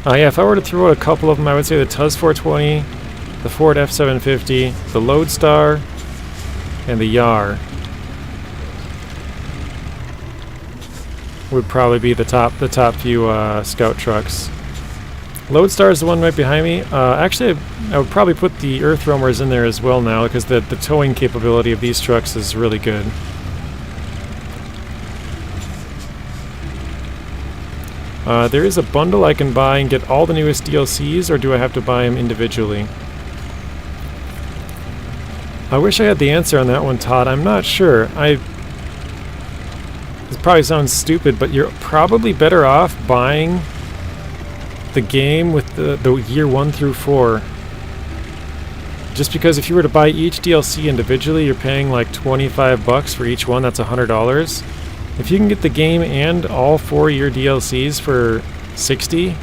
Yeah, if I were to throw out a couple of them, I would say the Tuz 420, the Ford F750, the Lodestar, and the Yar would probably be the top few scout trucks. Lodestar is the one right behind me. Actually, I would probably put the earth roamers in there as well now, because the towing capability of these trucks is really good. There is a bundle I can buy and get all the newest DLCs, or do I have to buy them individually? I wish I had the answer on that one, Todd. I'm not sure. This probably sounds stupid, but you're probably better off buying the game with the year 1 through 4. Just because if you were to buy each DLC individually, you're paying like $25 for each one. That's $100. If you can get the game and all 4 year DLCs for $60,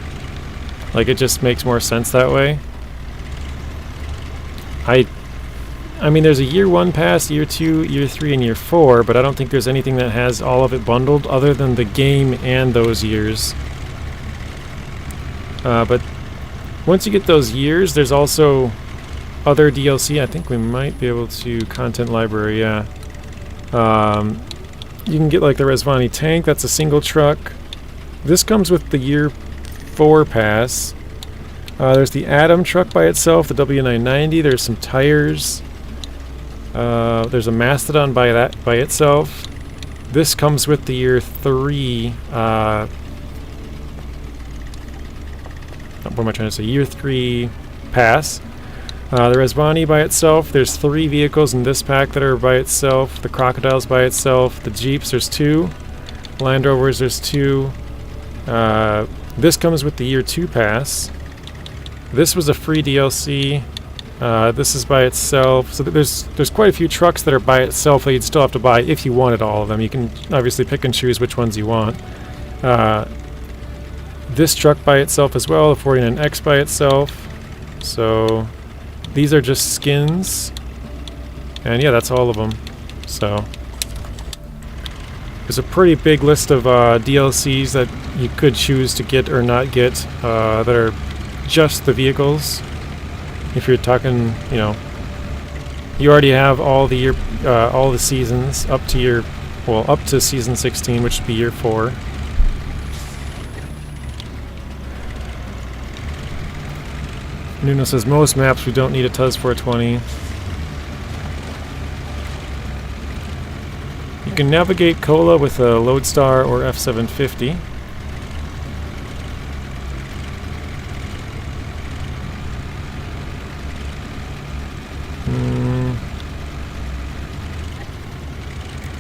like, it just makes more sense that way. I mean, there's a year 1 pass, year 2, year 3, and year 4, but I don't think there's anything that has all of it bundled other than the game and those years. But once you get those years, there's also other DLC. I think we might be able to content library, yeah. You can get like the Resvani tank, that's a single truck. This comes with the year 4 pass. There's the Atom truck by itself, the W990, there's some tires. There's a Mastodon by itself. This comes with the year 3, what am I trying to say? Year 3 pass. The Resvani by itself, there's 3 vehicles in this pack that are by itself. The Crocodiles by itself. The Jeeps, there's 2. Land Rovers, there's 2. This comes with the year 2 pass. This was a free DLC. This is by itself. So there's quite a few trucks that are by itself that you'd still have to buy if you wanted all of them. You can obviously pick and choose which ones you want. This truck by itself as well, the 49X by itself. So these are just skins. And yeah, that's all of them. So there's a pretty big list of DLCs that you could choose to get or not get that are just the vehicles. If you're talking, you know, you already have all the all the seasons up to up to season 16, which would be year 4. Nuno says most maps we don't need a Tuz 420. You can navigate Cola with a Lodestar or F750.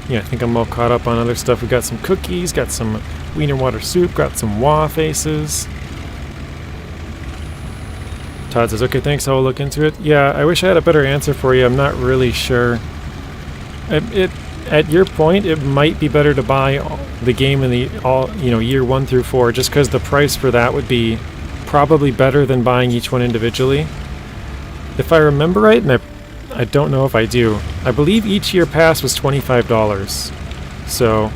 Yeah, I think I'm all caught up on other stuff. We got some cookies, got some wiener water soup, got some wah faces. Todd says, okay, thanks, I'll look into it. Yeah, I wish I had a better answer for you. I'm not really sure. At your point, it might be better to buy the game in the year 1 through 4, just because the price for that would be probably better than buying each one individually. If I remember right, and I don't know if I do, I believe each year pass was $25. So,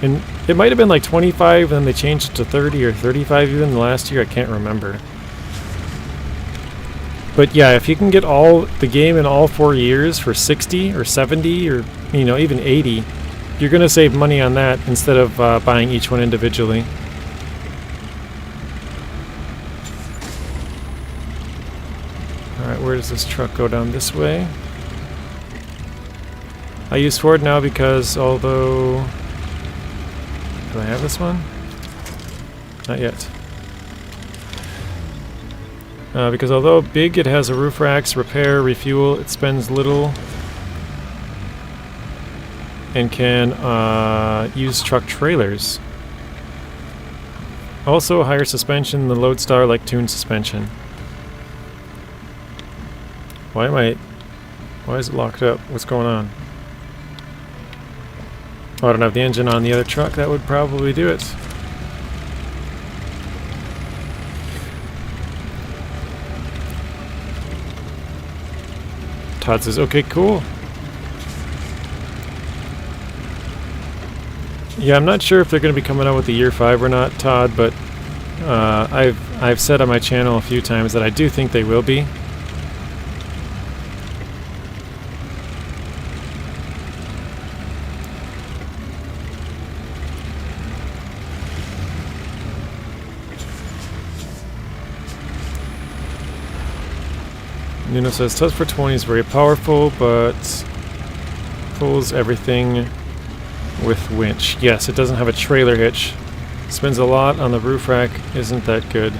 and it might have been like 25, and then they changed it to 30 or 35 even the last year. I can't remember. But yeah, if you can get all the game in all 4 years for 60 or 70 or even 80, you're going to save money on that instead of buying each one individually. Alright, where does this truck go? Down this way? I use Ford now because although... Do I have this one? Not yet. Because although big, it has a roof racks, repair, refuel, it spends little and can use truck trailers. Also higher suspension, the Lodestar like tuned suspension. Why is it locked up? What's going on? Oh, I don't have the engine on the other truck. That would probably do it. Todd says, okay, cool. Yeah, I'm not sure if they're going to be coming out with the year 5 or not, Todd, but I've said on my channel a few times that I do think they will be. Nuno says, Tuz 420 is very powerful, but pulls everything with winch. Yes, it doesn't have a trailer hitch. Spins a lot on the roof rack. Isn't that good?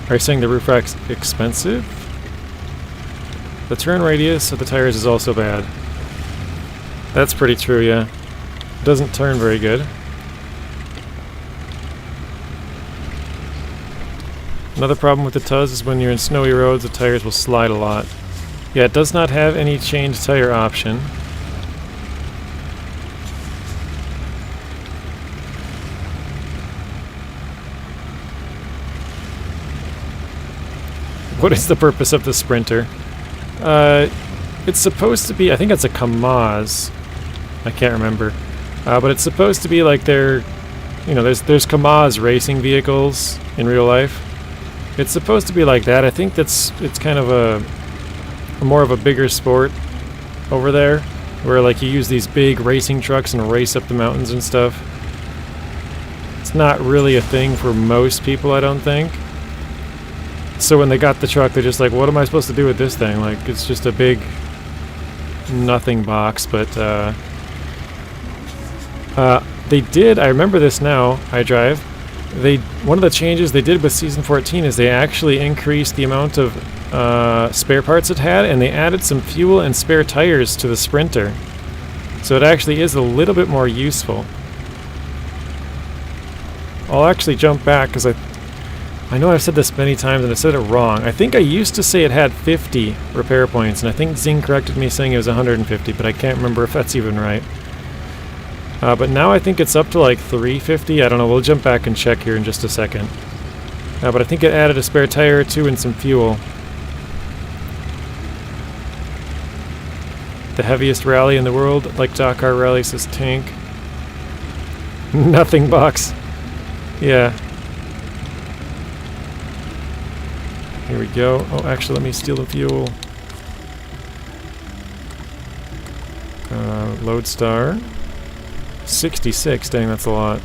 Are you saying the roof rack's expensive? The turn radius of the tires is also bad. That's pretty true, yeah. It doesn't turn very good. Another problem with the Tuz is when you're in snowy roads, the tires will slide a lot. Yeah, it does not have any change tire option. What is the purpose of the Sprinter? It's supposed to be, I think it's a Kamaz. I can't remember. But it's supposed to be like there's there's Kamaz racing vehicles in real life. It's supposed to be like that. I think it's kind of a more of a bigger sport over there, where like you use these big racing trucks and race up the mountains and stuff. It's not really a thing for most people, I don't think. So when they got the truck, they're just like, what am I supposed to do with this thing? Like, it's just a big nothing box, but they did, I remember this now, iDrive, one of the changes they did with Season 14 is they actually increased the amount of spare parts it had, and they added some fuel and spare tires to the Sprinter. So it actually is a little bit more useful. I'll actually jump back, because I know I've said this many times and I said it wrong. I think I used to say it had 50 repair points, and I think Zing corrected me saying it was 150, but I can't remember if that's even right. But now I think it's up to like 350. I don't know. We'll jump back and check here in just a second. But I think it added a spare tire or two and some fuel. The heaviest rally in the world, like Dakar Rally, says Tank. Nothing box. Yeah. Here we go. Oh, actually, let me steal the fuel. Lodestar. 66, dang, that's a lot.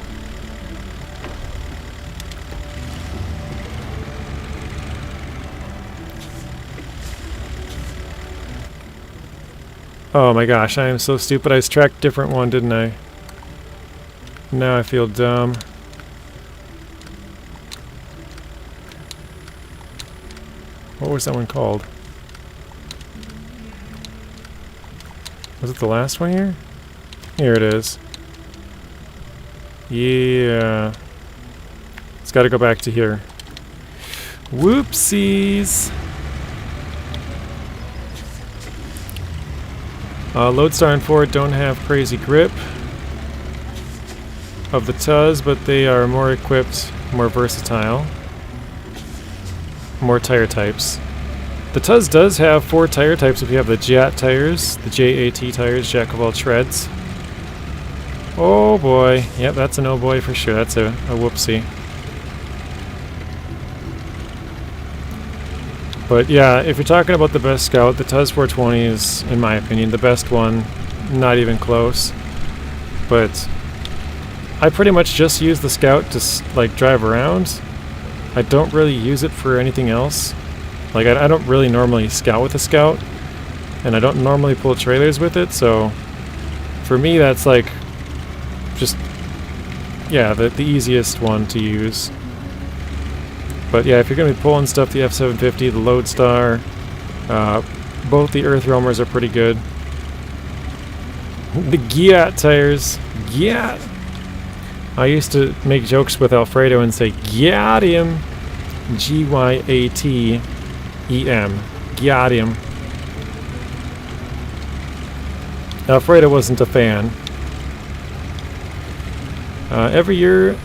Oh my gosh, I am so stupid. I tracked a different one, didn't I? Now I feel dumb. What was that one called? Was it the last one here? Here it is. Yeah. It's got to go back to here. Whoopsies! Lodestar and Ford don't have crazy grip of the Tuz, but they are more equipped, more versatile, more tire types. The Tuz does have 4 tire types if you have the JAT tires, the JAT tires, Jack of all treads. Oh boy. Yep, that's an oh boy for sure. That's a whoopsie. But yeah, if you're talking about the best Scout, the Tuz 420 is, in my opinion, the best one. Not even close. But I pretty much just use the Scout to like drive around. I don't really use it for anything else. Like I don't really normally scout with a Scout, and I don't normally pull trailers with it, so for me that's like just, yeah, the easiest one to use. But yeah, if you're going to be pulling stuff, the F750, the Lodestar, both the Earth Roamers are pretty good. The Giat tires, Giat! I used to make jokes with Alfredo and say, "Got him!" G-Y-A-T-E-M. Got him. Alfredo wasn't a fan. Every year,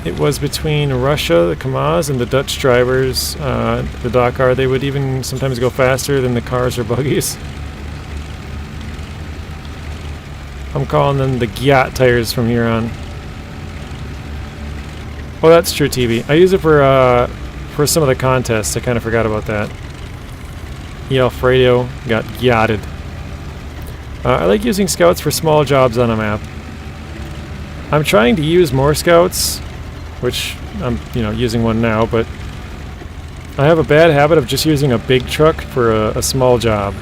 it was between Russia, the Kamaz, and the Dutch drivers, the Dakar. They would even sometimes go faster than the cars or buggies. I'm calling them the Gyat tires from here on. Oh, that's true, TV. I use it for some of the contests. I kind of forgot about that. Alfredo got gyatted. I like using scouts for small jobs on a map. I'm trying to use more scouts, which I'm, using one now, but I have a bad habit of just using a big truck for a small job.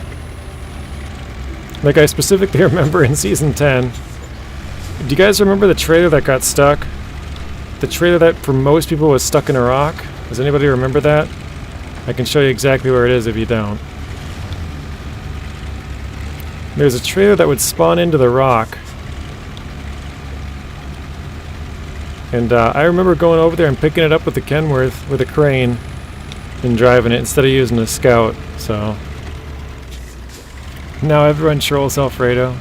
Like I specifically remember in Season 10. Do you guys remember the trailer that got stuck? The trailer that for most people was stuck in a rock? Does anybody remember that? I can show you exactly where it is if you don't. There's a trailer that would spawn into the rock. And I remember going over there and picking it up with the Kenworth with a crane and driving it instead of using a scout, so... Now everyone trolls Alfredo.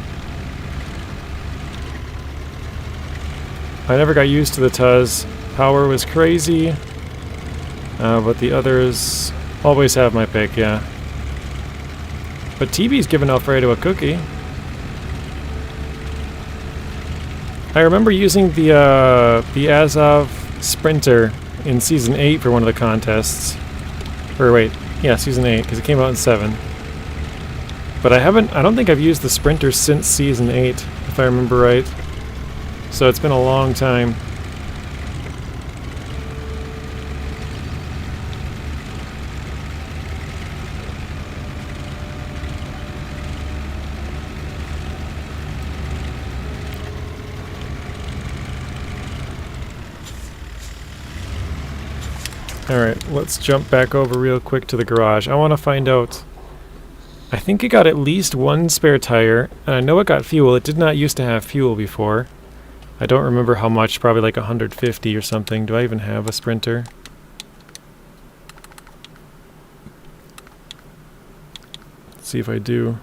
I never got used to the Tuz. Power was crazy. But the others always have my pick, yeah. But TB's giving Alfredo a cookie. I remember using the Azov Sprinter in Season 8 for one of the contests. Or wait, yeah, Season 8, because it came out in 7. But I don't think I've used the Sprinter since Season 8, if I remember right. So it's been a long time. Alright, let's jump back over real quick to the garage. I want to find out... I think it got at least one spare tire, and I know it got fuel. It did not used to have fuel before. I don't remember how much, probably like 150 or something. Do I even have a Sprinter? Let's see if I do.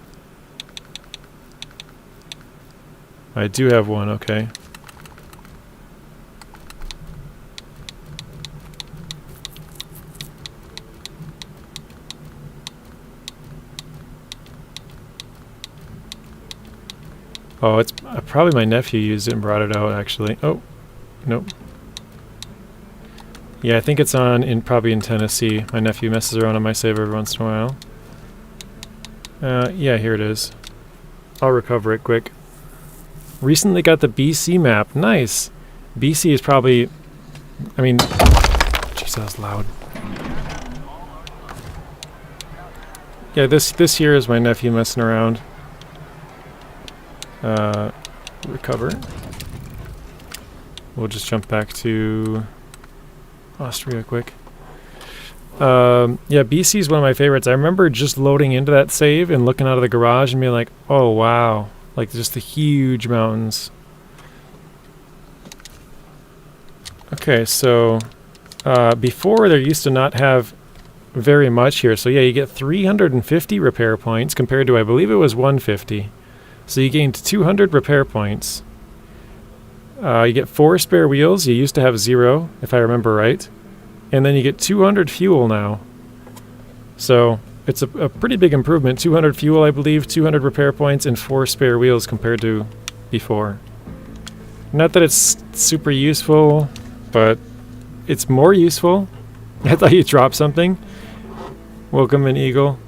I do have one, okay. Oh, it's probably my nephew used it and brought it out, actually. Oh, nope. Yeah, I think it's on probably in Tennessee. My nephew messes around on my save every once in a while. Yeah, here it is. I'll recover it quick. Recently got the BC map. Nice. BC is probably... I mean... Jeez, that was loud. Yeah, this here is my nephew messing around. Recover. We'll just jump back to Austria quick. Yeah, BC is one of my favorites. I remember just loading into that save and looking out of the garage and being like, oh wow, like just the huge mountains. Okay, so before there used to not have very much here. So yeah, you get 350 repair points compared to, I believe it was 150. So you gained 200 repair points. You get 4 spare wheels. You used to have 0, if I remember right. And then you get 200 fuel now. So it's a pretty big improvement. 200 fuel, I believe, 200 repair points, and 4 spare wheels compared to before. Not that it's super useful, but it's more useful. I thought you dropped something. Welcome in, Eagle.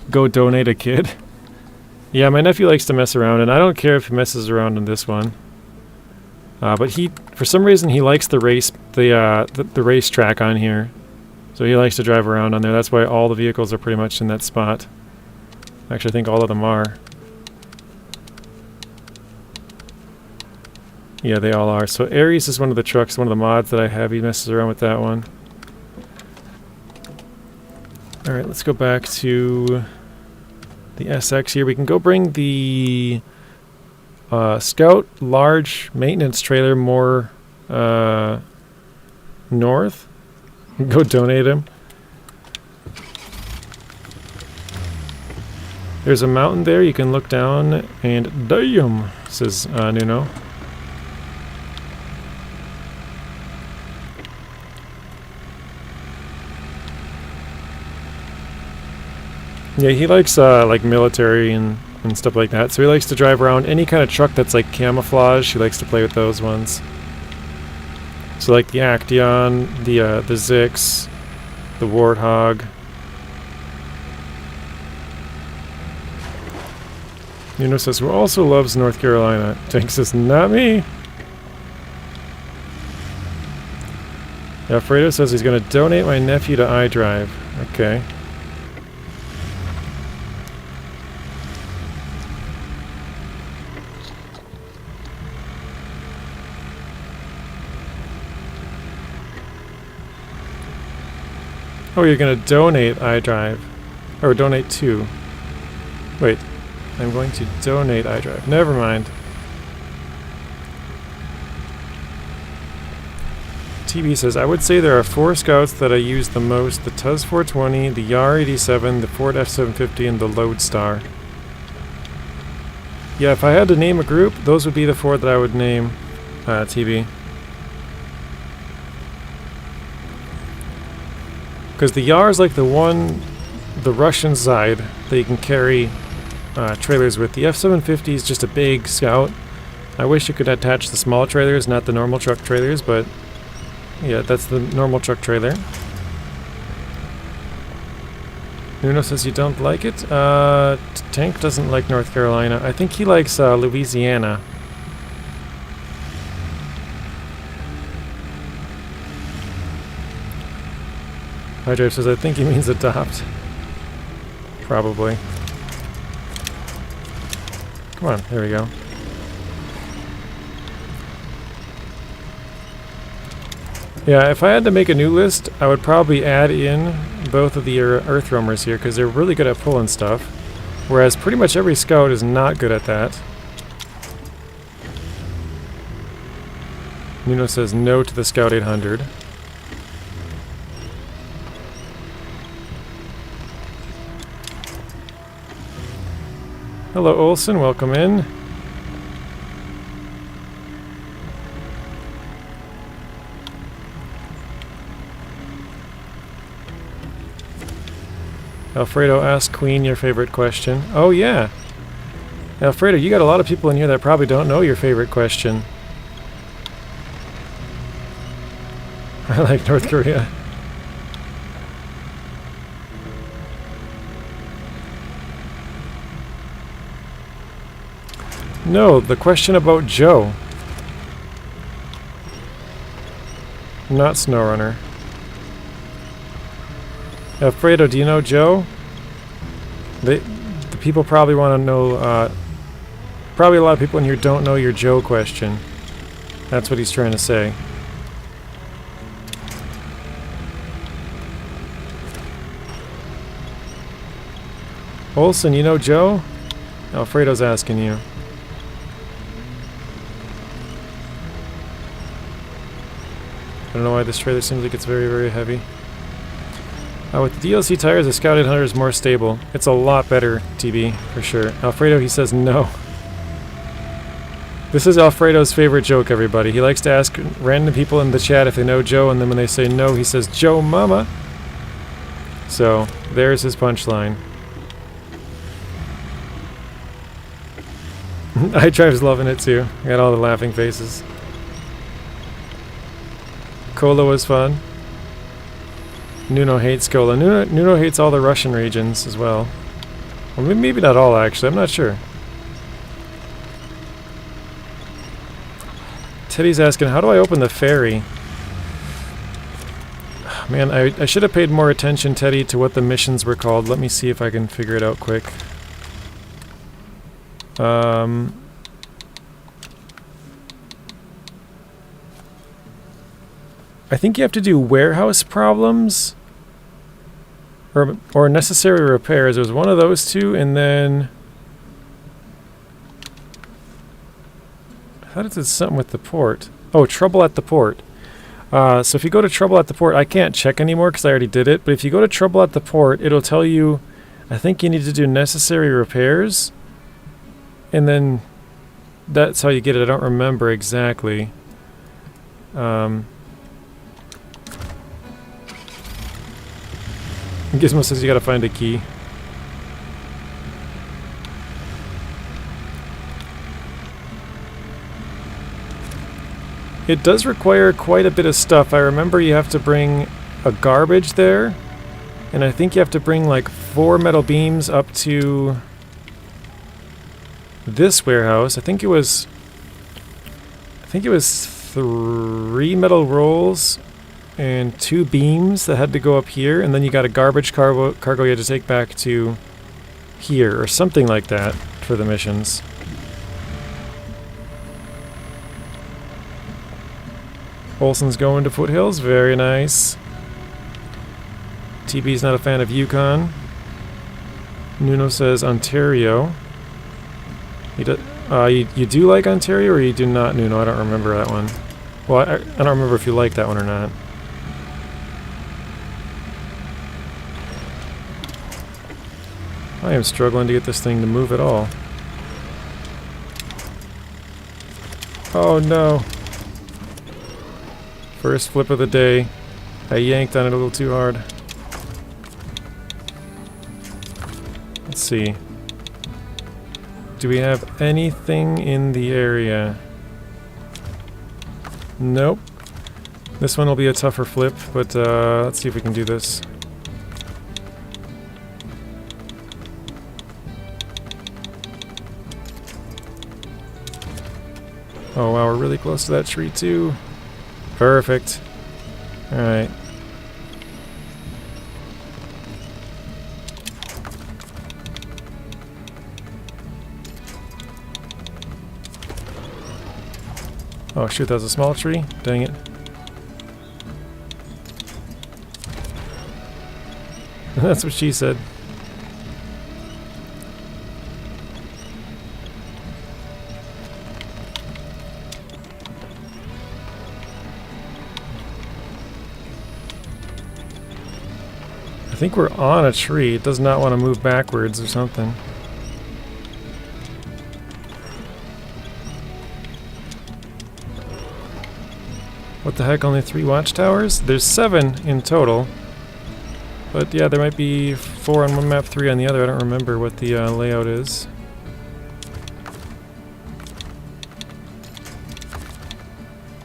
Go donate a kid. Yeah, my nephew likes to mess around, and I don't care if he messes around on this one. But he, for some reason, he likes the race track on here. So he likes to drive around on there. That's why all the vehicles are pretty much in that spot. Actually, I think all of them are. Yeah, they all are. So Ares is one of the trucks, one of the mods that I have. He messes around with that one. Alright, let's go back to the SX here. We can go bring the Scout large maintenance trailer more north. Go donate him. There's a mountain there. You can look down and damn, says Nuno. Yeah, he likes like military and stuff like that. So he likes to drive around any kind of truck that's like camouflage. He likes to play with those ones. So like the Action, the Zix, the Warthog. Nuno says, who also loves North Carolina. Tank says, not me. Alfredo says he's going to donate my nephew to iDrive. Okay. Oh, you're going to donate iDrive. Or donate to. Wait. I'm going to donate iDrive. Never mind. TB says, I would say there are 4 scouts that I use the most. The Tuz 420, the Yar 87, the Ford F750, and the Lodestar. Yeah, if I had to name a group, those would be the 4 that I would name, TB. Because the Yar is like the Russian side that you can carry trailers with. The F750 is just a big scout. I wish you could attach the small trailers, not the normal truck trailers, but yeah, that's the normal truck trailer. Nuno says you don't like it? Tank doesn't like North Carolina. I think he likes Louisiana. iDrive says, I think he means adopt. Probably. Come on, there we go. Yeah, if I had to make a new list, I would probably add in both of the Earth Roamers here, because they're really good at pulling stuff. Whereas pretty much every scout is not good at that. Nuno says no to the Scout 800. Hello, Olson. Welcome in. Alfredo asked Queen your favorite question. Oh, yeah. Alfredo, you got a lot of people in here that probably don't know your favorite question. I like North Korea. No, the question about Joe. Not SnowRunner. Alfredo, do you know Joe? The people probably want to know, probably a lot of people in here don't know your Joe question. That's what he's trying to say. Olson, you know Joe? Alfredo's asking you. I don't know why this trailer seems like it's very, very heavy. With the DLC tires, the Scout 800 is more stable. It's a lot better, TB, for sure. Alfredo, he says no. This is Alfredo's favorite joke, everybody. He likes to ask random people in the chat if they know Joe, and then when they say no, he says, Joe Mama. So, there's his punchline. iDrive's loving it too. I got all the laughing faces. Cola was fun. Nuno hates Cola. Nuno hates all the Russian regions as well. Well, maybe not all, actually. I'm not sure. Teddy's asking, how do I open the ferry? Man, I should have paid more attention, Teddy, to what the missions were called. Let me see if I can figure it out quick. I think you have to do warehouse problems or necessary repairs. There's one of those two, and then thought it did something with the port. Oh, trouble at the port. So if you go to trouble at the port, I can't check anymore because I already did it. But if you go to trouble at the port, it'll tell you, I think you need to do necessary repairs. And then that's how you get it. I don't remember exactly. Gizmo says you gotta find a key. It does require quite a bit of stuff. I remember you have to bring a garbage there, and I think you have to bring like 4 metal beams up to this warehouse. I think it was 3 metal rolls and 2 beams that had to go up here, and then you got a garbage cargo you had to take back to here, or something like that for the missions. Olsen's going to Foothills, very nice. TB's not a fan of Yukon. Nuno says Ontario. You do like Ontario, or you do not, Nuno? I don't remember that one. Well, I don't remember if you like that one or not. I am struggling to get this thing to move at all. Oh no. First flip of the day. I yanked on it a little too hard. Let's see. Do we have anything in the area? Nope. This one will be a tougher flip, but let's see if we can do this. Oh wow, we're really close to that tree too. Perfect. Alright. Oh shoot, that was a small tree? Dang it. That's what she said. I think we're on a tree. It does not want to move backwards or something. What the heck, only 3 watchtowers? There's 7 in total. But yeah, there might be 4 on one map, 3 on the other. I don't remember what the layout is.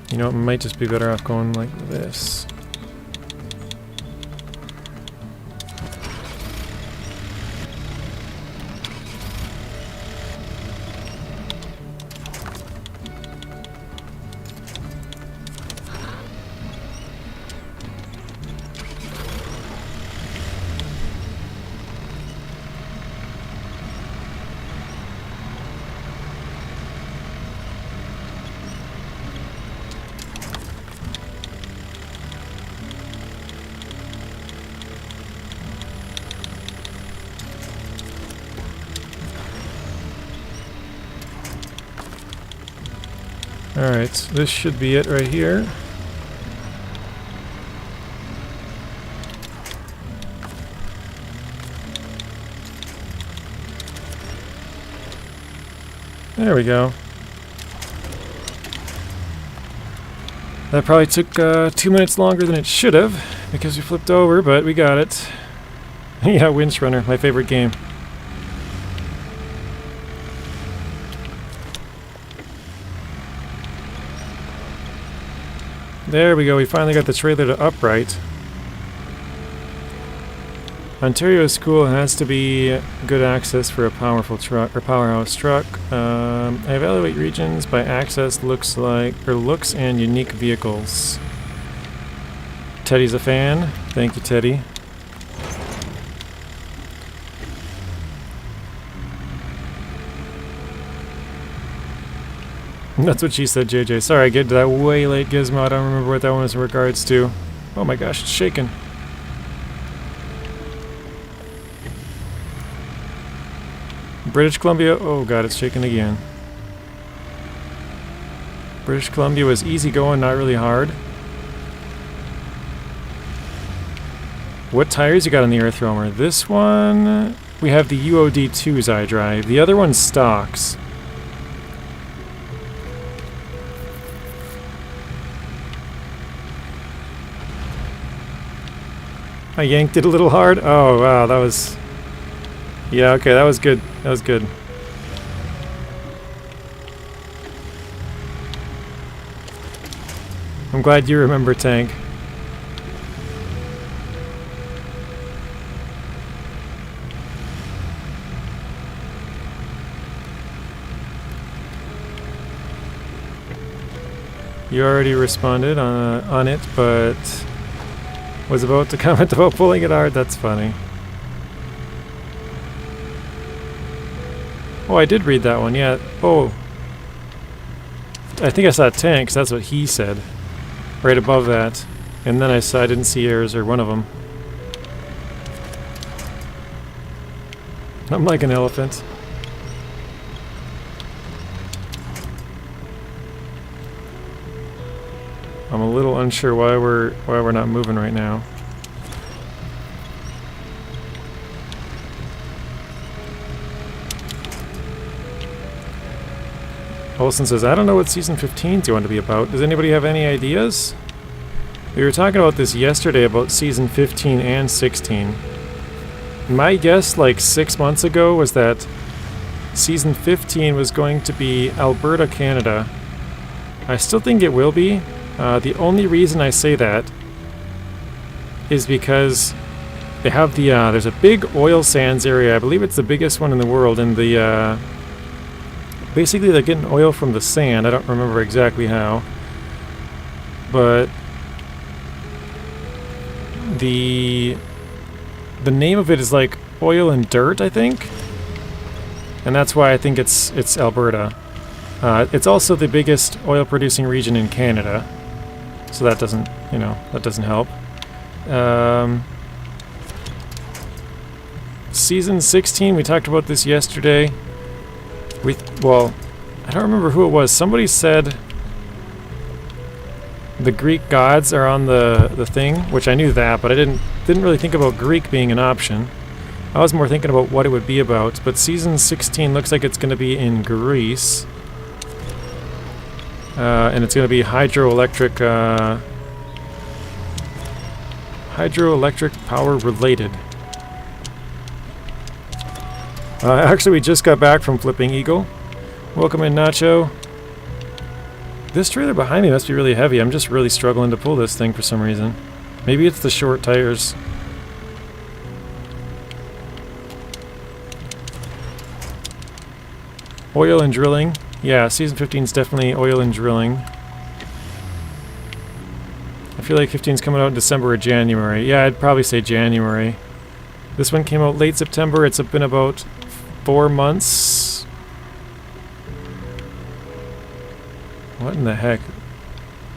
You know, it might just be better off going like this. Alright, so this should be it right here. There we go. That probably took 2 minutes longer than it should have, because we flipped over, but we got it. Yeah, Winch Runner, my favorite game. There we go, we finally got the trailer to upright. Ontario is cool, it has to be good access for a powerful truck, or powerhouse truck. I evaluate regions by access, looks and unique vehicles. Teddy's a fan. Thank you, Teddy. That's what she said, JJ. Sorry, I get to that way late, Gizmo. I don't remember what that one was in regards to. Oh my gosh, it's shaking. British Columbia. Oh god, it's shaking again. British Columbia was easy going, not really hard. What tires you got on the Earth Roamer? This one, we have the UOD2s I drive. The other one's stocks. I yanked it a little hard. Oh, wow, that was... Yeah, okay, that was good. That was good. I'm glad you remember, Tank. You already responded on it, but was about to comment about pulling it hard. That's funny. Oh, I did read that one, yeah. Oh. I think I saw tanks, that's what he said. Right above that. And then I didn't see errors or one of them. I'm like an elephant. I'm a little unsure why we're not moving right now. Olsen says, I don't know what Season 15 is going to be about. Does anybody have any ideas? We were talking about this yesterday about Season 15 and 16. My guess, like 6 months ago, was that Season 15 was going to be Alberta, Canada. I still think it will be. The only reason I say that is because they have the, there's a big oil sands area. I believe it's the biggest one in the world, and the, basically they're getting oil from the sand. I don't remember exactly how. But the name of it is like Oil and Dirt, I think. And that's why I think it's Alberta. It's also the biggest oil producing region in Canada. So that doesn't, you know, that doesn't help. Season 16, we talked about this yesterday. Well, I don't remember who it was. Somebody said the Greek gods are on the thing, which I knew that, but I didn't really think about Greek being an option. I was more thinking about what it would be about. But Season 16 looks like it's going to be in Greece. And it's going to be hydroelectric power related. Actually, we just got back from Flipping Eagle. Welcome in, Nacho. This trailer behind me must be really heavy. I'm just really struggling to pull this thing for some reason. Maybe it's the short tires. Oil and drilling. Yeah, Season 15 is definitely oil and drilling. I feel like 15 is coming out in December or January. Yeah, I'd probably say January. This one came out late September. It's been about 4 months. What in the heck?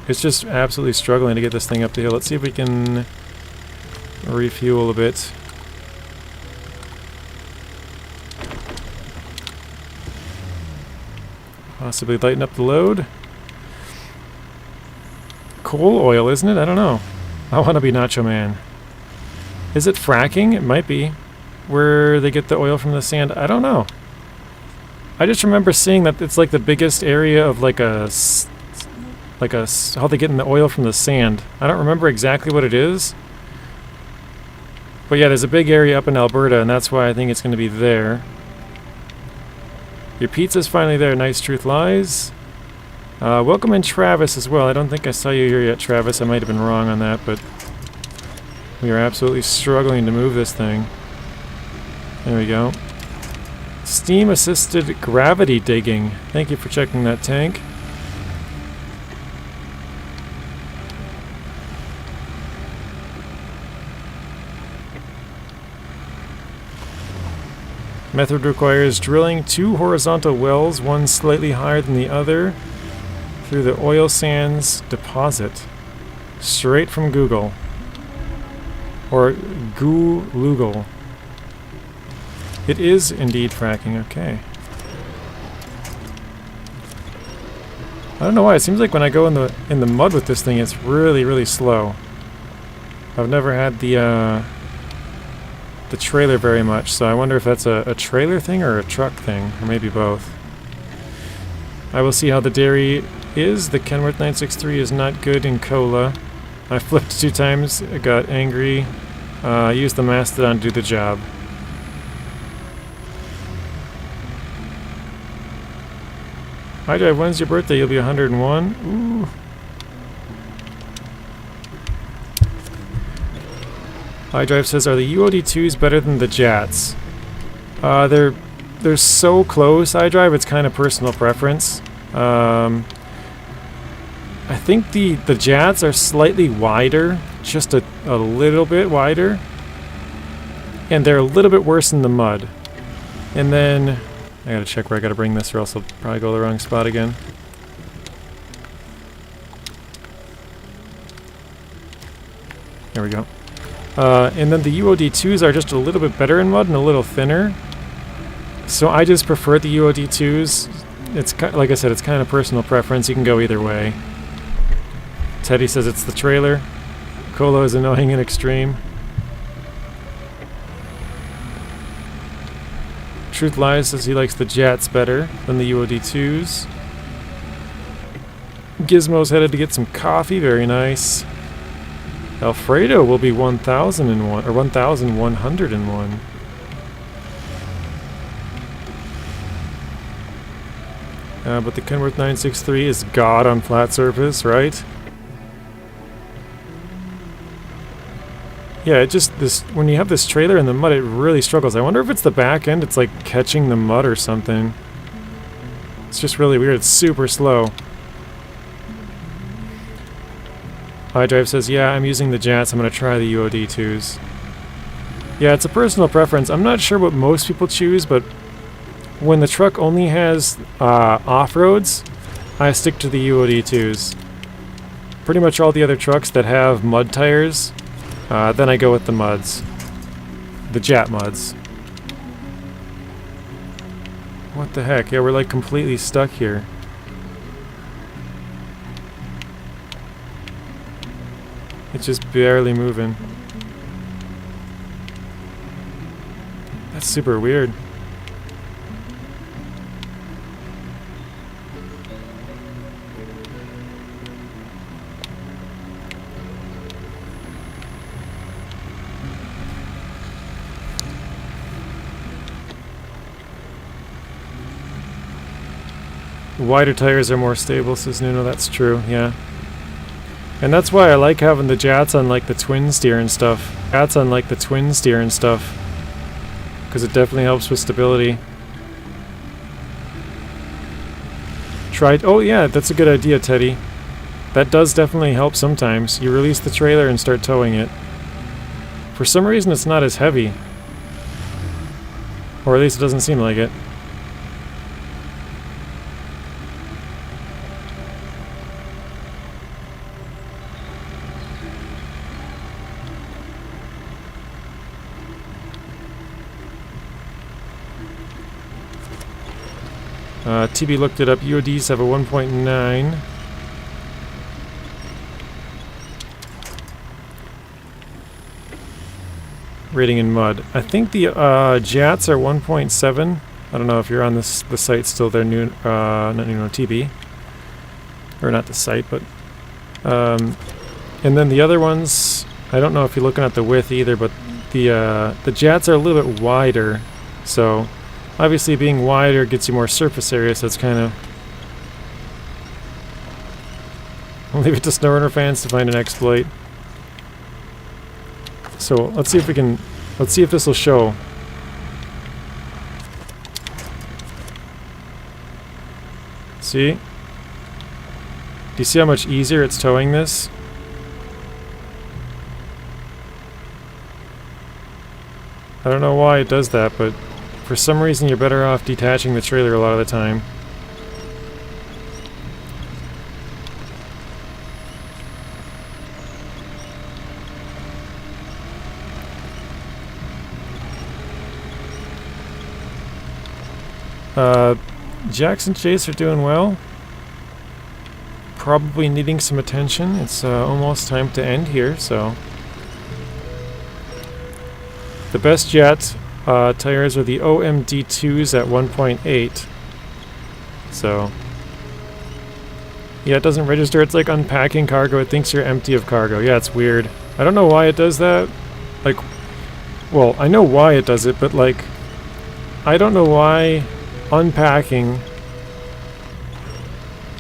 It's just absolutely struggling to get this thing up the hill. Let's see if we can refuel a bit. Possibly lighten up the load. Coal oil, isn't it? I don't know. I want to be Nacho Man. Is it fracking? It might be. Where they get the oil from the sand? I don't know. I just remember seeing that it's like the biggest area of like a how they get in the oil from the sand. I don't remember exactly what it is. But yeah, there's a big area up in Alberta, and that's why I think it's going to be there. Your pizza's finally there. Nice Truth Lies. Welcome in, Travis, as well. I don't think I saw you here yet, Travis. I might have been wrong on that, but we are absolutely struggling to move this thing. There we go. Steam-assisted gravity digging. Thank you for checking that, Tank. Method requires drilling 2 horizontal wells, one slightly higher than the other, through the oil sands deposit. Straight from Google. Or Google. It is indeed fracking, okay. don't know why. It seems like when I go in the mud with this thing, it's really, really slow. I've never had the trailer very much, so I wonder if that's a trailer thing or a truck thing, or maybe both. I will see how the dairy is. The Kenworth 963 is not good in cola. I flipped 2 times, I got angry, used the Mastodon to do the job. Hi Drive, when's your birthday? You'll be 101? Ooh. Hi Drive says, are the UOD2s better than the Jats? They're so close, Hi Drive, it's kind of personal preference. I think the Jats are slightly wider, just a little bit wider. And they're a little bit worse in the mud. And then, I gotta check where I gotta bring this or else I'll probably go to the wrong spot again. There we go. And then the UOD2s are just a little bit better in mud and a little thinner. So I just prefer the UOD2s. It's like I said, it's kind of personal preference. You can go either way. Teddy says it's the trailer. Colo is annoying in extreme. Truth Lies says he likes the Jats better than the UOD2s. Gizmo's headed to get some coffee. Very nice. Alfredo will be 1001 or 1101. But the Kenworth 963 is god on flat surface, right? Yeah, it just when you have this trailer in the mud, it really struggles. I wonder if it's the back end. It's like catching the mud or something. It's just really weird. It's super slow. iDrive says, yeah, I'm using the Jats. I'm going to try the UOD2s. Yeah, it's a personal preference. I'm not sure what most people choose, but when the truck only has off-roads, I stick to the UOD2s. Pretty much all the other trucks that have mud tires, then I go with the muds. The Jat muds. What the heck? Yeah, we're like completely stuck here. It's just barely moving. That's super weird. Wider tires are more stable, says Nuno. That's true, yeah. And that's why I like having the Jats on like the twin steer and stuff. Because it definitely helps with stability. Oh yeah, that's a good idea, Teddy. That does definitely help sometimes. You release the trailer and start towing it. For some reason it's not as heavy. Or at least it doesn't seem like it. TB looked it up. UODs have a 1.9. rating in mud. I think the Jats are 1.7. I don't know if you're on the site still there, not TB. Or not the site, but... and then the other ones, I don't know if you're looking at the width either, but the Jats are a little bit wider, so... Obviously being wider gets you more surface area, so it's kind of... I'll leave it to SnowRunner fans to find an exploit. So let's see if we can... Let's see if this will show. See? Do you see how much easier it's towing this? I don't know why it does that, but... For some reason, you're better off detaching the trailer a lot of the time. Jackson Chase are doing well. probably needing some attention. It's almost time to end here, so... The best yet tires are the OMD2s at 1.8. So... Yeah, it doesn't register. It's like unpacking cargo. It thinks you're empty of cargo. Yeah, it's weird. I don't know why it does that. Like, well, I know why it does it, but like, I don't know why unpacking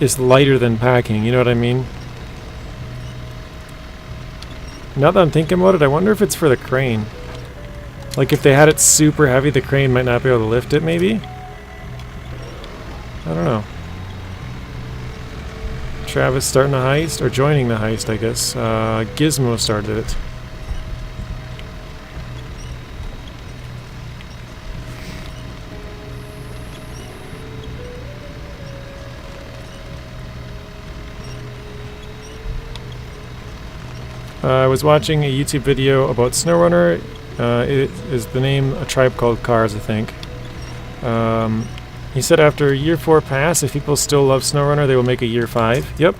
is lighter than packing. You know what I mean? Now that I'm thinking about it, I wonder if it's for the crane. Like, if they had it super heavy, the crane might not be able to lift it, maybe? I don't know. Travis starting the heist, or joining the heist, I guess. Gizmo started it. I was watching a YouTube video about SnowRunner. It is the name A Tribe Called Cars, I think. He said after year 4 pass, if people still love SnowRunner, they will make a year 5. Yep.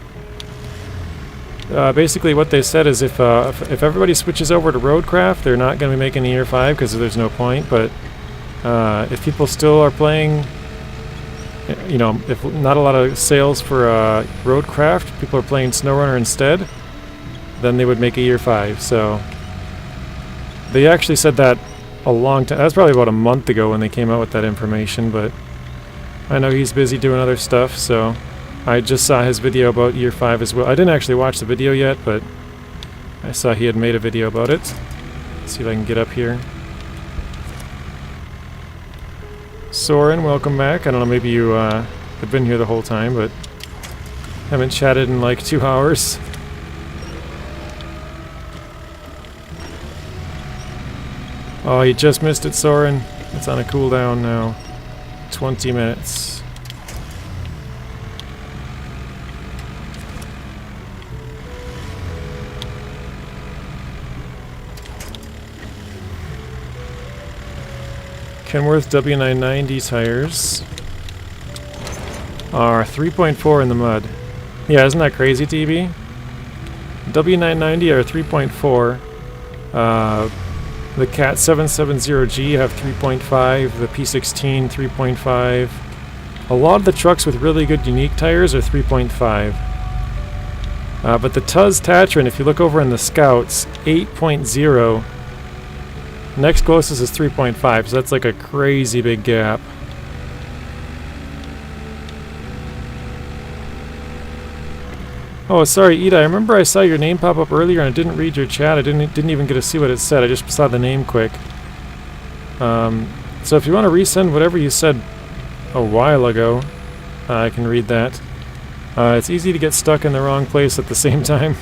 Basically what they said is if everybody switches over to Roadcraft, they're not going to be making a year 5 because there's no point, but if people still are playing, you know, if not a lot of sales for Roadcraft, people are playing SnowRunner instead, then they would make a year 5, so... They actually said that a long time... That's probably about a month ago when they came out with that information, but... I know he's busy doing other stuff, so I just saw his video about year 5 as well. I didn't actually watch the video yet, but I saw he had made a video about it. Let's see if I can get up here. Soren, welcome back. I don't know, maybe you have been here the whole time, but haven't chatted in like 2 hours. Oh, you just missed it, Soren. It's on a cooldown now. 20 minutes. Kenworth W990 tires are 3.4 in the mud. Yeah, isn't that crazy, TB? W990 are 3.4. The Cat 770G have 3.5, the P16 3.5. A lot of the trucks with really good unique tires are 3.5. But the Tuz Tatron, if you look over in the Scouts, 8.0. Next closest is 3.5, so that's like a crazy big gap. Oh, sorry, Ida. I remember I saw your name pop up earlier and I didn't read your chat. I didn't even get to see what it said. I just saw the name quick. So if you want to resend whatever you said a while ago, I can read that. It's easy to get stuck in the wrong place at the same time.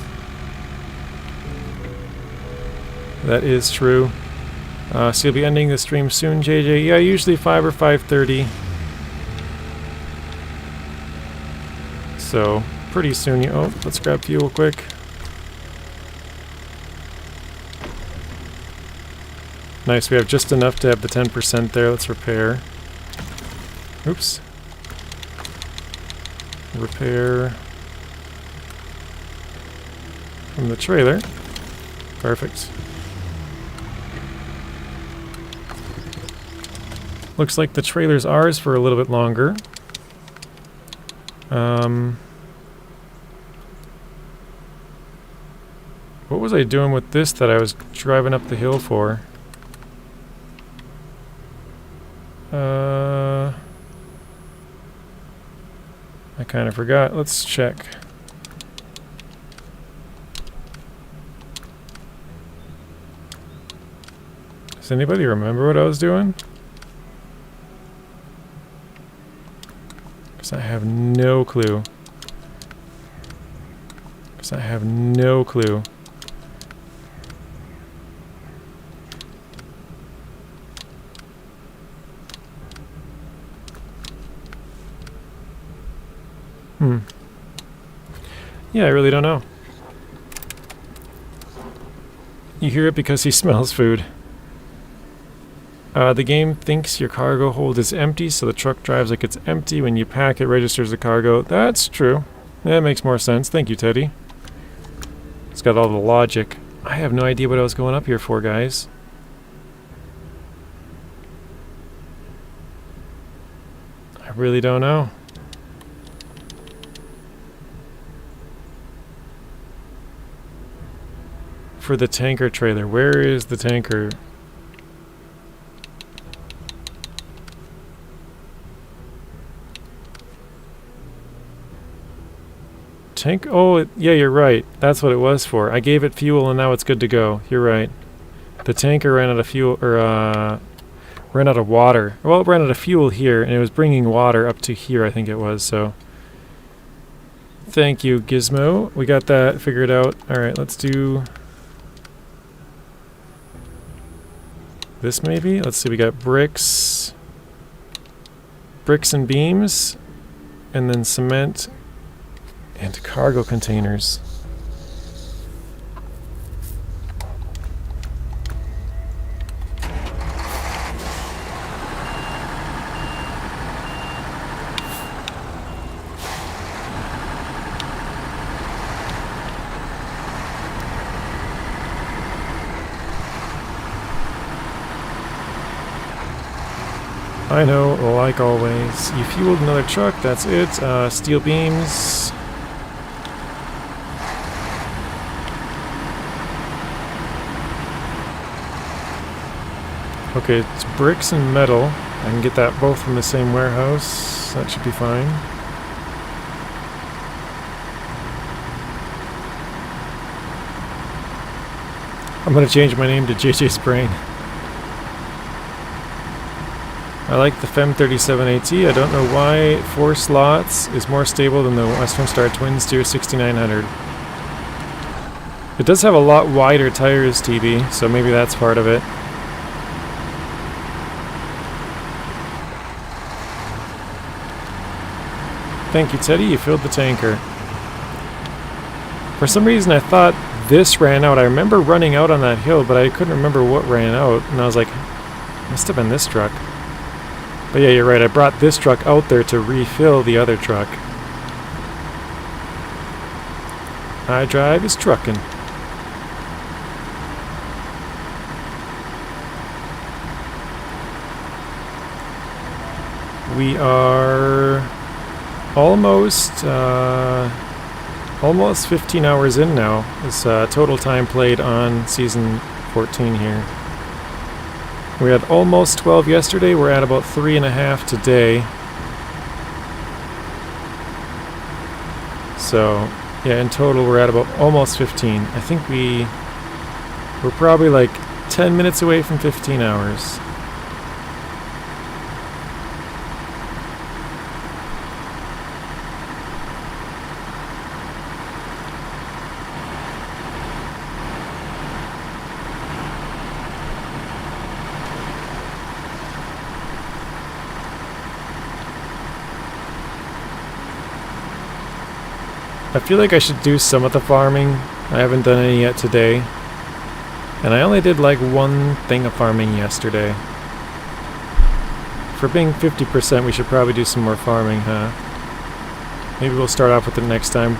That is true. So you'll be ending the stream soon, JJ? Yeah, usually 5 or 5:30. So... pretty soon. Oh, let's grab fuel quick. Nice, we have just enough to have the 10% there. Let's repair. Oops. Repair from the trailer. Perfect. Looks like the trailer's ours for a little bit longer. What was I doing with this that I was driving up the hill for? I kind of forgot. Let's check. Does anybody remember what I was doing? Because I have no clue. Because I have no clue. Yeah, I really don't know. You hear it because he smells food. The game thinks your cargo hold is empty, so the truck drives like it's empty. When you pack, it registers the cargo. That's true. That makes more sense. Thank you, Teddy. It's got all the logic. I have no idea what I was going up here for, guys. I really don't know. For the tanker trailer. Where is the tanker? Tank? Oh, yeah, you're right. That's what it was for. I gave it fuel and now it's good to go. You're right. The tanker ran out of fuel, or ran out of water. Well, it ran out of fuel here, and it was bringing water up to here, I think it was, so. Thank you, Gizmo. We got that figured out. Alright, let's do this maybe? Let's see, we got bricks. Bricks and beams. And then cement. And cargo containers. I know, like always. You fueled another truck, that's it. Steel beams. Okay, it's bricks and metal. I can get that both from the same warehouse. That should be fine. I'm gonna change my name to JJ's Brain. I like the FEM 37AT. I don't know why 4 slots is more stable than the Western Star Twin Steer 6900. It does have a lot wider tires, TB, so maybe that's part of it. Thank you, Teddy. You filled the tanker. For some reason, I thought this ran out. I remember running out on that hill, but I couldn't remember what ran out. And I was like, must have been this truck. But yeah, you're right. I brought this truck out there to refill the other truck. I drive is trucking. We are almost 15 hours in now. It's total time played on season 14 here. We had almost 12 yesterday. We're at about 3.5 today. So yeah, in total we're at about almost 15. I think we're probably like 10 minutes away from 15 hours. I feel like I should do some of the farming. I haven't done any yet today. And I only did like one thing of farming yesterday. For being 50%, we should probably do some more farming, huh? Maybe we'll start off with it next time.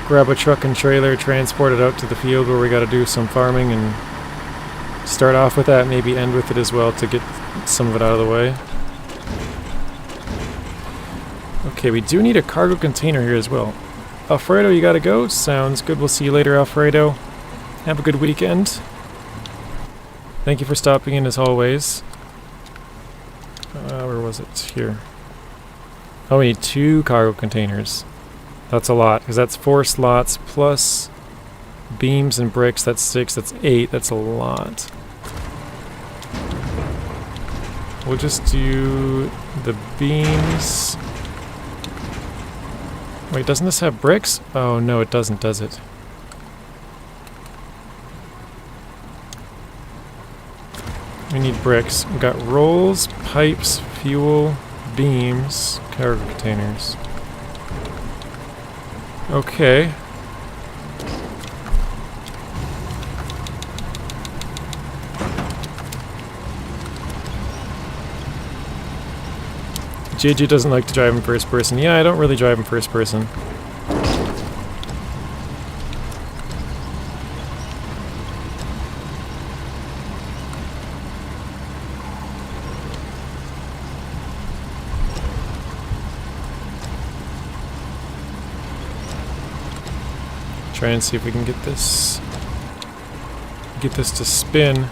Grab a truck and trailer, transport it out to the field where we gotta do some farming, and start off with that, maybe end with it as well to get some of it out of the way. Okay, we do need a cargo container here as well. Alfredo, you gotta go? Sounds good. We'll see you later, Alfredo. Have a good weekend. Thank you for stopping in as always. Where was it? Here. Oh, we need 2 cargo containers. That's a lot, because that's 4 slots plus beams and bricks. That's 6, that's 8. That's a lot. We'll just do the beams. Wait, doesn't this have bricks? Oh, no, it doesn't, does it? We need bricks. We've got rolls, pipes, fuel, beams, cargo containers. Okay. JJ doesn't like to drive in first person. Yeah, I don't really drive in first person. Try and see if we can get this to spin.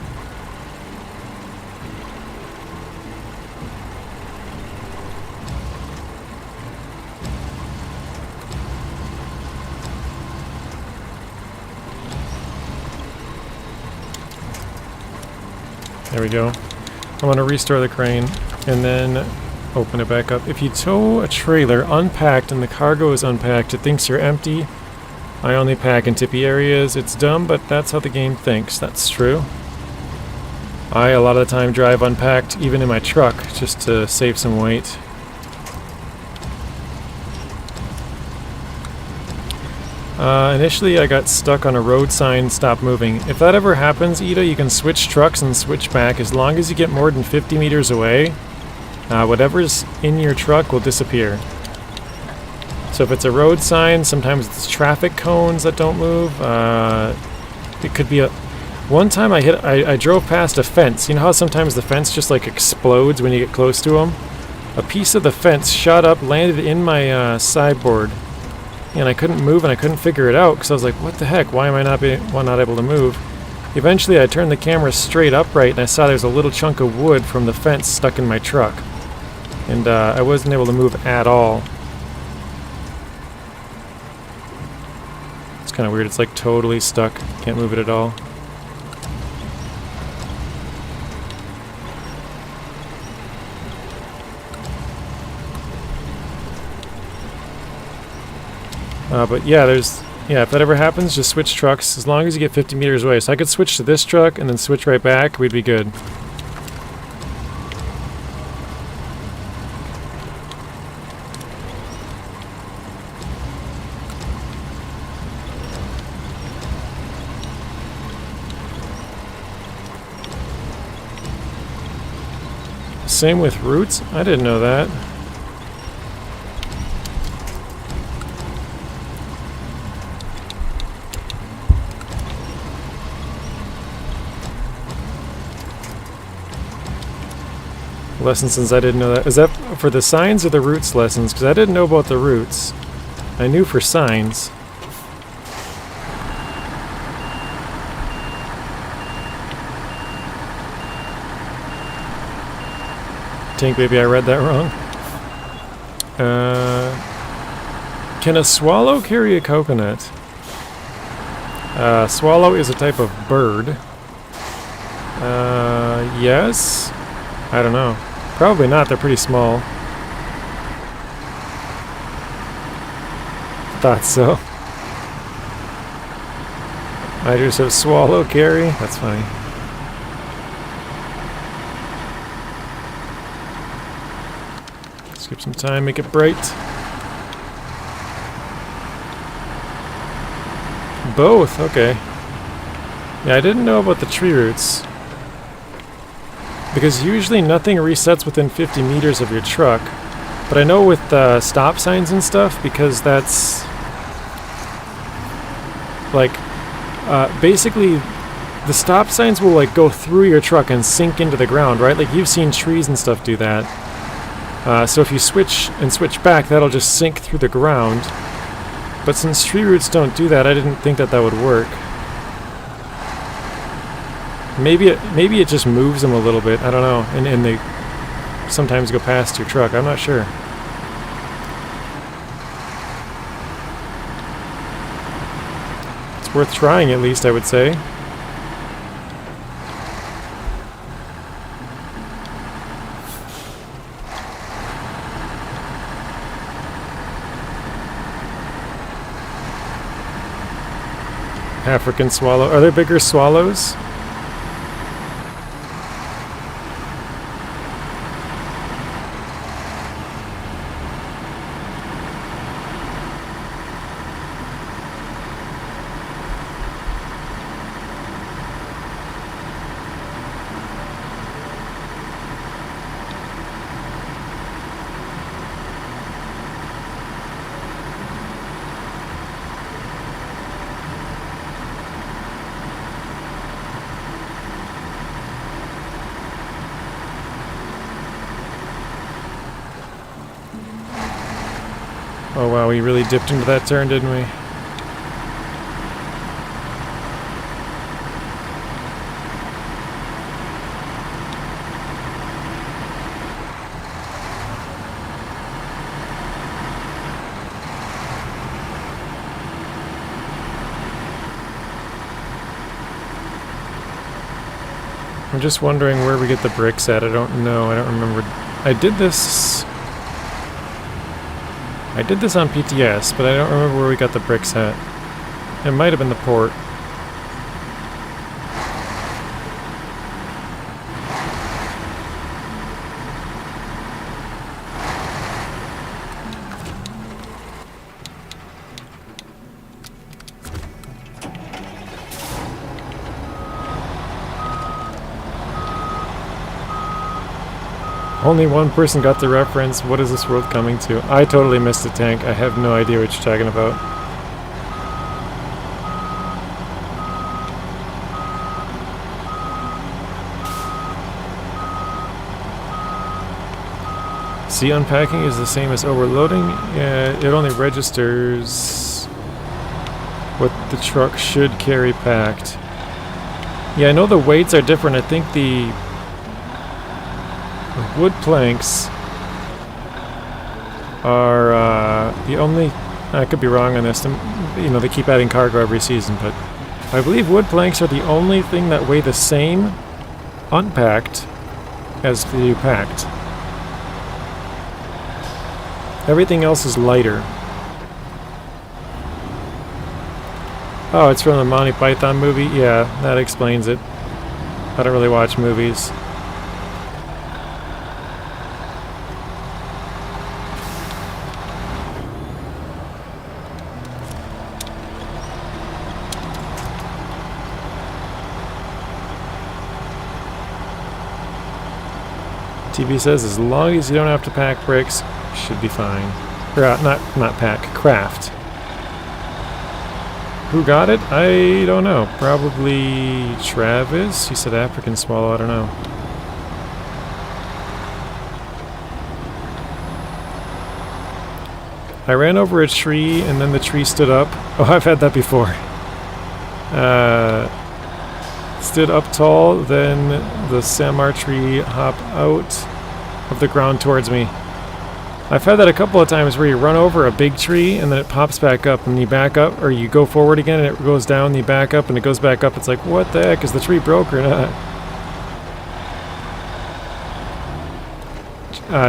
There we go. I want to restore the crane and then open it back up. If you tow a trailer unpacked and the cargo is unpacked, it thinks you're empty. I only pack in tippy areas. It's dumb, but that's how the game thinks. That's true. I, a lot of the time, drive unpacked, even in my truck, just to save some weight. Initially, I got stuck on a road sign, stop moving. If that ever happens, Ida, you can switch trucks and switch back. As long as you get more than 50 meters away, whatever's in your truck will disappear. So if it's a road sign, sometimes it's traffic cones that don't move. It could be a... One time I drove past a fence. You know how sometimes the fence just like explodes when you get close to them? A piece of the fence shot up, landed in my sideboard. And I couldn't move and I couldn't figure it out because I was like, what the heck? Why am I not able to move? Eventually I turned the camera straight upright and I saw there was a little chunk of wood from the fence stuck in my truck. And I wasn't able to move at all. It's kind of weird. It's like totally stuck. Can't move it at all. But yeah, if that ever happens, just switch trucks as long as you get 50 meters away. So I could switch to this truck and then switch right back. We'd be good. Same with routes? I didn't know that. Lessons, since I didn't know that. Is that for the signs or the routes lessons? Because I didn't know about the routes. I knew for signs. Tank baby, I read that wrong. Can a swallow carry a coconut? Swallow is a type of bird. Yes? I don't know. Probably not, they're pretty small. Thought so. I just have swallow carry? That's funny. Skip some time, make it bright. Both, okay. Yeah, I didn't know about the tree roots. Because usually nothing resets within 50 meters of your truck. But I know with stop signs and stuff, because that's... like, basically, the stop signs will like go through your truck and sink into the ground, right? Like you've seen trees and stuff do that. So if you switch and switch back, that'll just sink through the ground. But since tree roots don't do that, I didn't think that would work. Maybe it just moves them a little bit. I don't know, and they sometimes go past your truck. I'm not sure. It's worth trying, at least, I would say. African swallow. Are there bigger swallows? Oh wow, we really dipped into that turn, didn't we? I'm just wondering where we get the bricks at. I don't know. I don't remember. I did this on PTS, but I don't remember where we got the bricks at. It might have been the port. Only one person got the reference. What is this world coming to? I totally missed the tank. I have no idea what you're talking about. See, unpacking is the same as overloading. It only registers what the truck should carry packed. Yeah, I know the weights are different. I think the wood planks are the only... I could be wrong on this. You know, they keep adding cargo every season, but I believe wood planks are the only thing that weigh the same unpacked as the packed. Everything else is lighter. Oh, it's from the Monty Python movie? Yeah, that explains it. I don't really watch movies. TV says as long as you don't have to pack bricks, should be fine. Or, not pack, craft. Who got it? I don't know. Probably Travis? He said African swallow, I don't know. I ran over a tree and then the tree stood up. Oh, I've had that before. Stood up tall, then the samar tree hopped out of the ground towards me. I've had that a couple of times where you run over a big tree and then it pops back up and you back up, or you go forward again and it goes down and you back up and it goes back up. It's like, what the heck? Is the tree broke or not?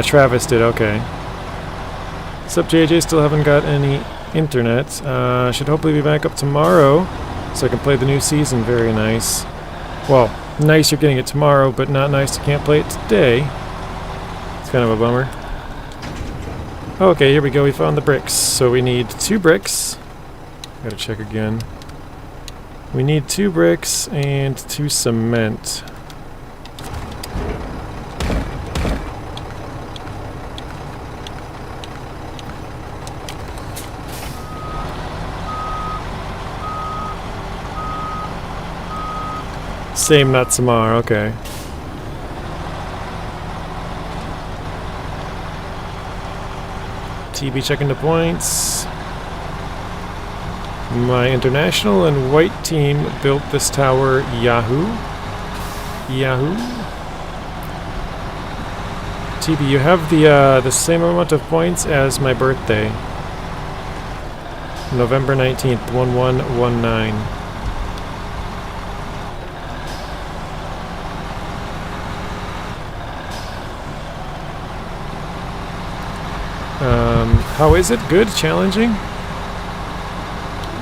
Travis did, okay. What's up, JJ? Still haven't got any internet. Should hopefully be back up tomorrow so I can play the new season. Very nice. Well, nice you're getting it tomorrow, but not nice you can't play it today. It's kind of a bummer. Okay, here we go. We found the bricks. So we need 2 bricks. Gotta check again. We need 2 bricks and 2 cement. Same, not tomorrow, okay. TB checking the points. My international and white team built this tower. Yahoo. Yahoo. TB, you have the same amount of points as my birthday. November 19th, 1119. How is it? Good? Challenging?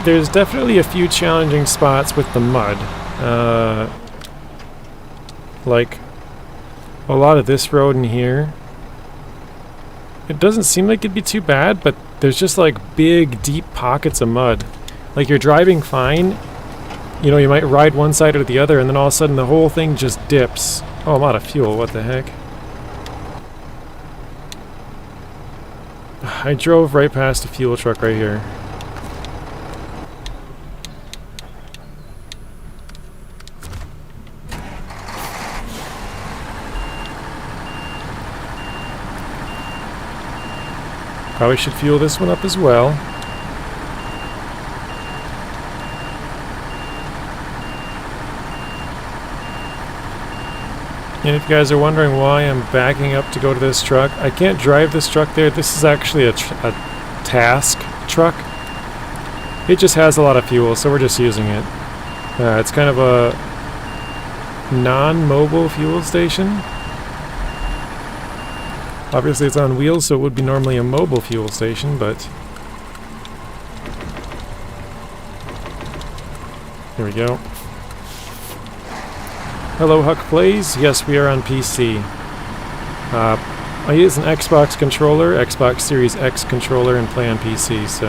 There's definitely a few challenging spots with the mud. Like a lot of this road in here. It doesn't seem like it'd be too bad, but there's just like big, deep pockets of mud. Like you're driving fine, you know, you might ride one side or the other, and then all of a sudden the whole thing just dips. Oh, I'm out of fuel. What the heck? I drove right past a fuel truck right here. Probably should fuel this one up as well. And if you guys are wondering why I'm backing up to go to this truck, I can't drive this truck there. This is actually a task truck. It just has a lot of fuel, so we're just using it. It's kind of a non-mobile fuel station. Obviously it's on wheels, so it would be normally a mobile fuel station, but... Here we go. Hello, Huck Plays. Yes, we are on PC. I use an Xbox controller, Xbox Series X controller, and play on PC, so...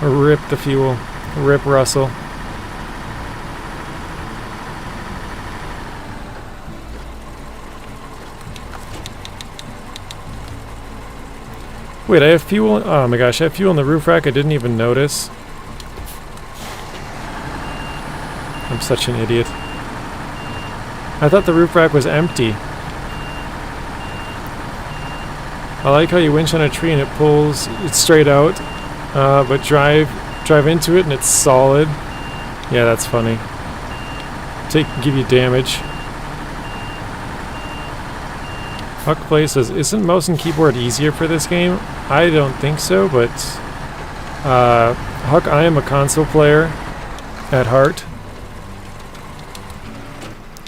Rip the fuel. Rip Russell. Wait, I have fuel... Oh my gosh, I have fuel in the roof rack I didn't even notice. I'm such an idiot. I thought the roof rack was empty. I like how you winch on a tree and it pulls it straight out, but drive into it and it's solid. Yeah, that's funny. Give you damage. Huck Play says, isn't mouse and keyboard easier for this game? I don't think so, but Huck, I am a console player at heart.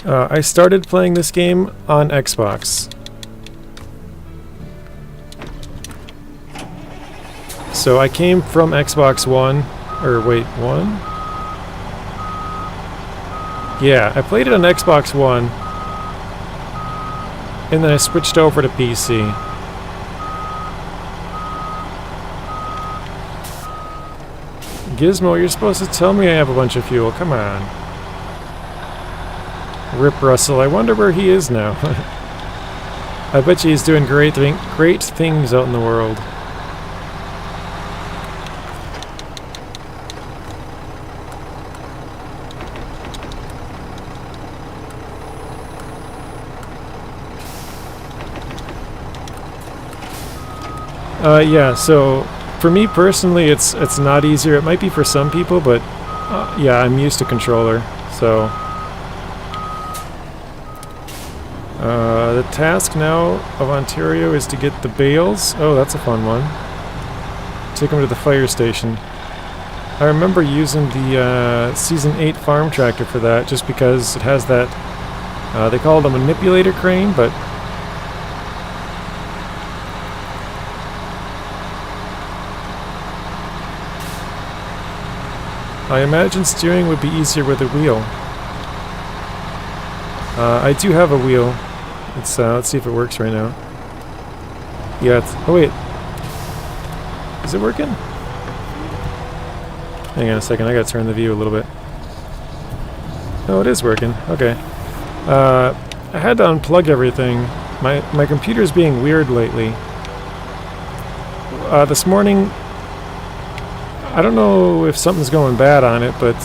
I started playing this game on Xbox. So I came from Xbox One, or wait, One? Yeah, I played it on Xbox One, and then I switched over to PC. Gizmo, you're supposed to tell me I have a bunch of fuel, come on. Rip Russell, I wonder where he is now. I bet you he's doing great things out in the world. Yeah, so for me personally it's not easier. It might be for some people, but yeah, I'm used to controller, so... the task now of Ontario is to get the bales. Oh, that's a fun one. Take them to the fire station. I remember using the Season 8 farm tractor for that, just because it has that, they call it a manipulator crane, but I imagine steering would be easier with a wheel. I do have a wheel. Let's see if it works right now. Yeah, oh wait. Is it working? Hang on a second, I gotta turn the view a little bit. Oh, it is working. Okay. I had to unplug everything. My computer's being weird lately. This morning, I don't know if something's going bad on it, but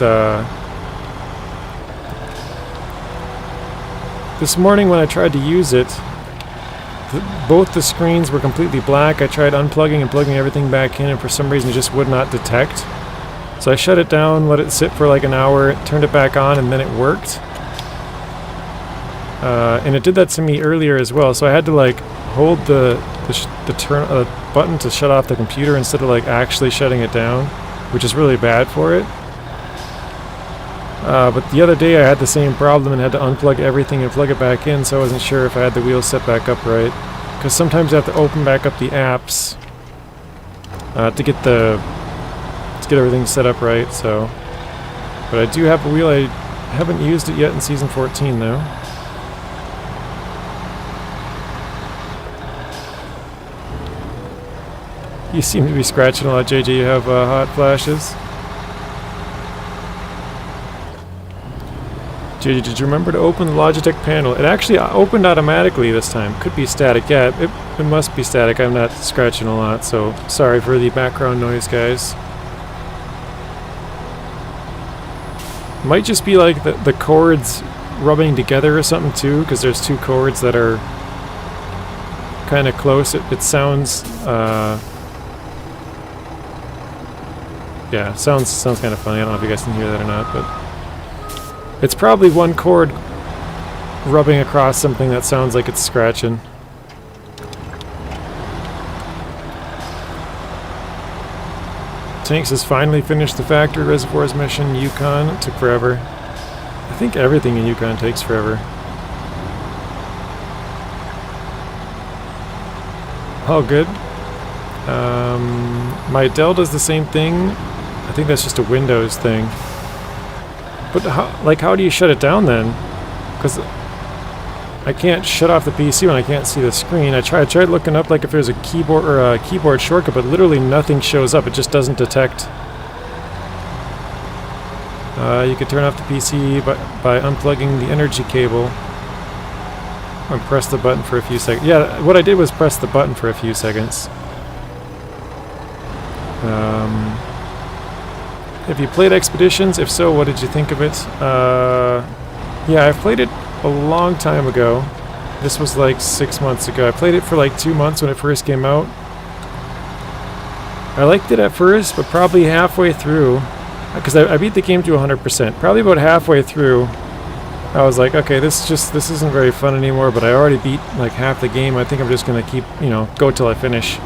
this morning when I tried to use it, both the screens were completely black. I tried unplugging and plugging everything back in, and for some reason it just would not detect. So I shut it down, let it sit for like an hour, turned it back on, and then it worked. And it did that to me earlier as well, so I had to like hold the button to shut off the computer instead of like actually shutting it down, which is really bad for it. But the other day I had the same problem and had to unplug everything and plug it back in, so I wasn't sure if I had the wheels set back up right. Because sometimes I have to open back up the apps to get everything set up right. So, but I do have a wheel. I haven't used it yet in Season 14 though. You seem to be scratching a lot, JJ. You have hot flashes. JJ, did you remember to open the Logitech panel? It actually opened automatically this time. Could be static. Yeah, it must be static. I'm not scratching a lot, so sorry for the background noise, guys. Might just be like the cords rubbing together or something too, because there's two cords that are kind of close. It sounds, yeah, sounds kind of funny. I don't know if you guys can hear that or not, but it's probably one chord rubbing across something that sounds like it's scratching. Tanks has finally finished the factory reservoirs mission. Yukon, it took forever. I think everything in Yukon takes forever. Oh, good. My Dell does the same thing. I think that's just a Windows thing. But how do you shut it down then? Because I can't shut off the PC when I can't see the screen. I tried looking up like if there's a keyboard or a keyboard shortcut, but literally nothing shows up. It just doesn't detect. You could turn off the PC by unplugging the energy cable and press the button for a few seconds. Yeah, what I did was press the button for a few seconds. Have you played Expeditions? If so, what did you think of it? Yeah, I've played it a long time ago. This was like 6 months ago. I played it for like 2 months when it first came out. I liked it at first, but probably halfway through, because I beat the game to 100%. Probably about halfway through, I was like, okay, this isn't very fun anymore, but I already beat like half the game. I think I'm just going to keep, go till I finish.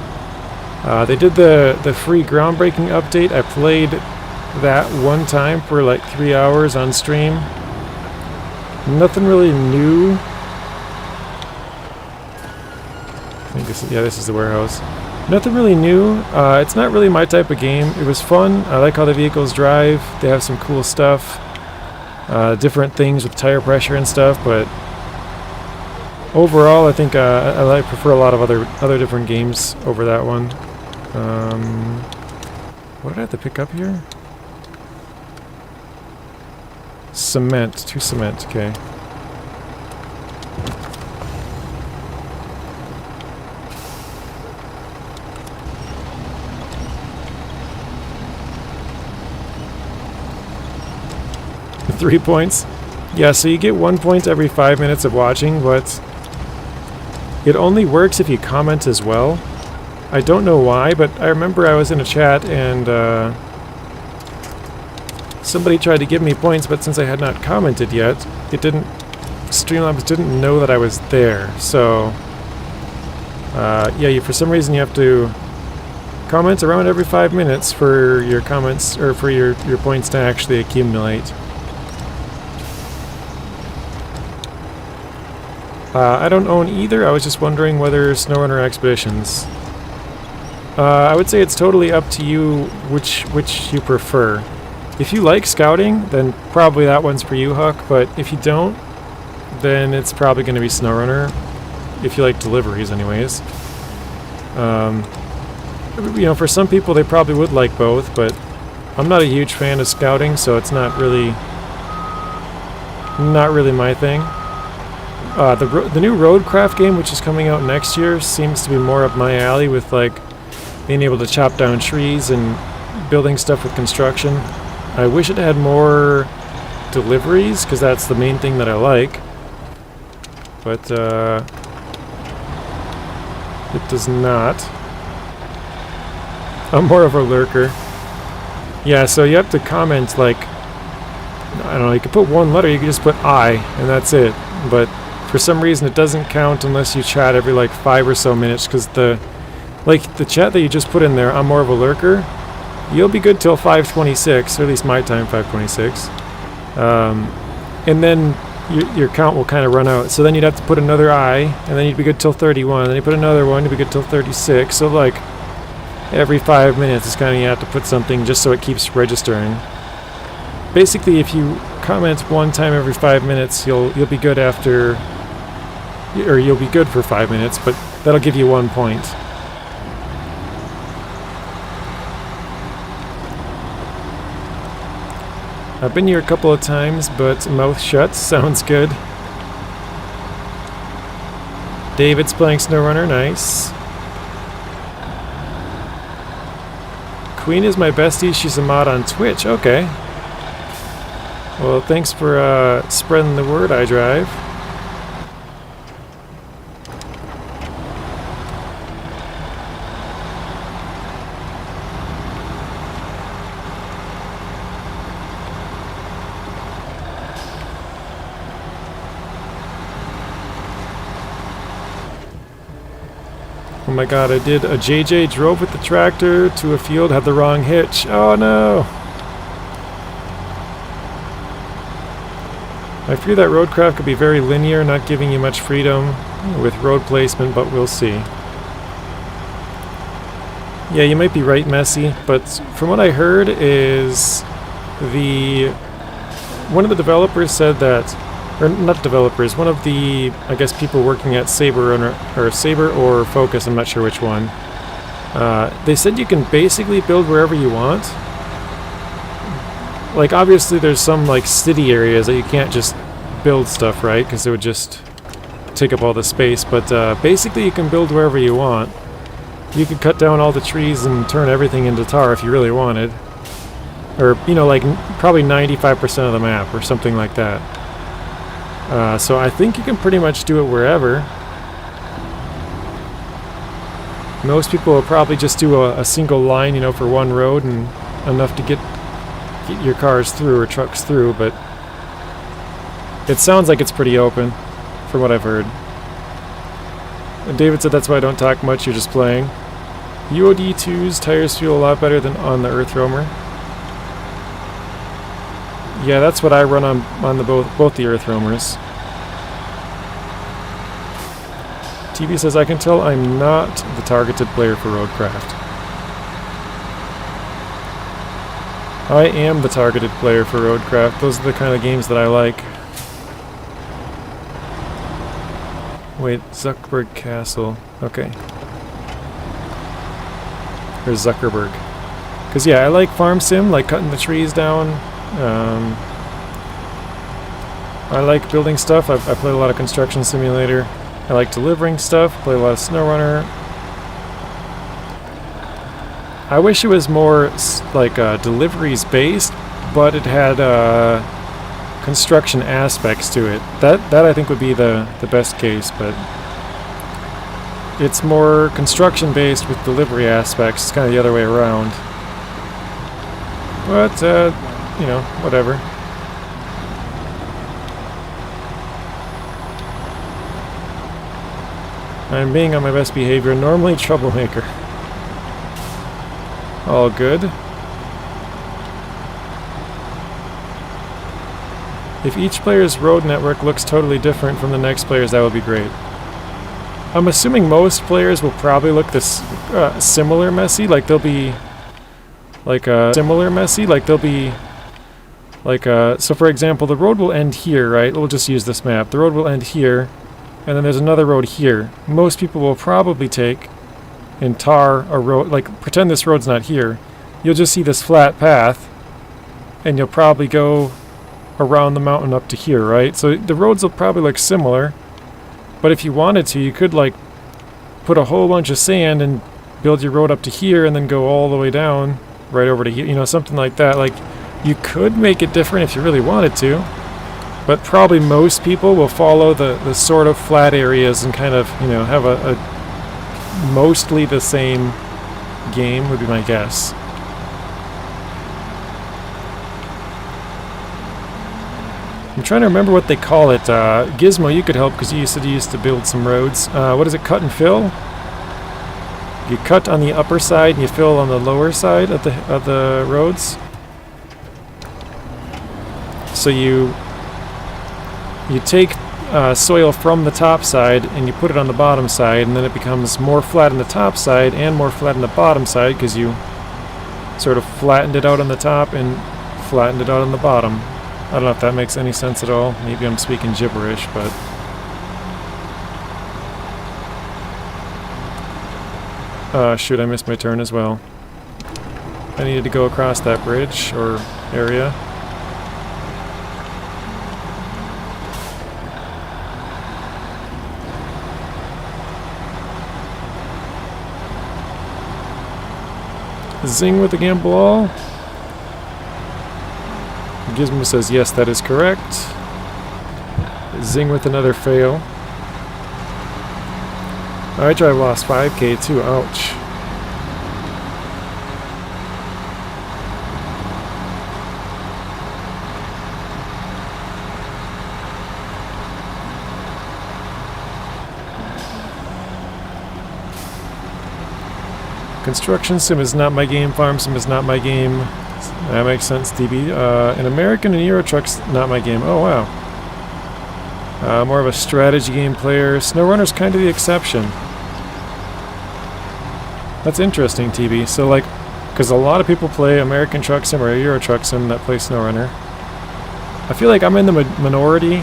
They did the free groundbreaking update. I played that one time for like 3 hours on stream. Nothing really new. I think this is the warehouse. Nothing really new. It's not really my type of game. It was fun. I like how the vehicles drive. They have some cool stuff. Different things with tire pressure and stuff, but overall I think I prefer a lot of other different games over that one. What did I have to pick up here? Cement. 2 cement, okay. Three points. Yeah, so you get 1 point every 5 minutes of watching, but it only works if you comment as well. I don't know why, but I remember I was in a chat and somebody tried to give me points, but since I had not commented yet, Streamlabs didn't know that I was there. So yeah, for some reason you have to comment around every 5 minutes for your comments, or for your points to actually accumulate. I don't own either. I was just wondering whether SnowRunner Expeditions. I would say it's totally up to you which you prefer. If you like scouting, then probably that one's for you, Huck. But if you don't, then it's probably going to be SnowRunner. If you like deliveries, anyways. For some people, they probably would like both, but I'm not a huge fan of scouting, so it's not really my thing. The new Roadcraft game, which is coming out next year, seems to be more up my alley with like being able to chop down trees and building stuff with construction. I wish it had more deliveries, because that's the main thing that I like. But it does not. I'm more of a lurker. Yeah, so you have to comment like, I don't know, you could put one letter, you could just put I, and that's it. But for some reason it doesn't count unless you chat every like 5 or so minutes, because the chat that you just put in there, I'm more of a lurker, you'll be good till 5:26, or at least my time, 5:26. And then your count will kind of run out. So then you'd have to put another I, and then you'd be good till 31. Then you put another one, you'd be good till 36. So like every 5 minutes is kind of, you have to put something just so it keeps registering. Basically, if you comment one time every 5 minutes, you'll be good after, or you'll be good for 5 minutes, but that'll give you 1 point. I've been here a couple of times, but mouth shut sounds good. David's playing SnowRunner, nice. Queen is my bestie, she's a mod on Twitch, okay. Well, thanks for spreading the word, iDrive. Oh my god, I did a JJ, drove with the tractor to a field, had the wrong hitch. Oh no! I fear that Roadcraft could be very linear, not giving you much freedom with road placement, but we'll see. Yeah, you might be right, Messy, but from what I heard is one of the developers said that, or not developers, one of the, I guess, people working at Saber or Focus, I'm not sure which one, they said you can basically build wherever you want. Like, obviously there's some, like, city areas that you can't just build stuff, right? Because it would just take up all the space, but basically you can build wherever you want. You could cut down all the trees and turn everything into tar if you really wanted. Or, you know, like, probably 95% of the map or something like that. So I think you can pretty much do it wherever. Most people will probably just do a single line, you know, for one road and enough to get your cars through or trucks through, but it sounds like it's pretty open from what I've heard. And David said that's why I don't talk much, you're just playing. UOD2's tires feel a lot better than on the Earth Roamer. Yeah, that's what I run on the both the Earth Roamers. TV says, I can tell I'm not the targeted player for Roadcraft. I am the targeted player for Roadcraft. Those are the kind of games that I like. Wait, Zuckerberg Castle. Okay. Or Zuckerberg. Because, yeah, I like farm sim, like cutting the trees down. I like building stuff. I play a lot of Construction Simulator. I like delivering stuff. Play a lot of SnowRunner. I wish it was more like deliveries based, but it had construction aspects to it. That I think would be the best case, but it's more construction based with delivery aspects. It's kind of the other way around. But you know, whatever. I'm being on my best behavior, normally troublemaker. All good. If each player's road network looks totally different from the next player's, that would be great. I'm assuming most players will probably look this similar messy, like they'll be like similar messy, like they'll be like so for example, the road will end here, right? We'll just use this map. The road will end here, and then there's another road here. Most people will probably take and tar a road, like pretend this road's not here. You'll just see this flat path, and you'll probably go around the mountain up to here, right? So the roads will probably look similar, but if you wanted to, you could like put a whole bunch of sand and build your road up to here and then go all the way down right over to here, you know, something like that. Like, you could make it different if you really wanted to, but probably most people will follow the sort of flat areas and kind of, you know, have a mostly the same game, would be my guess. I'm trying to remember what they call it. Gizmo, you could help because you said you used to build some roads. What is it, cut and fill? You cut on the upper side and you fill on the lower side of the roads. So you take soil from the top side and you put it on the bottom side, and then it becomes more flat on the top side and more flat on the bottom side because you sort of flattened it out on the top and flattened it out on the bottom. I don't know if that makes any sense at all. Maybe I'm speaking gibberish, but... shoot, I missed my turn as well. I needed to go across that bridge, or area. Zing with the gamble all. Gizmo says yes, that is correct. Zing with another fail. I drive lost 5k too, ouch. Construction sim is not my game. Farm sim is not my game. That makes sense, DB. An American and Euro Truck's not my game. Oh, wow. More of a strategy game player. SnowRunner's kind of the exception. That's interesting, TB. So, like, because a lot of people play American Truck Sim or Euro Truck Sim that play SnowRunner. I feel like I'm in the minority.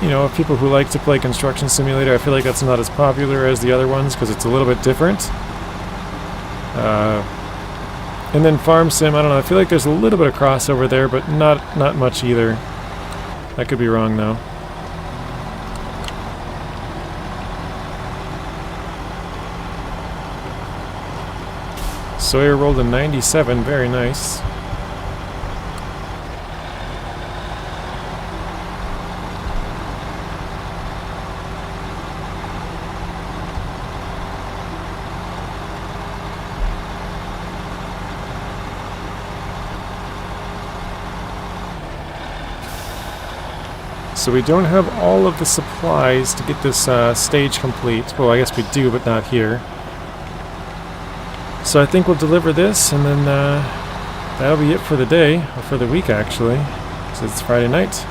You know, of people who like to play Construction Simulator. I feel like that's not as popular as the other ones because it's a little bit different. And then Farm Sim, I don't know, I feel like there's a little bit of crossover there, but not much either. I could be wrong though. Sawyer rolled a 97, very nice. So we don't have all of the supplies to get this stage complete. Well, I guess we do, but not here. So I think we'll deliver this, and then that'll be it for the day, or for the week actually, because it's Friday night.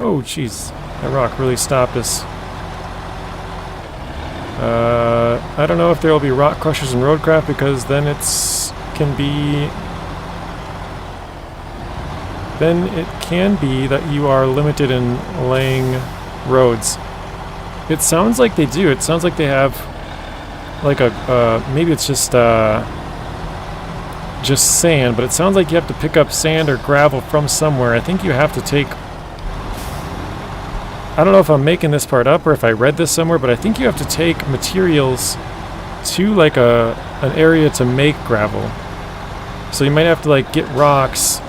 Oh, jeez, that rock really stopped us. I don't know if there will be rock crushers in Roadcraft, because then it can be that you are limited in laying roads. It sounds like they do. It sounds like they have like a maybe it's just sand, but it sounds like you have to pick up sand or gravel from somewhere. I think you have to take, I don't know if I'm making this part up or if I read this somewhere, but I think you have to take materials to like an area to make gravel. So you might have to like get rocks,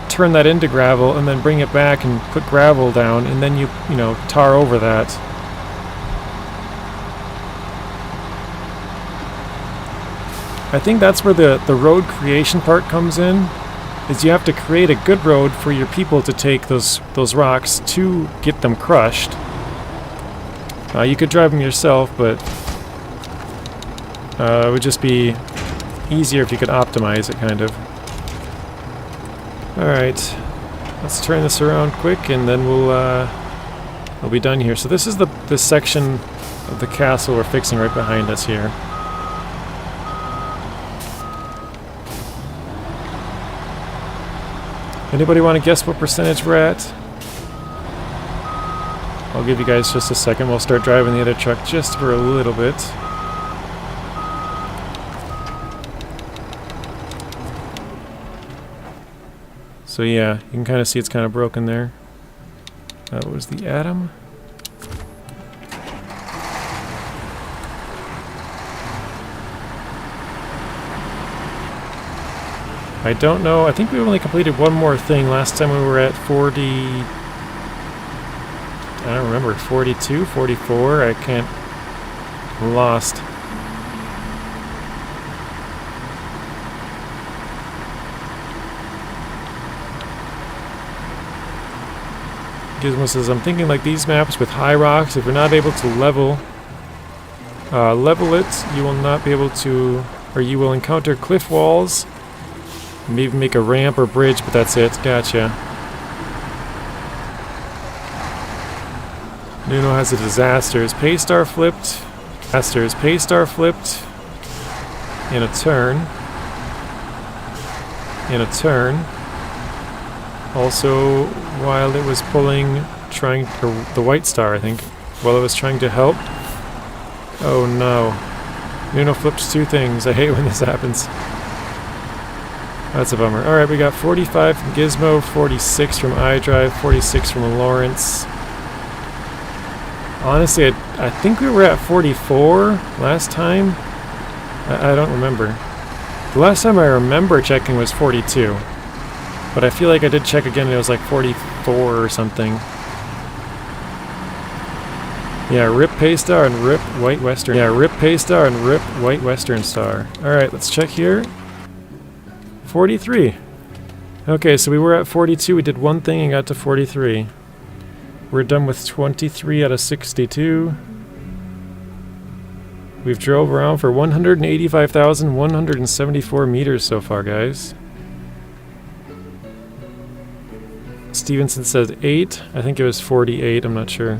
turn that into gravel, and then bring it back and put gravel down, and then you know, tar over that. I think that's where the road creation part comes in. Is you have to create a good road for your people to take those rocks to get them crushed. You could drive them yourself, but it would just be easier if you could optimize it, kind of. Alright, let's turn this around quick, and then we'll be done here. So this is the section of the castle we're fixing right behind us here. Anybody want to guess what percentage we're at? I'll give you guys just a second. We'll start driving the other truck just for a little bit. So yeah, you can kind of see it's kind of broken there. That was the atom. I don't know. I think we only completed one more thing. Last time we were at 40... I don't remember. 42? 44? I can't... I'm lost. Gizmo says, I'm thinking like these maps with high rocks, if you're not able to level it, you will not be able to... or you will encounter cliff walls. Maybe make a ramp or bridge, but that's it. Gotcha. Nuno has a disaster. Paystar flipped. Paystar flipped. In a turn. Also, while it was the White Star, I think. While it was trying to help. Oh no. Nuno flipped two things. I hate when this happens. That's a bummer. Alright, we got 45 from Gizmo, 46 from iDrive, 46 from Lawrence. Honestly, I think we were at 44 last time. I don't remember. The last time I remember checking was 42. But I feel like I did check again and it was like 44 or something. Yeah, rip Paystar and rip White Western. Yeah, rip Paystar and rip White Western Star. Alright, let's check here. 43. Okay, so we were at 42. We did one thing and got to 43. We're done with 23 out of 62. We've drove around for 185,174 meters so far, guys. Stevenson says 8. I think it was 48. I'm not sure.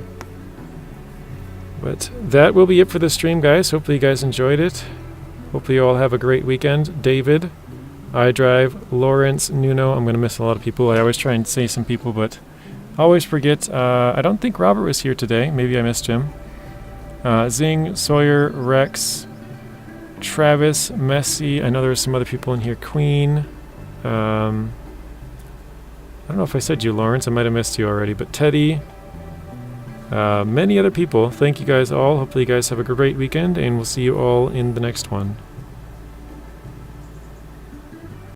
But that will be it for the stream, guys. Hopefully you guys enjoyed it. Hopefully you all have a great weekend. David, iDrive, Lawrence, Nuno. I'm going to miss a lot of people. I always try and say some people, but I always forget. I don't think Robert was here today. Maybe I missed him. Zing, Sawyer, Rex, Travis, Messi. I know there's some other people in here. Queen. I don't know if I said you, Lawrence. I might have missed you already. But Teddy. Many other people. Thank you guys all. Hopefully you guys have a great weekend, and we'll see you all in the next one.